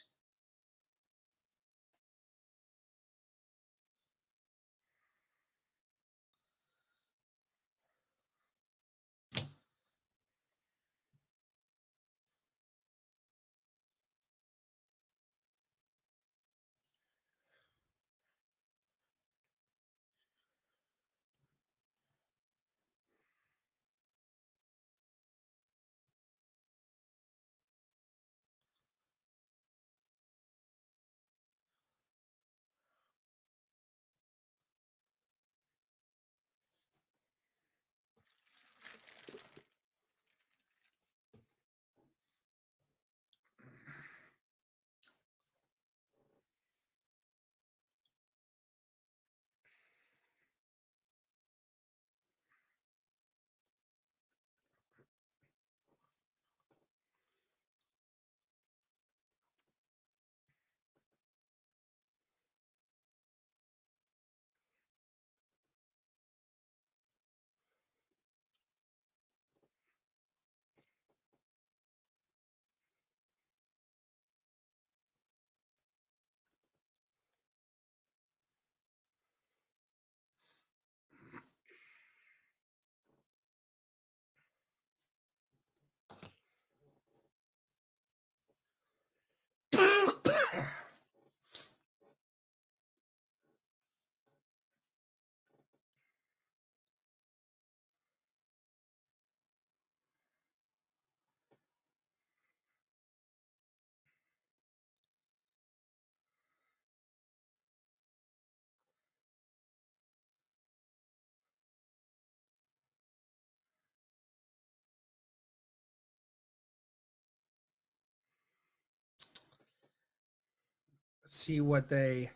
see what they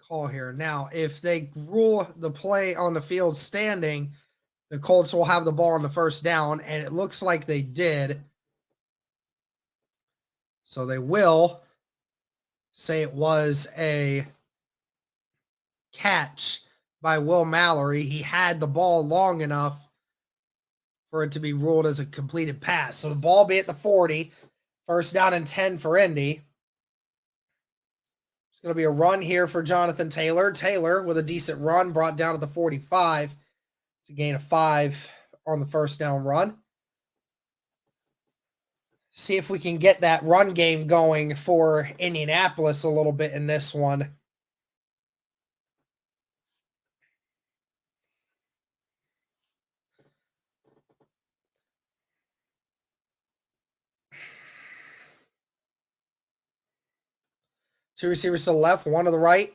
call here. Now, if they rule the play on the field standing, the Colts will have the ball on the first down, and it looks like they did. So they will say it was a catch by Will Mallory. He had the ball long enough for it to be ruled as a completed pass. So the ball be at the 40, first down and 10 for Indy. It's going to be a run here for Jonathan Taylor. Taylor with a decent run brought down at the 45. It's a gain of 5 on the first down run. See if we can get that run game going for Indianapolis a little bit in this one. Two receivers to the left, one to the right,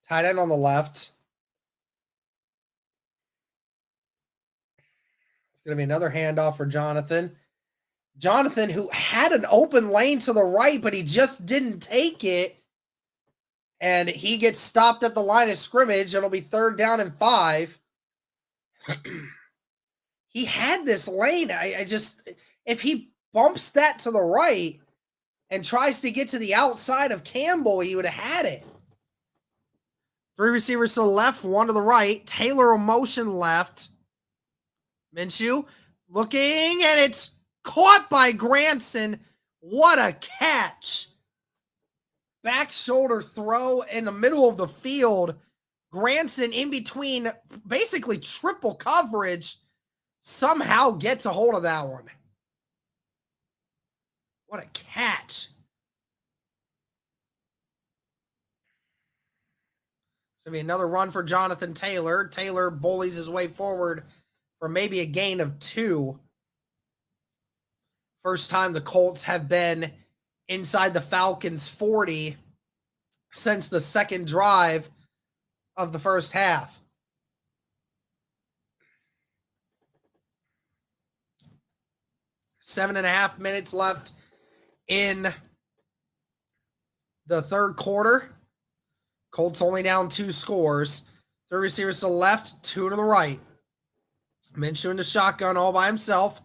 tight end on the left. It's going to be another handoff for Jonathan. Jonathan, who had an open lane to the right, but he just didn't take it. And he gets stopped at the line of scrimmage. It'll be third down and 5. He had this lane. I just, if he bumps that to the right and tries to get to the outside of Campbell, he would have had it. 3 receivers to the left, 1 to the right. Taylor a motion left. Minshew looking, and it's caught by Granson. What a catch. Back shoulder throw in the middle of the field. Granson in between basically triple coverage somehow gets a hold of that one. What a catch. It's going to be another run for Jonathan Taylor. Taylor bullies his way forward for maybe a gain of 2. First time the Colts have been inside the Falcons 40 since the second drive of the first half. 7.5 minutes left in the third quarter. Colts only down 2 scores. 3 receivers to the left, 2 to the right. Minshew in the shotgun all by himself.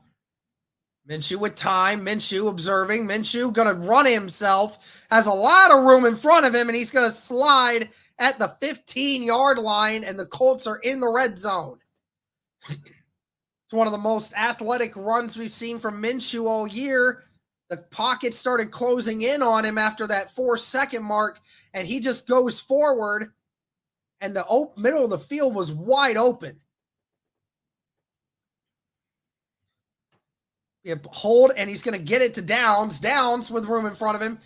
Minshew with time. Minshew observing. Minshew going to run himself. Has a lot of room in front of him, and he's going to slide at the 15-yard line, and the Colts are in the red zone. It's one of the most athletic runs we've seen from Minshew all year. The pocket started closing in on him after that 4-second mark, and he just goes forward, and the middle of the field was wide open. Hold, and he's going to get it to Downs. Downs with room in front of him.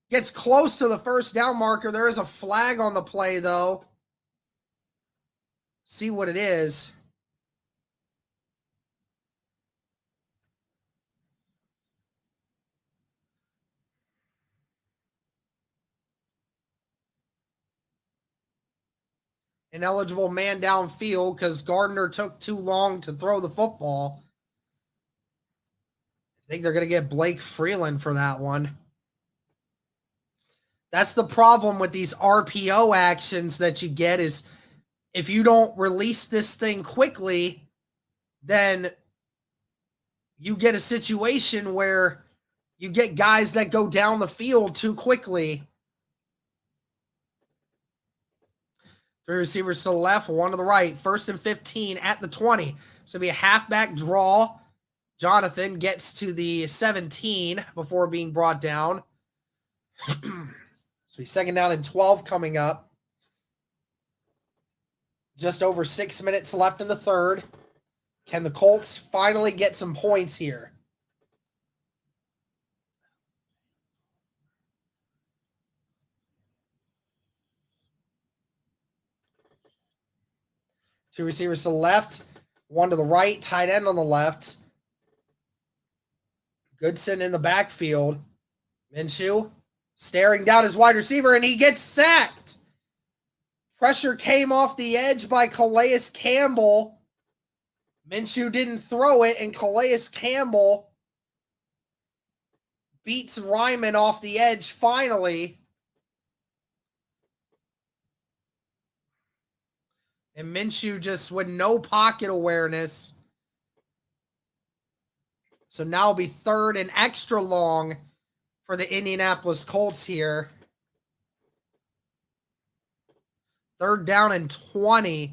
Gets close to the first down marker. There is a flag on the play, though. See what it is. Ineligible man downfield because Gardner took too long to throw the football. I think they're going to get Blake Freeland for that one. That's the problem with these RPO actions that you get is if you don't release this thing quickly, then you get a situation where you get guys that go down the field too quickly. 3 receivers to the left, 1 to the right. First and 15 at the 20. It's going to be a halfback draw. Jonathan gets to the 17 before being brought down. So he's second down and 12 coming up. Just over 6 minutes left in the third. Can the Colts finally get some points here? Two receivers to the left, 1 to the right, tight end on the left. Goodson in the backfield. Minshew staring down his wide receiver, and he gets sacked. Pressure came off the edge by Calais Campbell. Minshew didn't throw it, and Calais Campbell beats Ryman off the edge finally. And Minshew just with no pocket awareness. So now it'll be 3rd and extra long for the Indianapolis Colts here. 3rd down and 20.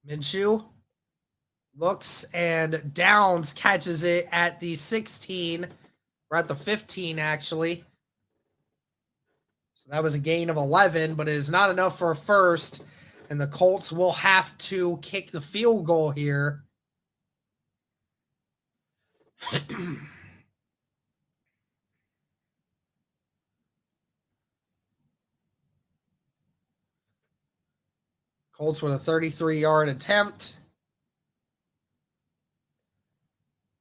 Minshew looks and Downs catches it at the 16. We're at the 15, actually. So that was a gain of 11, but it is not enough for a first. And the Colts will have to kick the field goal here. Colts with a 33-yard attempt.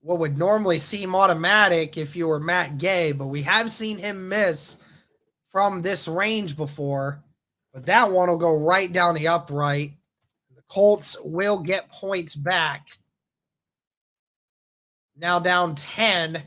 What would normally seem automatic if you were Matt Gay, but we have seen him miss from this range before. But that one will go right down the upright. The Colts will get points back. Now down 10.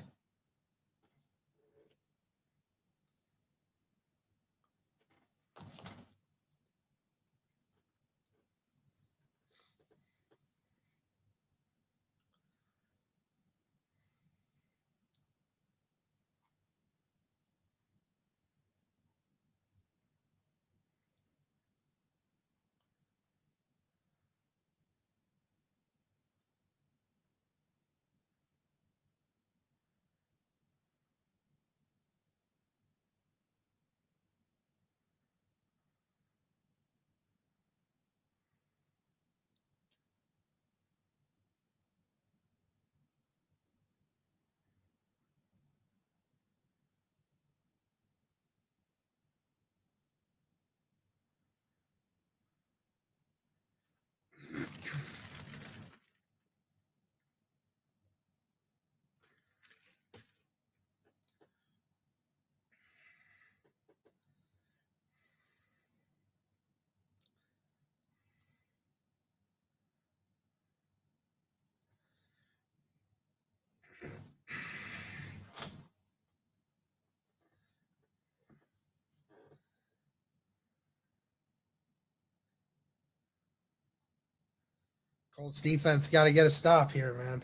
Colts defense got to get a stop here, man.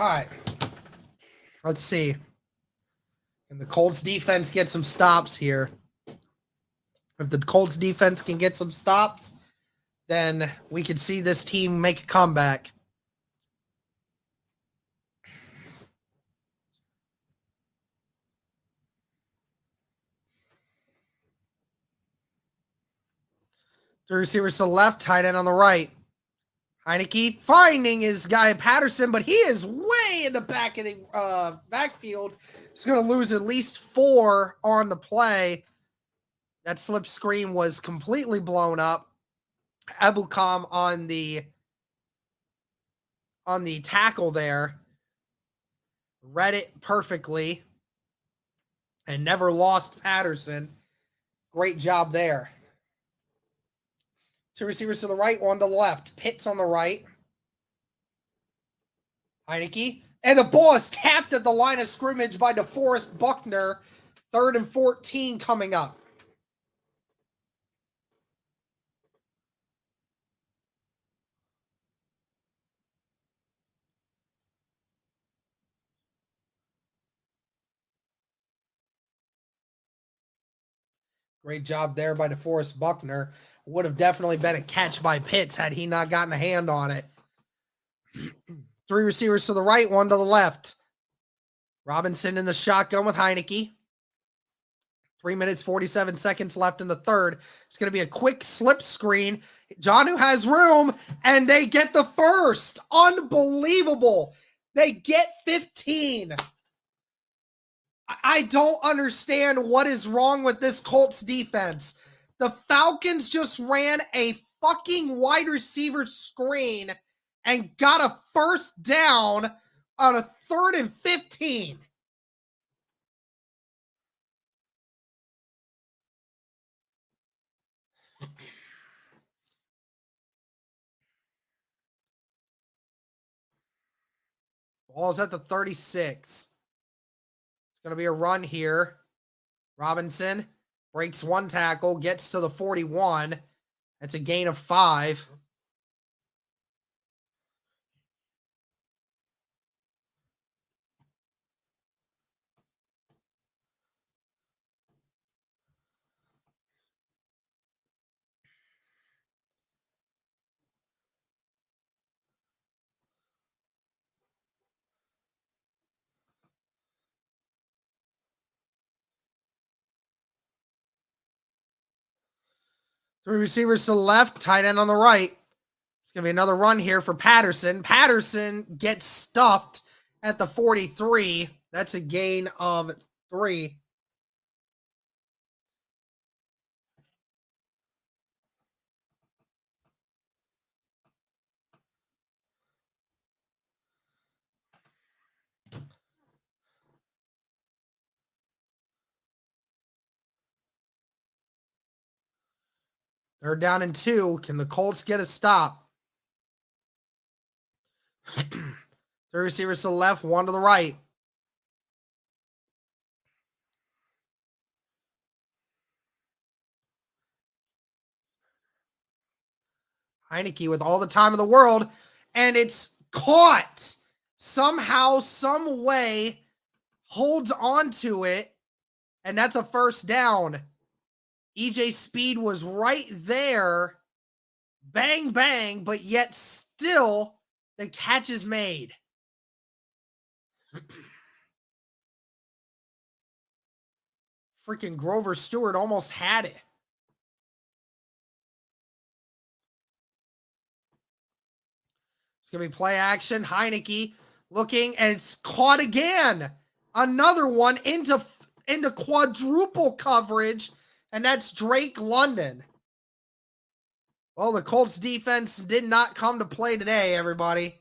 All right. Let's see. Can the Colts defense get some stops here? If the Colts defense can get some stops, then we could see this team make a comeback. Three receivers to the left, tight end on the right. Heineke finding his guy Patterson, but he is way in the back of the backfield. He's going to lose at least 4 on the play. That slip screen was completely blown up. Ebukam on the tackle there read it perfectly and never lost Patterson. Great job there. Two receivers to the right, one to the left. Pitts on the right. Heineke. And the ball is tapped at the line of scrimmage by DeForest Buckner. 3rd and 14 coming up. Great job there by DeForest Buckner. Would have definitely been a catch by Pitts had he not gotten a hand on it. 3 receivers to the right, one to the left. Robinson in the shotgun with Heineke. 3 minutes, 47 seconds left in the third. It's going to be a quick slip screen. Jonnu has room, and they get the first. Unbelievable. They get 15. I don't understand what is wrong with this Colts defense. The Falcons just ran a fucking wide receiver screen and got a first down on a 3rd and 15. Ball's at the 36. It's going to be a run here. Robinson breaks 1 tackle, gets to the 41. That's a gain of 5. Three receivers to the left, tight end on the right. It's going to be another run here for Patterson. Patterson gets stuffed at the 43. That's a gain of 3. They're down in 2. Can the Colts get a stop? 3 receivers to the left, 1 to the right. Heineke with all the time in the world, and it's caught. Somehow, some way, holds on to it, and that's a first down. EJ Speed was right there. Bang, bang, but yet still the catch is made. Freaking Grover Stewart almost had it. It's going to be play action. Heineke looking, and it's caught again. Another one into quadruple coverage, and that's Drake London. Well, the Colts defense did not come to play today, everybody.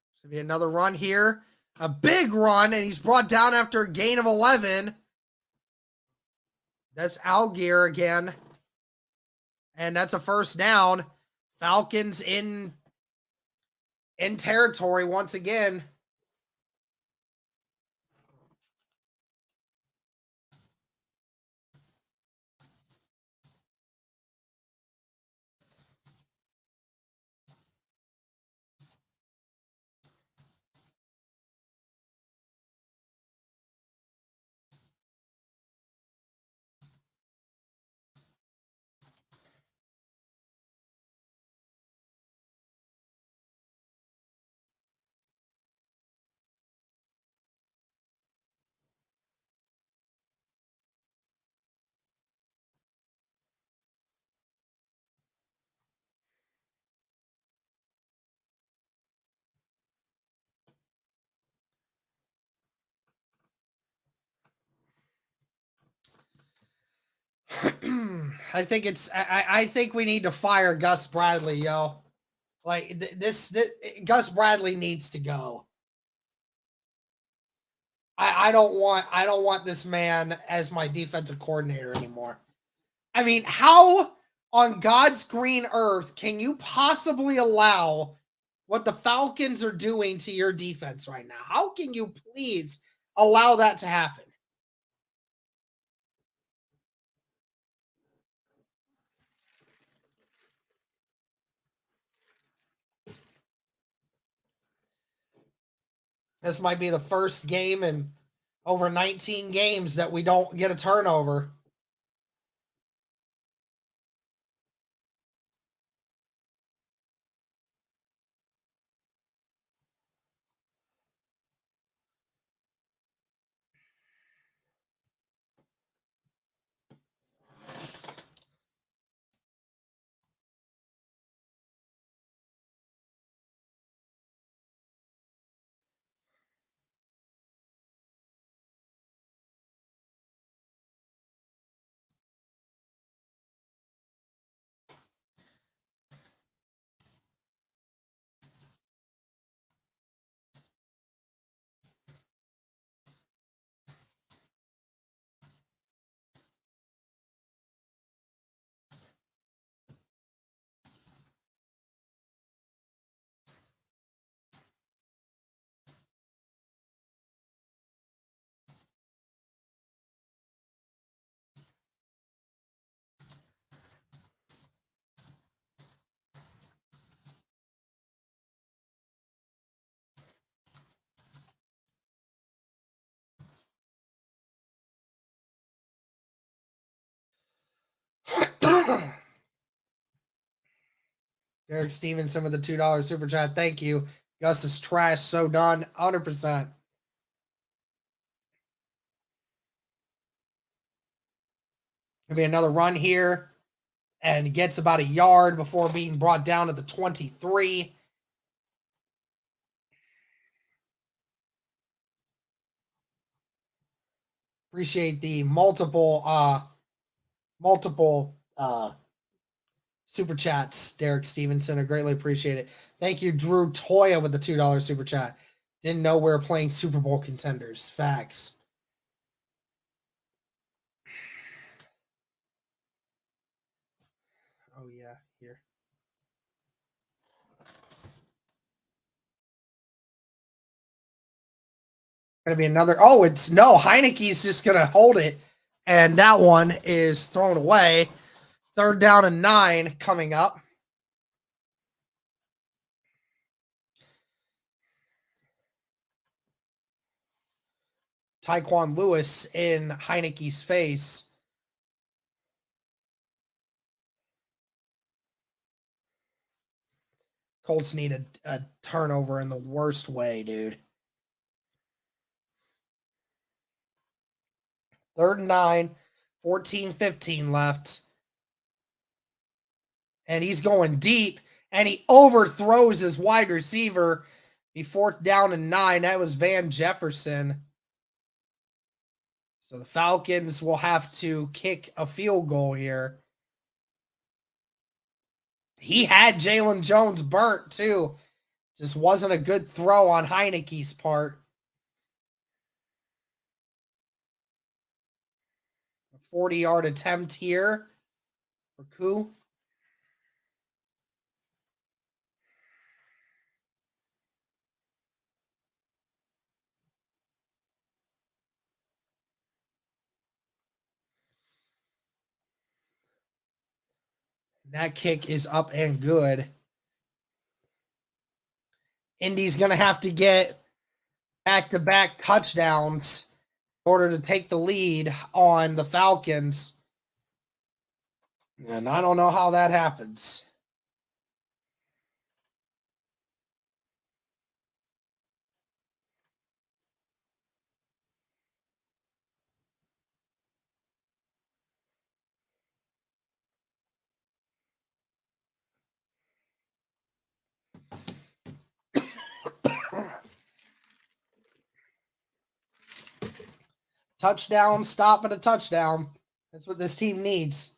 It's going to be another run here. A big run, and he's brought down after a gain of 11. That's Algier again. And that's a first down. Falcons in territory once again. I think we need to fire Gus Bradley, yo. Like this Gus Bradley needs to go. I don't want this man as my defensive coordinator anymore. I mean, how on God's green earth can you possibly allow what the Falcons are doing to your defense right now? How can you please allow that to happen? This might be the first game in over 19 games that we don't get a turnover. Derek Stevenson with the $2 super chat. Thank you. Gus is trash. So done. 100%. Gonna be another run here. And gets about a yard before being brought down to the 23. Appreciate the multiple super chats, Derek Stevenson. I greatly appreciate it. Thank you, Drew Toya, with the $2 super chat. Didn't know we were playing Super Bowl contenders. Facts. Oh, yeah. Here. Going to be another. Oh, it's no. Heineke's just going to hold it. And that one is thrown away. 3rd down and 9 coming up. Tyquan Lewis in Heineke's face. Colts need a turnover in the worst way, dude. 3rd and 9, 14-15 left. And he's going deep, and he overthrows his wide receiver. Be 4th down and 9. That was Van Jefferson. So the Falcons will have to kick a field goal here. He had Jalen Jones burnt, too. Just wasn't a good throw on Heineke's part. A 40-yard attempt here for Koo. That kick is up and good. Indy's going to have to get back-to-back touchdowns in order to take the lead on the Falcons. And I don't know how that happens. Touchdown, stop at a touchdown. That's what this team needs.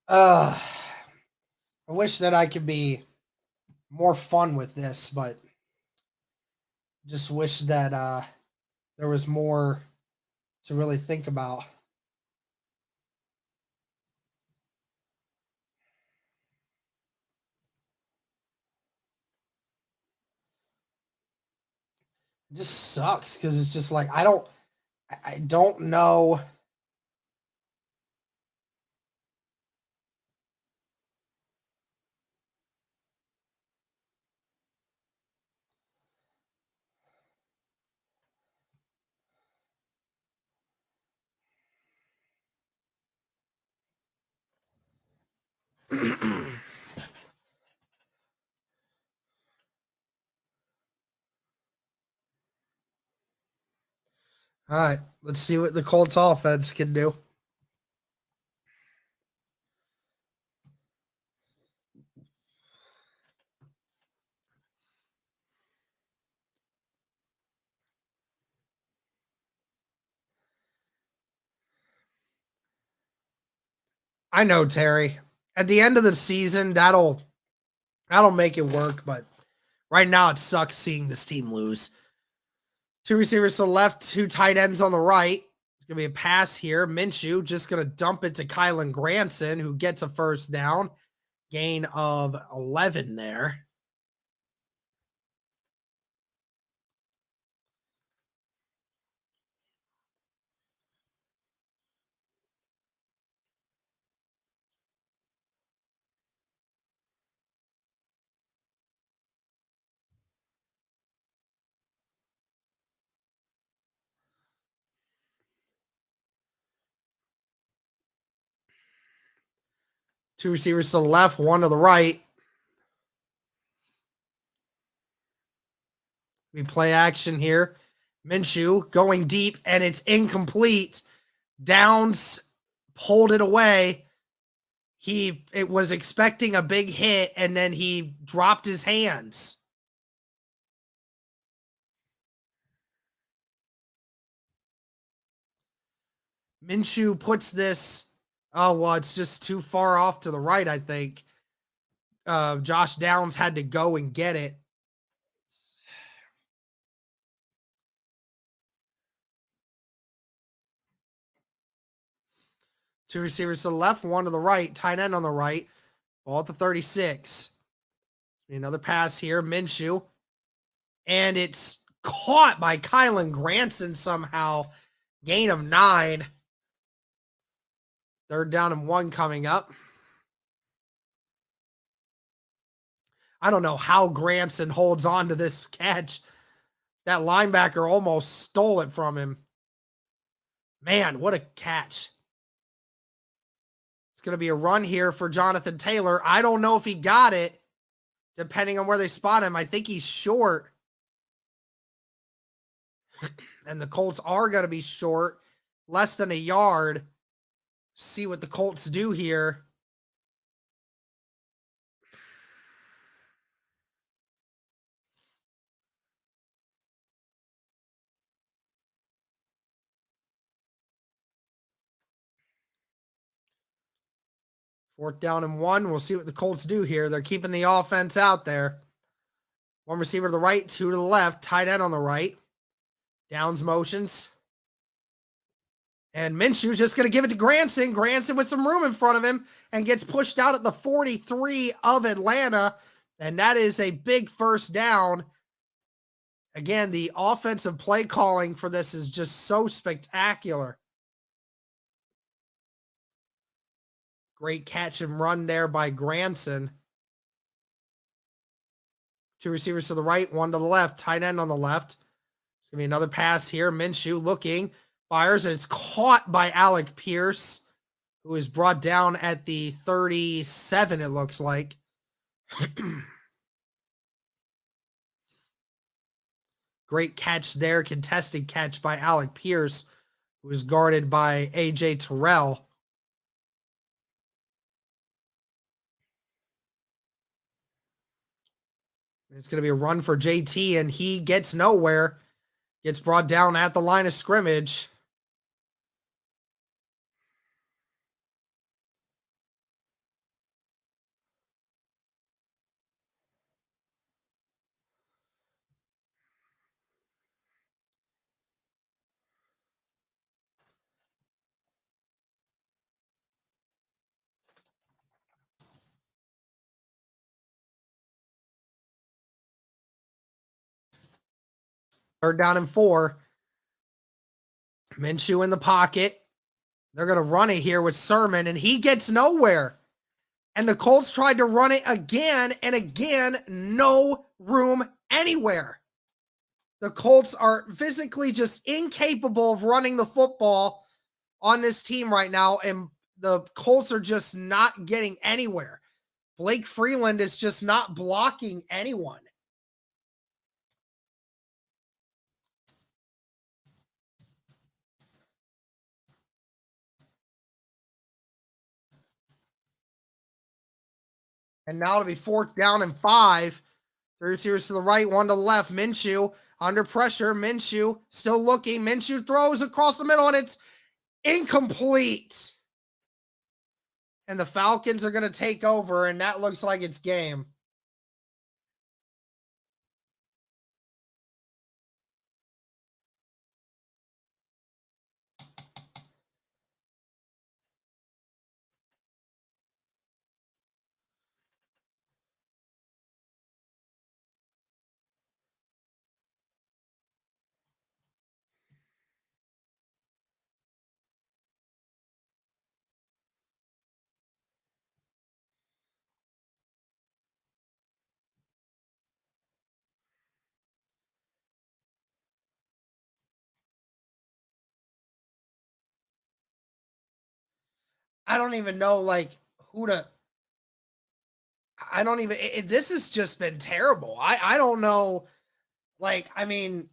I wish that I could be more fun with this, but just wish that there was more to really think about. It just sucks because it's just like I don't know. All right, let's see what the Colts offense can do. I know, Terry. At the end of the season, that'll make it work, but right now it sucks seeing this team lose. 2 receivers to the left, 2 tight ends on the right. It's going to be a pass here. Minshew just going to dump it to Kylan Granson, who gets a first down. Gain of 11 there. Two receivers to the left, 1 to the right. We play action here. Minshew going deep, and it's incomplete. Downs pulled it away. It was expecting a big hit, and then he dropped his hands. Minshew puts this. Oh, well, it's just too far off to the right, I think. Josh Downs had to go and get it. Two receivers to the left, 1 to the right, tight end on the right. Ball at the 36. Another pass here, Minshew. And it's caught by Kylan Granson somehow. Gain of 9. 3rd down and 1 coming up. I don't know how Granson holds on to this catch. That linebacker almost stole it from him. Man, what a catch. It's going to be a run here for Jonathan Taylor. I don't know if he got it, depending on where they spot him. I think he's short. And the Colts are going to be short, less than a yard. See what the Colts do here. Fourth down and 1. We'll see what the Colts do here. They're keeping the offense out there. 1 receiver to the right, 2 to the left, tight end on the right. Downs motions. And Minshew's just going to give it to Granson. Granson with some room in front of him and gets pushed out at the 43 of Atlanta. And that is a big first down. Again, the offensive play calling for this is just so spectacular. Great catch and run there by Granson. 2 receivers to the right, 1 to the left, tight end on the left. It's going to be another pass here. Minshew looking, fires, and it's caught by Alec Pierce, who is brought down at the 37, it looks like. Great catch there, contested catch by Alec Pierce, who was guarded by A.J. Terrell. It's going to be a run for JT, and he gets nowhere. Gets brought down at the line of scrimmage. Third down and 4. Minshew in the pocket. They're going to run it here with Sermon, and he gets nowhere. And the Colts tried to run it again and again. No room anywhere. The Colts are physically just incapable of running the football on this team right now, and the Colts are just not getting anywhere. Blake Freeland is just not blocking anyone. And now it'll be 4th down and 5. 3 receivers to the right, 1 to the left. Minshew under pressure. Minshew still looking. Minshew throws across the middle, and it's incomplete. And the Falcons are going to take over, and that looks like it's game. I don't even know, like, who to. I don't even. This has just been terrible. I don't know. Like, I mean,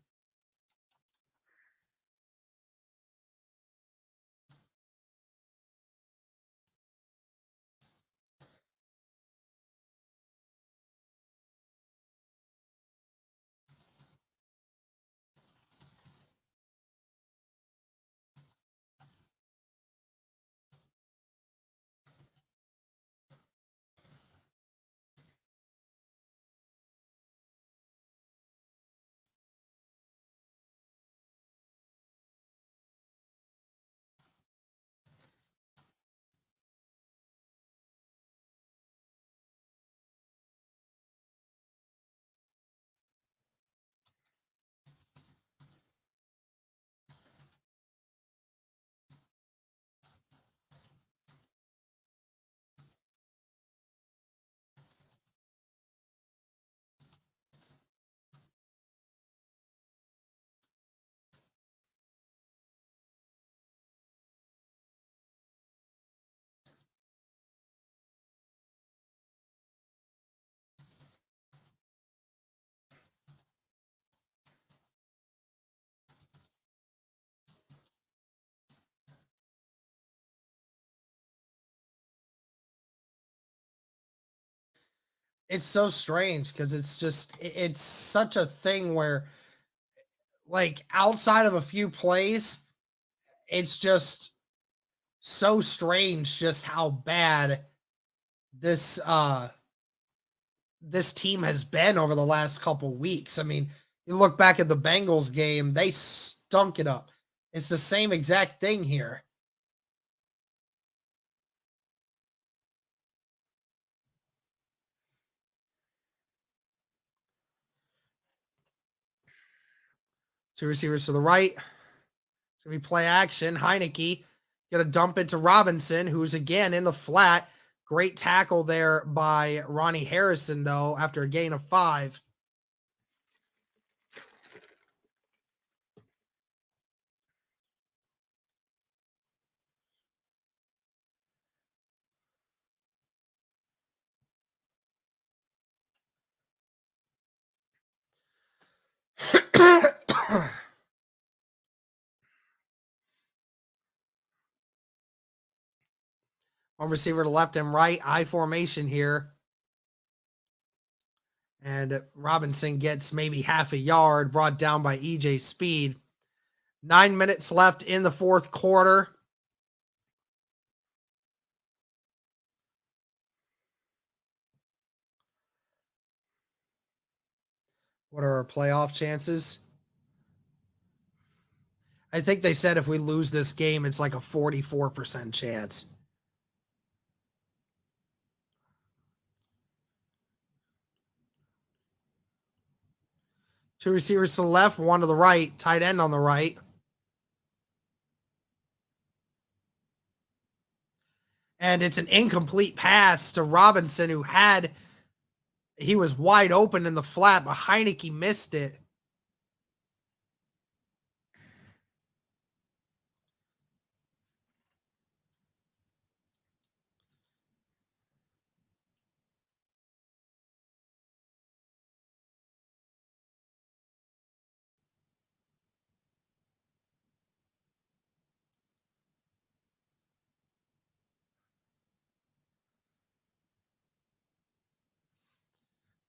it's so strange because it's such a thing where, like, outside of a few plays, it's just so strange just how bad this this team has been over the last couple weeks. I mean, you look back at the Bengals game, they stunk it up. It's the same exact thing here. Two receivers to the right. It's going to be play action. Heineke going to dump it to Robinson, who's again in the flat. Great tackle there by Ronnie Harrison, though, after a gain of 5. One receiver to left and right. I formation here. And Robinson gets maybe half a yard, brought down by EJ Speed. 9 minutes left in the 4th quarter. What are our playoff chances? I think they said if we lose this game, it's like a 44% chance. Two receivers to the left, one to the right, tight end on the right. And it's an incomplete pass to Robinson, he was wide open in the flat, but Heineke missed it.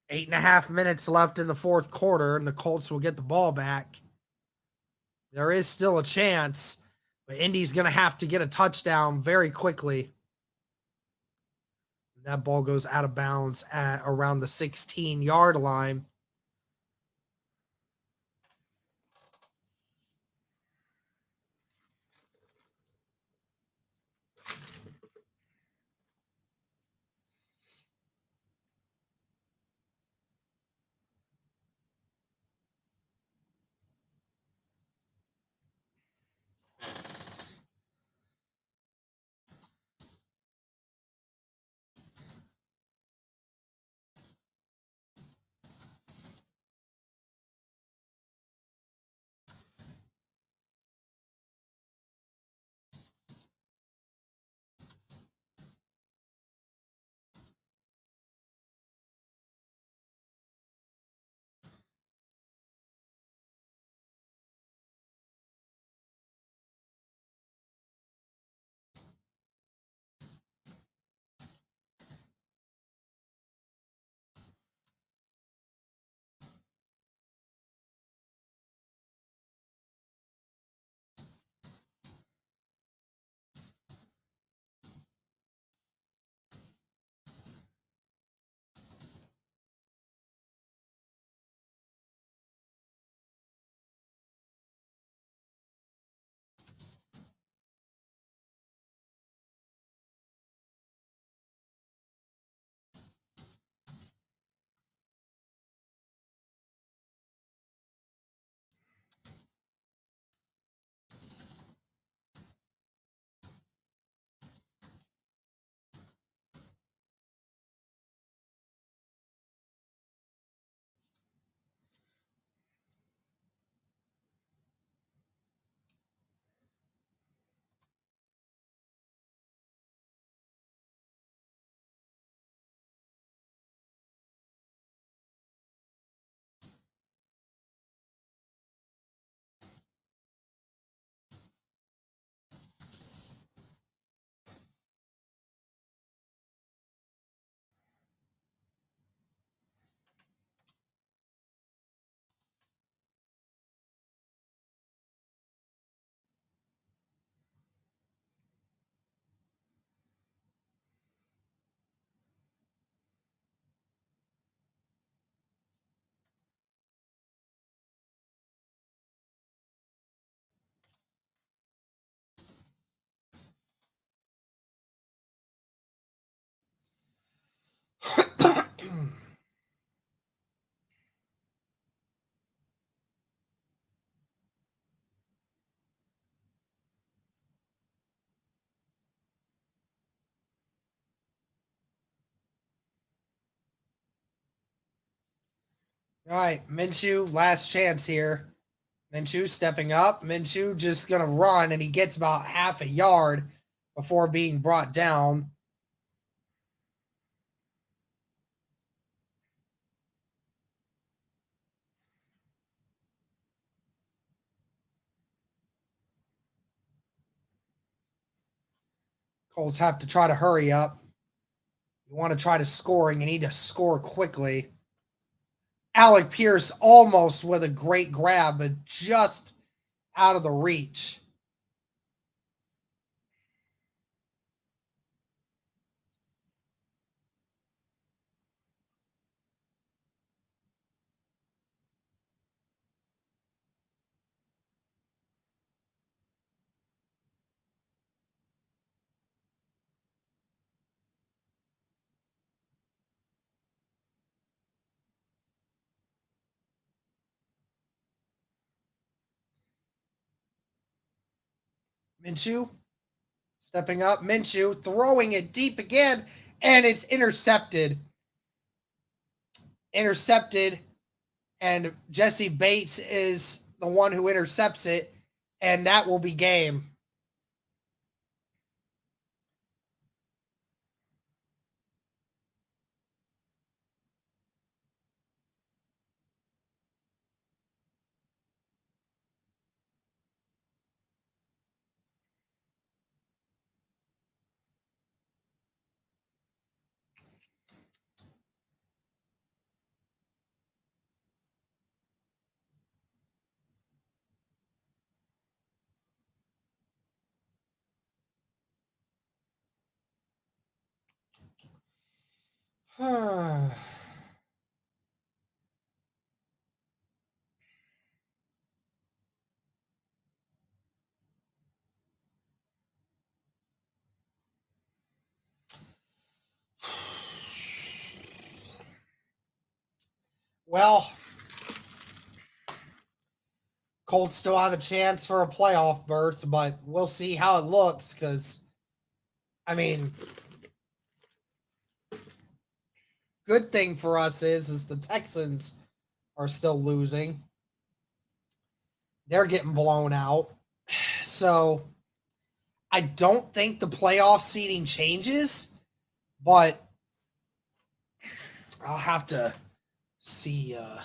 Eight and a half minutes left in the fourth quarter, and the Colts will get the ball back. There is still a chance, but Indy's going to have to get a touchdown very quickly. That ball goes out of bounds at around the 16-yard line. All right, Minshew, last chance here. Minshew stepping up. Minshew just going to run, and he gets about half a yard before being brought down. Colts have to try to hurry up. You want to try to scoring. You need to score quickly. Alec Pierce almost with a great grab, but just out of the reach. Minshew stepping up. Minshew throwing it deep again, and it's intercepted. And Jesse Bates is the one who intercepts it, and that will be game. Well, Colts still have a chance for a playoff berth, but we'll see how it looks because, I mean, good thing for us is the Texans are still losing. They're getting blown out. So I don't think the playoff seeding changes, but I'll have to see. I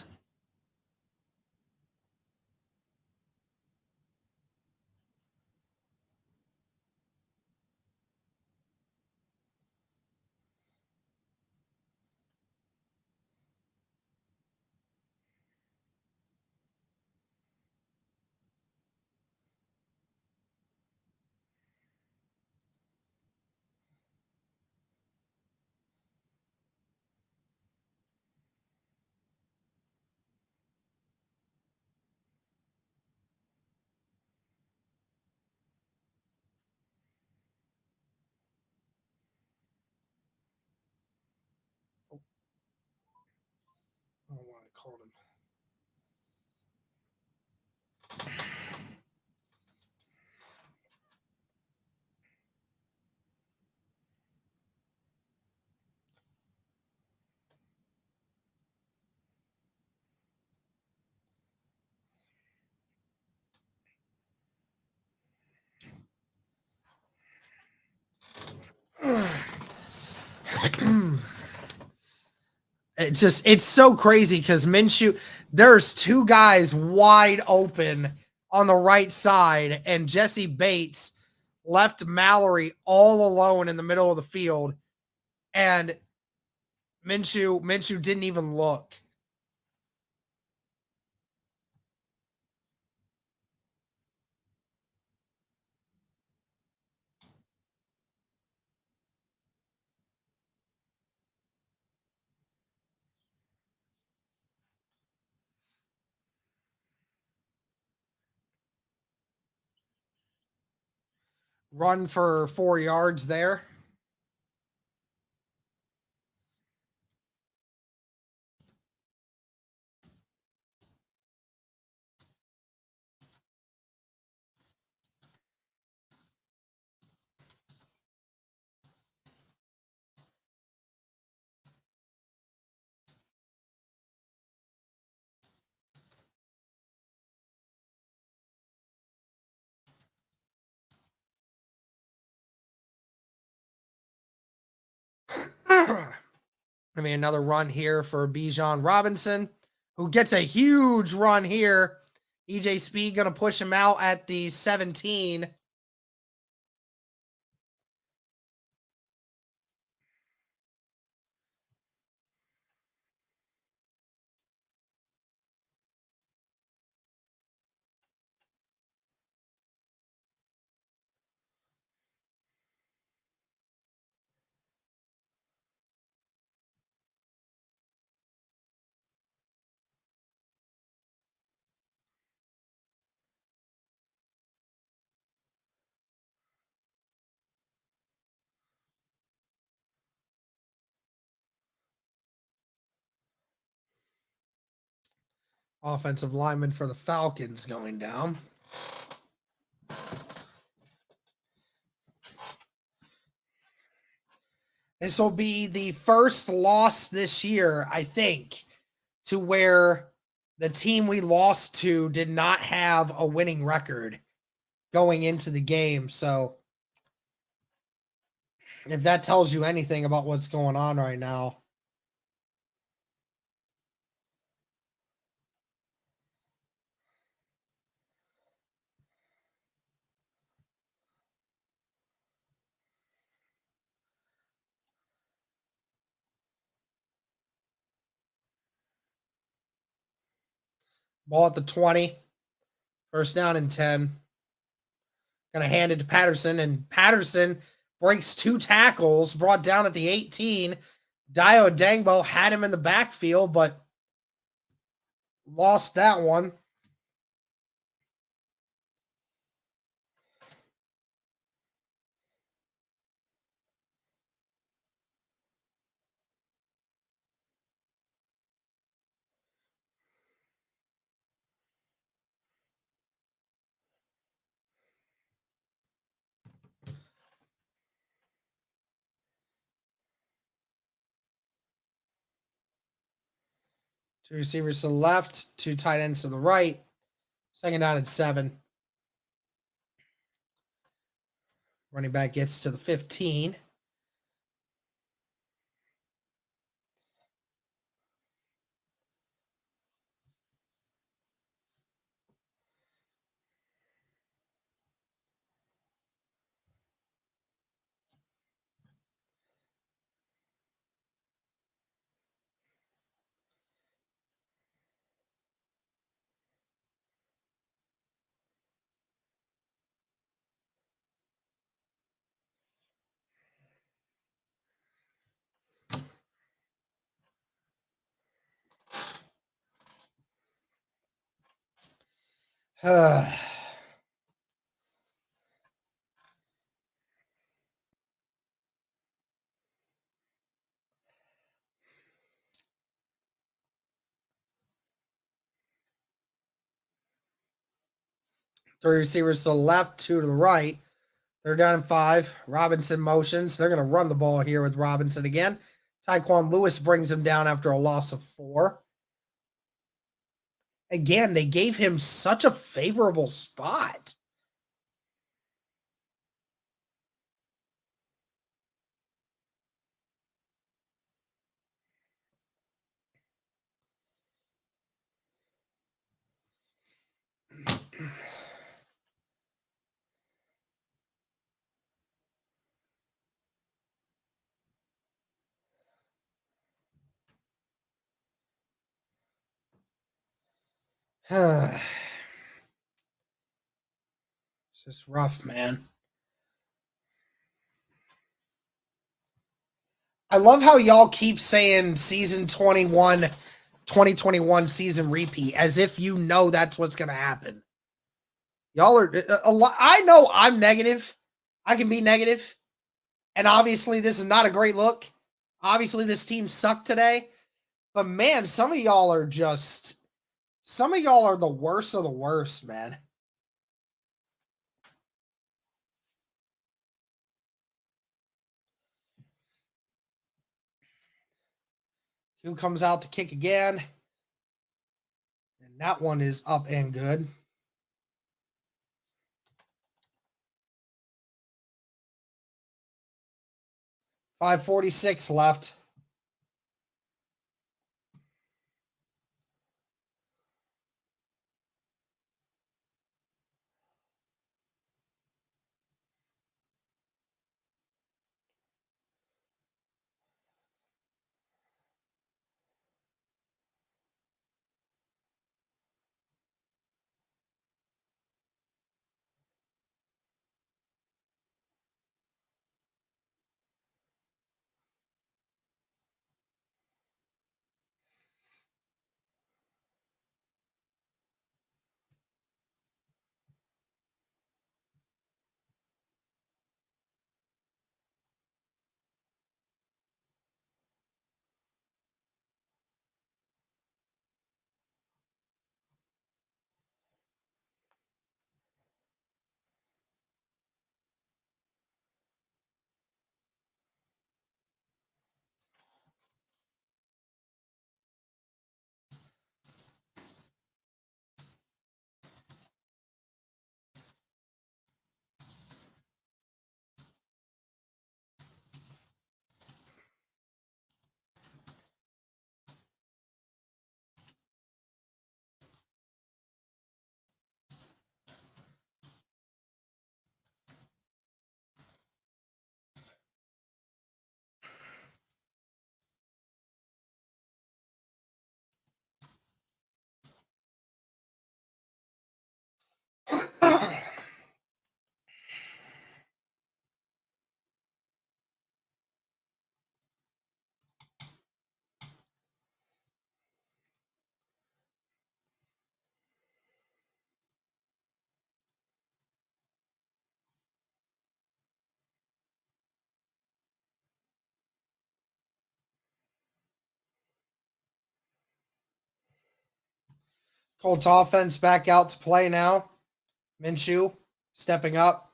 don't want to call him. It's so crazy because Minshew, there's two guys wide open on the right side, and Jesse Bates left Mallory all alone in the middle of the field, and Minshew didn't even look. Run for 4 yards there. I mean, another run here for Bijan Robinson, who gets a huge run here. EJ Speed going to push him out at the 17. Offensive lineman for the Falcons going down. This will be the first loss this year, I think, to where the team we lost to did not have a winning record going into the game. So if that tells you anything about what's going on right now. Ball at the 20. First down and 10. Gonna hand it to Patterson, and Patterson breaks 2 tackles, brought down at the 18. Dio Dangbo had him in the backfield, but lost that one. Two receivers to the left, 2 tight ends to the right. Second down and 7. Running back gets to the 15. Three receivers to the left, 2 to the right. They're down in 5. Robinson motions. They're going to run the ball here with Robinson again. Tyquan Lewis brings him down after a loss of 4. Again, they gave him such a favorable spot. It's just rough, man. I love how y'all keep saying season 21, 2021 season repeat as if you know that's what's going to happen. Y'all are a lot. I know I'm negative. I can be negative. And obviously, this is not a great look. Obviously, this team sucked today. But man, some of y'all are the worst of the worst, man. Who comes out to kick again? And that one is up and good. 5:46 left. Colts offense back out to play now. Minshew stepping up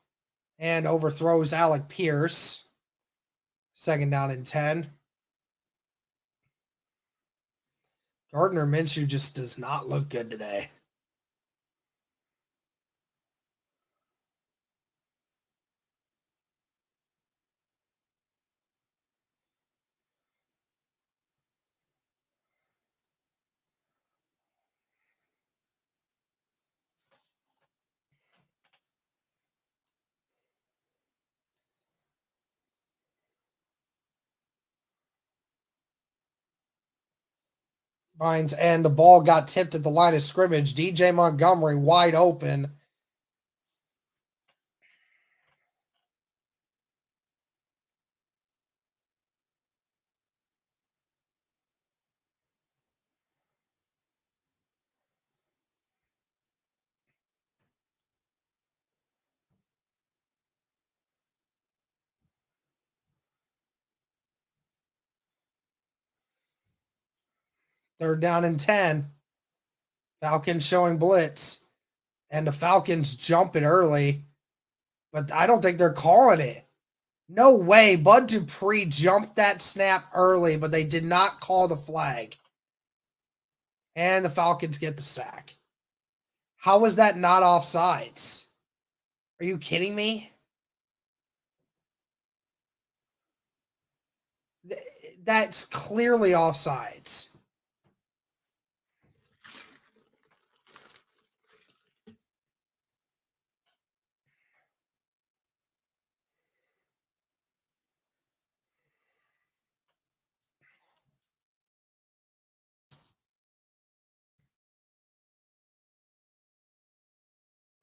and overthrows Alec Pierce. 2nd down and 10. Gardner Minshew just does not look good today. And the ball got tipped at the line of scrimmage. DJ Montgomery wide open. Third down and 10. Falcons showing blitz. And the Falcons jump it early. But I don't think they're calling it. No way. Bud Dupree jumped that snap early, but they did not call the flag. And the Falcons get the sack. How was that not offsides? Are you kidding me? That's clearly offsides.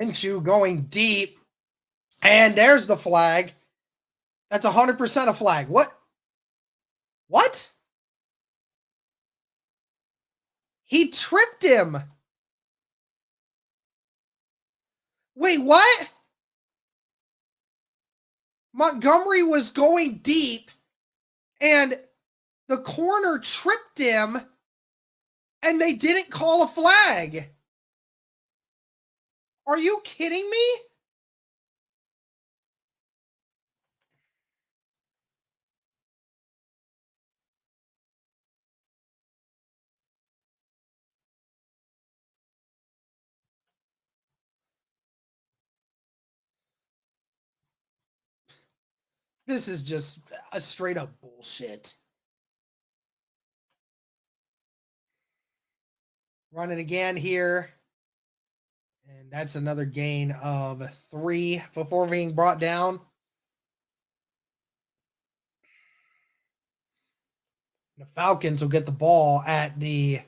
Minshew going deep. And there's the flag. That's 100% a flag. What? What? He tripped him. Wait, what? Montgomery was going deep, and the corner tripped him, and they didn't call a flag. Are you kidding me? This is just a straight up bullshit. Run it again here. And that's another gain of 3 before being brought down. The Falcons will get the ball at the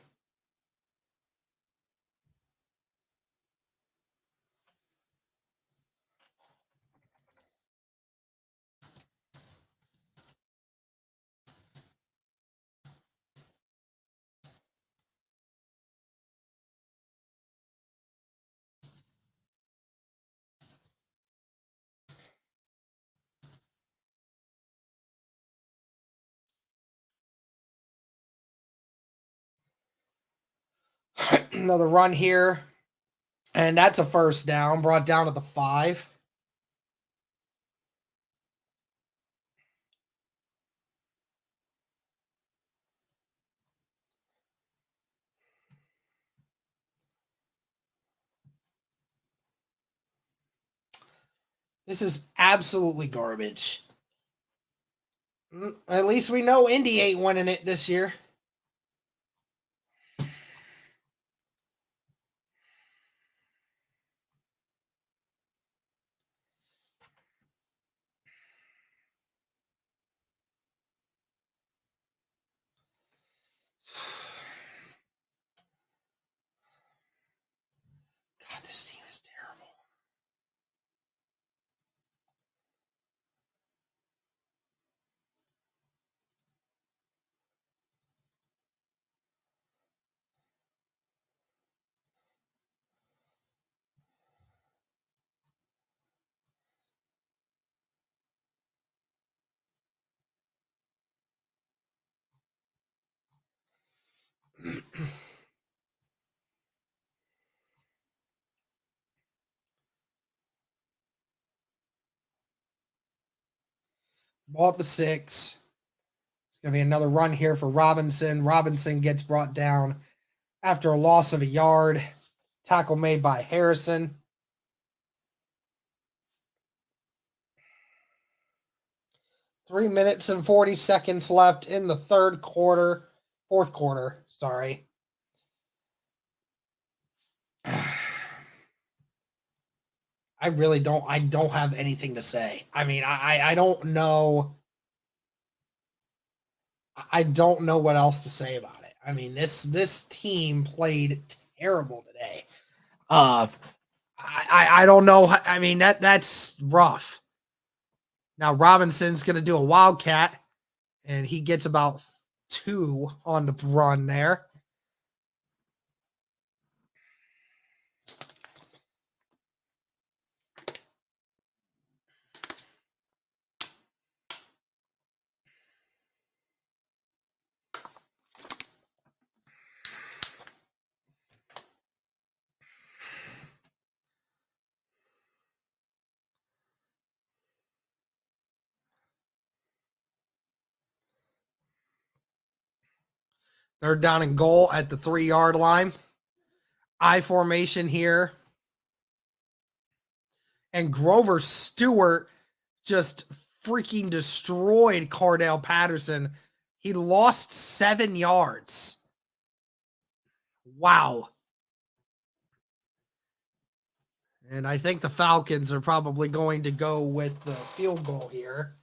another run here. And that's a first down, brought down to the 5. This is absolutely garbage. At least we know Indy ain't winning it this year. God, this team is terrible. Ball at the 6. It's going to be another run here for Robinson. Robinson gets brought down after a loss of a yard. Tackle made by Harrison. Three minutes and 40 seconds left in the fourth quarter, sorry. I don't have anything to say. I mean, I don't know. I don't know what else to say about it. I mean, this team played terrible today. I don't know. I mean, that's rough. Now Robinson's going to do a wildcat, and he gets about 2 on the run there. Third down and goal at the 3-yard line. I formation here. And Grover Stewart just freaking destroyed Cordell Patterson. He lost 7 yards. Wow. And I think the Falcons are probably going to go with the field goal here.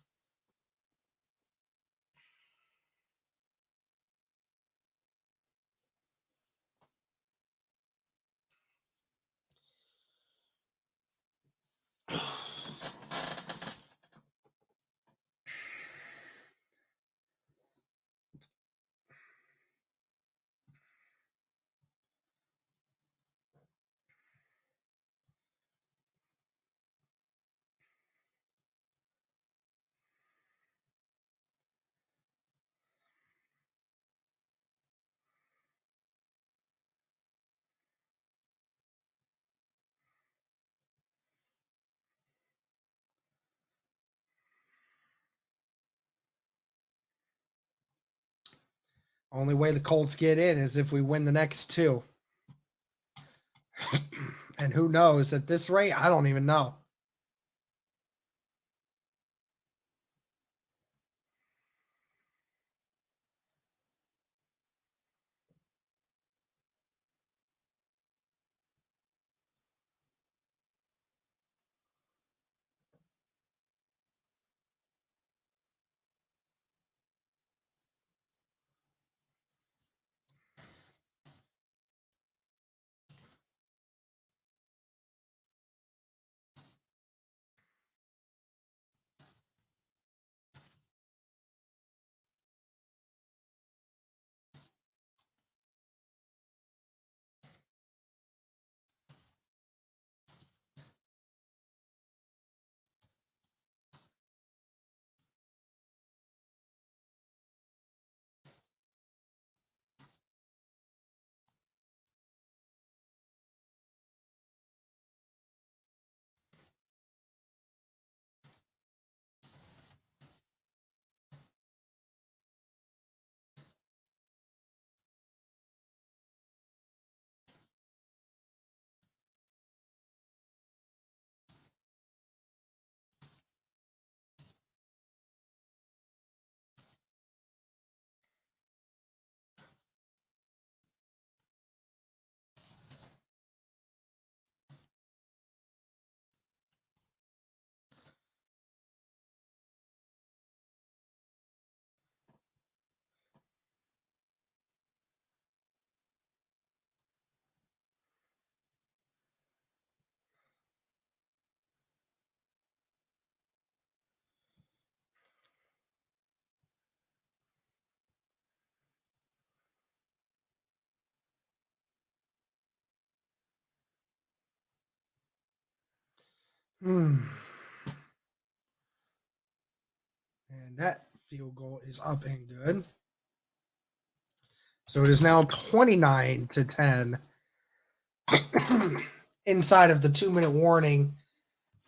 Only way the Colts get in is if we win the next 2. And who knows? At this rate, I don't even know. And that field goal is up and good. So it is now 29-10 inside of the 2-minute warning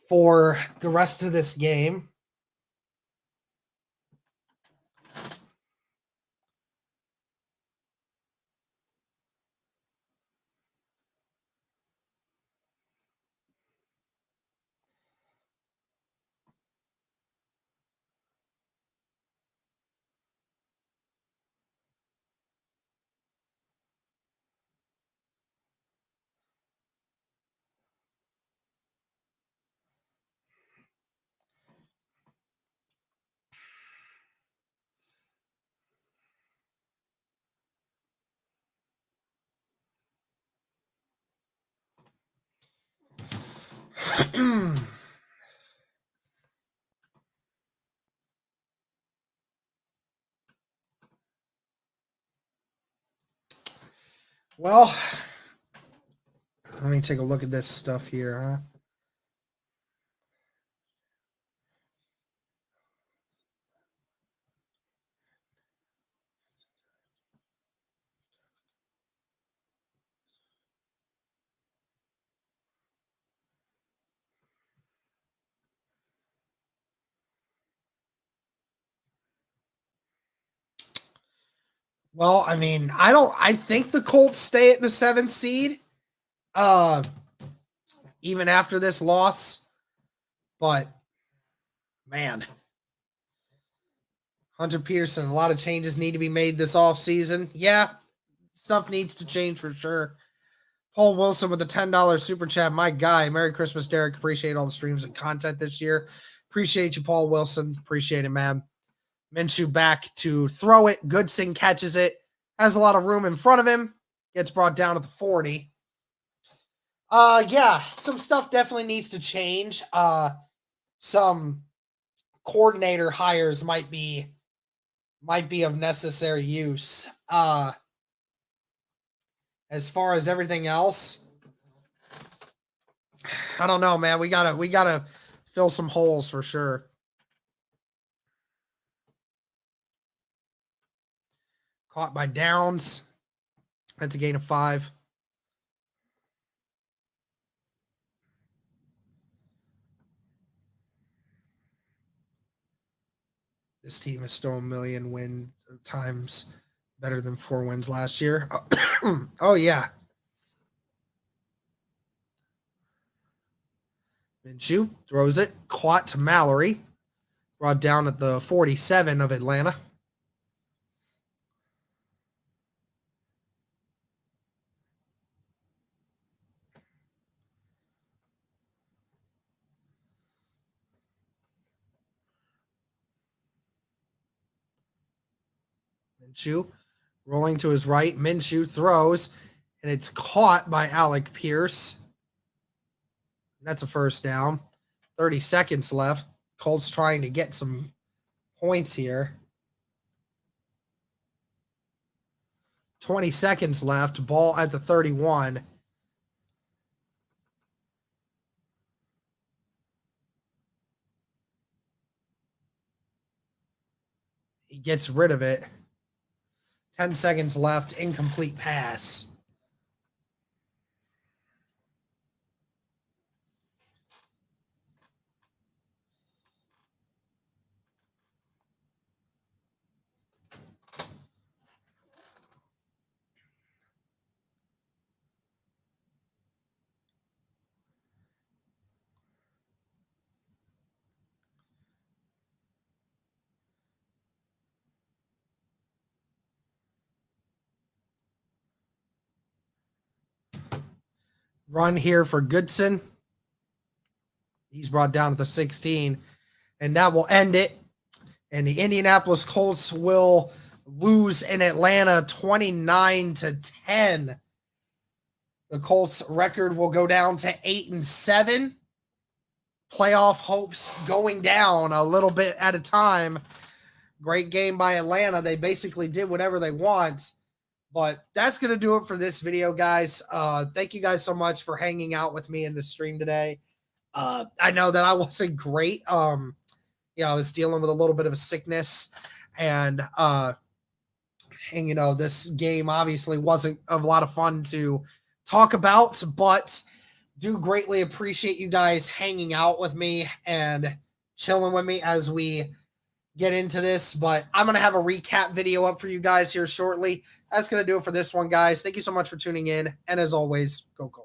for the rest of this game. Well, let me take a look at this stuff here, huh? Well, I mean, I think the Colts stay at the 7th seed. Even after this loss. But man, Hunter Peterson, a lot of changes need to be made this offseason. Yeah, stuff needs to change for sure. Paul Wilson with the $10 super chat. My guy. Merry Christmas, Derek. Appreciate all the streams and content this year. Appreciate you, Paul Wilson. Appreciate it, man. Minshew back to throw it. Goodson catches it. Has a lot of room in front of him. Gets brought down to the 40. Yeah, some stuff definitely needs to change. Some coordinator hires might be of necessary use. As far as everything else, I don't know, man. We gotta fill some holes for sure. Caught by Downs. That's a gain of 5. This team is still a million win times better than 4 wins last year. Oh yeah. Minshew throws it. Caught to Mallory. Brought down at the 47 of Atlanta. Minshew rolling to his right. Minshew throws, and it's caught by Alec Pierce. That's a first down. 30 seconds left. Colts trying to get some points here. 20 seconds left. Ball at the 31. He gets rid of it. 10 seconds left. Incomplete pass. Run here for Goodson. He's brought down to the 16, and that will end it. And the Indianapolis Colts will lose in Atlanta 29-10. The Colts record will go down to 8-7. Playoff hopes going down a little bit at a time. Great game by Atlanta. They basically did whatever they want. But that's going to do it for this video, guys. Thank you guys so much for hanging out with me in the stream today. I know that I wasn't great. I was dealing with a little bit of a sickness, and this game obviously wasn't a lot of fun to talk about, but do greatly appreciate you guys hanging out with me and chilling with me as we get into this. But I'm going to have a recap video up for you guys here shortly. That's going to do it for this one, guys. Thank you so much for tuning in. And as always, go Colts.